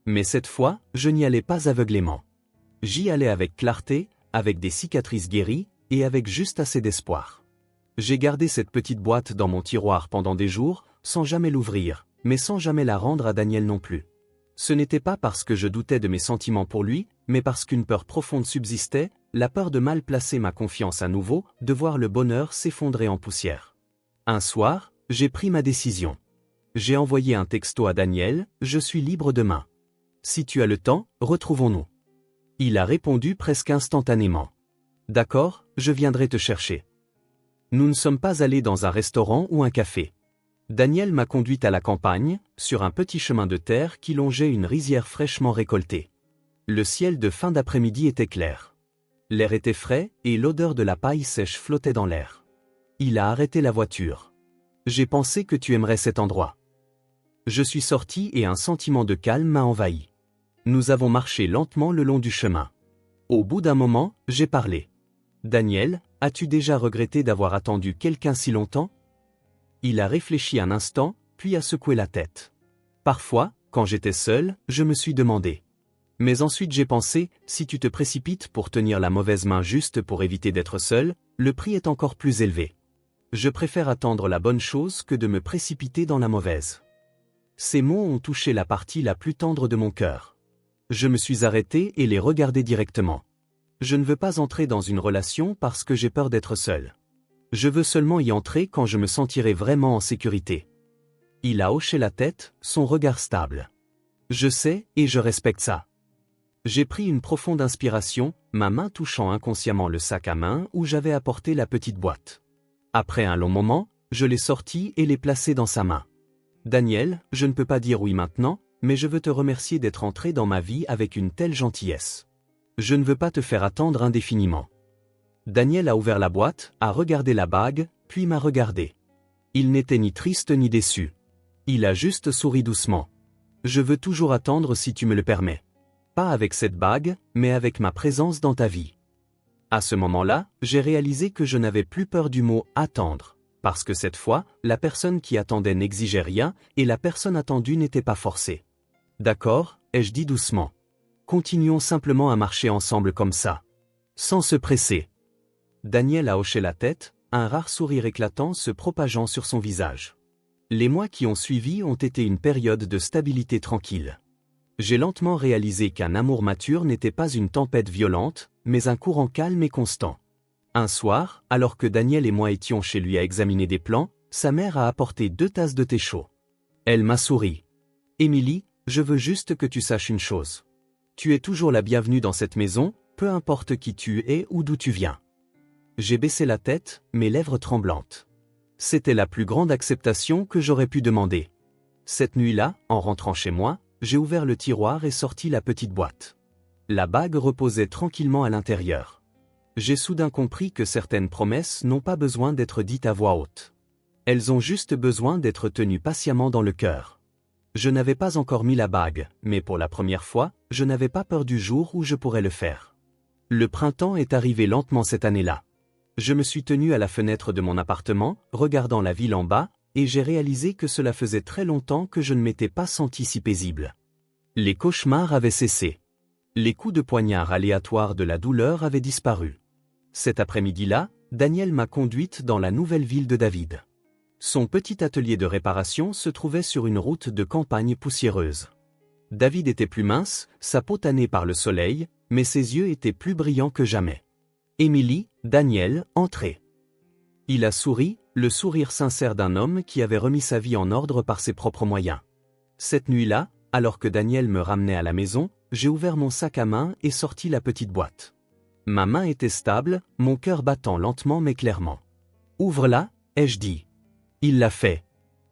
S1: Mais cette fois, je n'y allais pas aveuglément. J'y allais avec clarté, avec des cicatrices guéries, et avec juste assez d'espoir. J'ai gardé cette petite boîte dans mon tiroir pendant des jours, sans jamais l'ouvrir, mais sans jamais la rendre à Daniel non plus. Ce n'était pas parce que je doutais de mes sentiments pour lui, mais parce qu'une peur profonde subsistait, la peur de mal placer ma confiance à nouveau, de voir le bonheur s'effondrer en poussière. Un soir, j'ai pris ma décision. J'ai envoyé un texto à Daniel, « Je suis libre demain. Si tu as le temps, retrouvons-nous. » Il a répondu presque instantanément. D'accord, je viendrai te chercher. Nous ne sommes pas allés dans un restaurant ou un café. Daniel m'a conduite à la campagne, sur un petit chemin de terre qui longeait une rizière fraîchement récoltée. Le ciel de fin d'après-midi était clair. L'air était frais et l'odeur de la paille sèche flottait dans l'air. Il a arrêté la voiture. J'ai pensé que tu aimerais cet endroit. Je suis sorti et un sentiment de calme m'a envahi. Nous avons marché lentement le long du chemin. Au bout d'un moment, j'ai parlé. Daniel, as-tu déjà regretté d'avoir attendu quelqu'un si longtemps? Il a réfléchi un instant, puis a secoué la tête. Parfois, quand j'étais seul, je me suis demandé. Mais ensuite j'ai pensé, si tu te précipites pour tenir la mauvaise main juste pour éviter d'être seul, le prix est encore plus élevé. Je préfère attendre la bonne chose que de me précipiter dans la mauvaise. Ces mots ont touché la partie la plus tendre de mon cœur. Je me suis arrêté et les regardé directement. Je ne veux pas entrer dans une relation parce que j'ai peur d'être seul. Je veux seulement y entrer quand je me sentirai vraiment en sécurité. Il a hoché la tête, son regard stable. Je sais, et je respecte ça. J'ai pris une profonde inspiration, ma main touchant inconsciemment le sac à main où j'avais apporté la petite boîte. Après un long moment, je l'ai sorti et l'ai placé dans sa main. Daniel, je ne peux pas dire oui maintenant, mais je veux te remercier d'être entré dans ma vie avec une telle gentillesse. Je ne veux pas te faire attendre indéfiniment. Daniel a ouvert la boîte, a regardé la bague, puis m'a regardé. Il n'était ni triste ni déçu. Il a juste souri doucement. Je veux toujours attendre si tu me le permets. Pas avec cette bague, mais avec ma présence dans ta vie. À ce moment-là, j'ai réalisé que je n'avais plus peur du mot « attendre », parce que cette fois, la personne qui attendait n'exigeait rien, et la personne attendue n'était pas forcée. D'accord, ai-je dit doucement. Continuons simplement à marcher ensemble comme ça. Sans se presser. Daniel a hoché la tête, un rare sourire éclatant se propageant sur son visage. Les mois qui ont suivi ont été une période de stabilité tranquille. J'ai lentement réalisé qu'un amour mature n'était pas une tempête violente, mais un courant calme et constant. Un soir, alors que Daniel et moi étions chez lui à examiner des plans, sa mère a apporté 2 tasses de thé chaud. Elle m'a souri. « Émilie, je veux juste que tu saches une chose. Tu es toujours la bienvenue dans cette maison, peu importe qui tu es ou d'où tu viens. » J'ai baissé la tête, mes lèvres tremblantes. C'était la plus grande acceptation que j'aurais pu demander. Cette nuit-là, en rentrant chez moi, j'ai ouvert le tiroir et sorti la petite boîte. La bague reposait tranquillement à l'intérieur. J'ai soudain compris que certaines promesses n'ont pas besoin d'être dites à voix haute. Elles ont juste besoin d'être tenues patiemment dans le cœur. Je n'avais pas encore mis la bague, mais pour la première fois, je n'avais pas peur du jour où je pourrais le faire. Le printemps est arrivé lentement cette année-là. Je me suis tenu à la fenêtre de mon appartement, regardant la ville en bas, et j'ai réalisé que cela faisait très longtemps que je ne m'étais pas senti si paisible. Les cauchemars avaient cessé. Les coups de poignard aléatoires de la douleur avaient disparu. Cet après-midi-là, Daniel m'a conduite dans la nouvelle ville de David. Son petit atelier de réparation se trouvait sur une route de campagne poussiéreuse. David était plus mince, sa peau tannée par le soleil, mais ses yeux étaient plus brillants que jamais. Émilie, Daniel, entrez. Il a souri, le sourire sincère d'un homme qui avait remis sa vie en ordre par ses propres moyens. Cette nuit-là, alors que Daniel me ramenait à la maison, j'ai ouvert mon sac à main et sorti la petite boîte. Ma main était stable, mon cœur battant lentement mais clairement. « Ouvre-la », ai-je dit. Il l'a fait.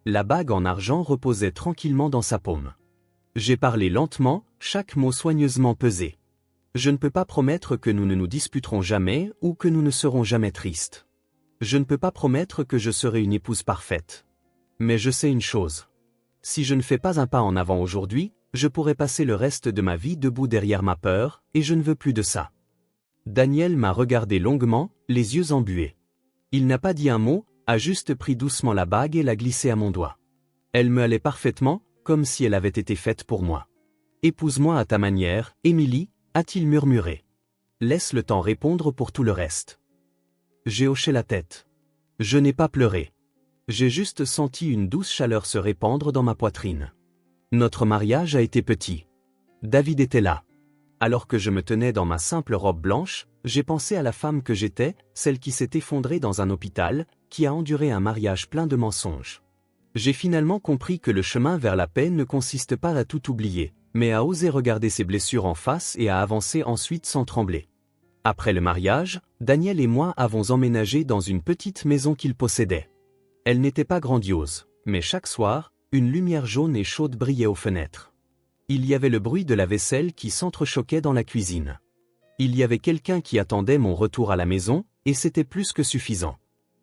S1: La bague en argent reposait tranquillement dans sa paume. J'ai parlé lentement, chaque mot soigneusement pesé. Je ne peux pas promettre que nous ne nous disputerons jamais ou que nous ne serons jamais tristes. Je ne peux pas promettre que je serai une épouse parfaite. Mais je sais une chose. Si je ne fais pas un pas en avant aujourd'hui, je pourrai passer le reste de ma vie debout derrière ma peur, et je ne veux plus de ça. Daniel m'a regardé longuement, les yeux embués. Il n'a pas dit un mot, a juste pris doucement la bague et l'a glissée à mon doigt. Elle me allait parfaitement, comme si elle avait été faite pour moi. « Épouse-moi à ta manière, Émilie », a-t-il murmuré. « Laisse le temps répondre pour tout le reste. » J'ai hoché la tête. Je n'ai pas pleuré. J'ai juste senti une douce chaleur se répandre dans ma poitrine. Notre mariage a été petit. David était là. Alors que je me tenais dans ma simple robe blanche, j'ai pensé à la femme que j'étais, celle qui s'est effondrée dans un hôpital, qui a enduré un mariage plein de mensonges. J'ai finalement compris que le chemin vers la paix ne consiste pas à tout oublier, mais à oser regarder ses blessures en face et à avancer ensuite sans trembler. Après le mariage, Daniel et moi avons emménagé dans une petite maison qu'il possédait. Elle n'était pas grandiose, mais chaque soir, une lumière jaune et chaude brillait aux fenêtres. Il y avait le bruit de la vaisselle qui s'entrechoquait dans la cuisine. Il y avait quelqu'un qui attendait mon retour à la maison, et c'était plus que suffisant.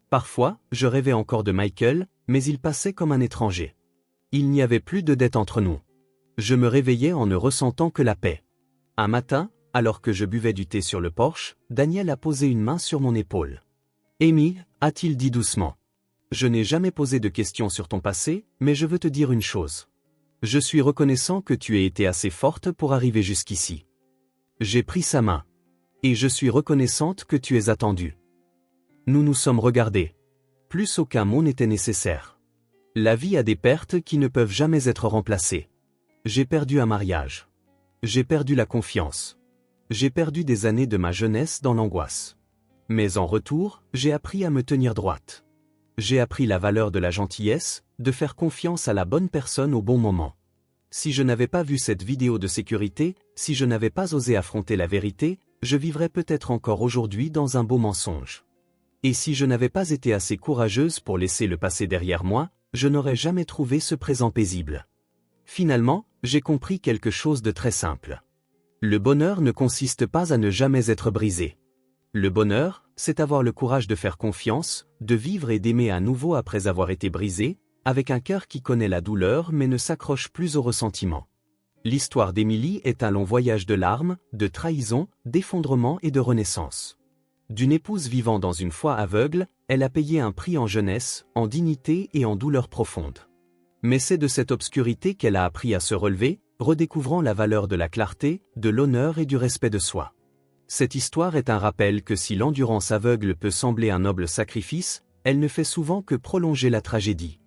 S1: Parfois, je rêvais encore de Michael, mais il passait comme un étranger. Il n'y avait plus de dette entre nous. Je me réveillais en ne ressentant que la paix. Un matin, alors que je buvais du thé sur le porche, Daniel a posé une main sur mon épaule. « Amy » a-t-il dit doucement. « Je n'ai jamais posé de questions sur ton passé, mais je veux te dire une chose. Je suis reconnaissant que tu aies été assez forte pour arriver jusqu'ici. » J'ai pris sa main. « Et je suis reconnaissante que tu aies attendu. » Nous nous sommes regardés. Plus aucun mot n'était nécessaire. La vie a des pertes qui ne peuvent jamais être remplacées. J'ai perdu un mariage. J'ai perdu la confiance. J'ai perdu des années de ma jeunesse dans l'angoisse. Mais en retour, j'ai appris à me tenir droite. J'ai appris la valeur de la gentillesse, de faire confiance à la bonne personne au bon moment. Si je n'avais pas vu cette vidéo de sécurité, si je n'avais pas osé affronter la vérité, je vivrais peut-être encore aujourd'hui dans un beau mensonge. Et si je n'avais pas été assez courageuse pour laisser le passé derrière moi, je n'aurais jamais trouvé ce présent paisible. Finalement, j'ai compris quelque chose de très simple. Le bonheur ne consiste pas à ne jamais être brisé. Le bonheur, c'est avoir le courage de faire confiance, de vivre et d'aimer à nouveau après avoir été brisé, avec un cœur qui connaît la douleur mais ne s'accroche plus au ressentiment. L'histoire d'Émilie est un long voyage de larmes, de trahison, d'effondrement et de renaissance. D'une épouse vivant dans une foi aveugle, elle a payé un prix en jeunesse, en dignité et en douleur profonde. Mais c'est de cette obscurité qu'elle a appris à se relever, redécouvrant la valeur de la clarté, de l'honneur et du respect de soi. Cette histoire est un rappel que si l'endurance aveugle peut sembler un noble sacrifice, elle ne fait souvent que prolonger la tragédie.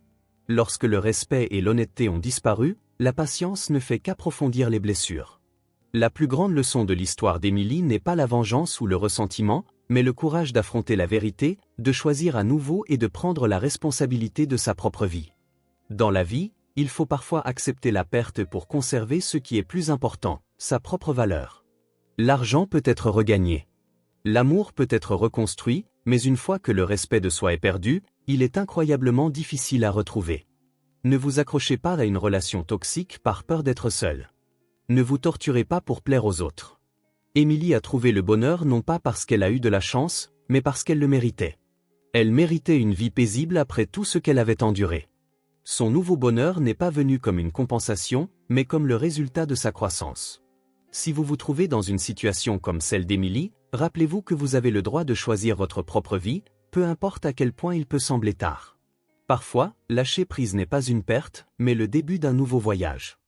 S1: Lorsque le respect et l'honnêteté ont disparu, la patience ne fait qu'approfondir les blessures. La plus grande leçon de l'histoire d'Émilie n'est pas la vengeance ou le ressentiment, mais le courage d'affronter la vérité, de choisir à nouveau et de prendre la responsabilité de sa propre vie. Dans la vie, il faut parfois accepter la perte pour conserver ce qui est plus important, sa propre valeur. L'argent peut être regagné. L'amour peut être reconstruit, mais une fois que le respect de soi est perdu, il est incroyablement difficile à retrouver. Ne vous accrochez pas à une relation toxique par peur d'être seul. Ne vous torturez pas pour plaire aux autres. Émilie a trouvé le bonheur non pas parce qu'elle a eu de la chance, mais parce qu'elle le méritait. Elle méritait une vie paisible après tout ce qu'elle avait enduré. Son nouveau bonheur n'est pas venu comme une compensation, mais comme le résultat de sa croissance. Si vous vous trouvez dans une situation comme celle d'Émilie, rappelez-vous que vous avez le droit de choisir votre propre vie, peu importe à quel point il peut sembler tard. Parfois, lâcher prise n'est pas une perte, mais le début d'un nouveau voyage.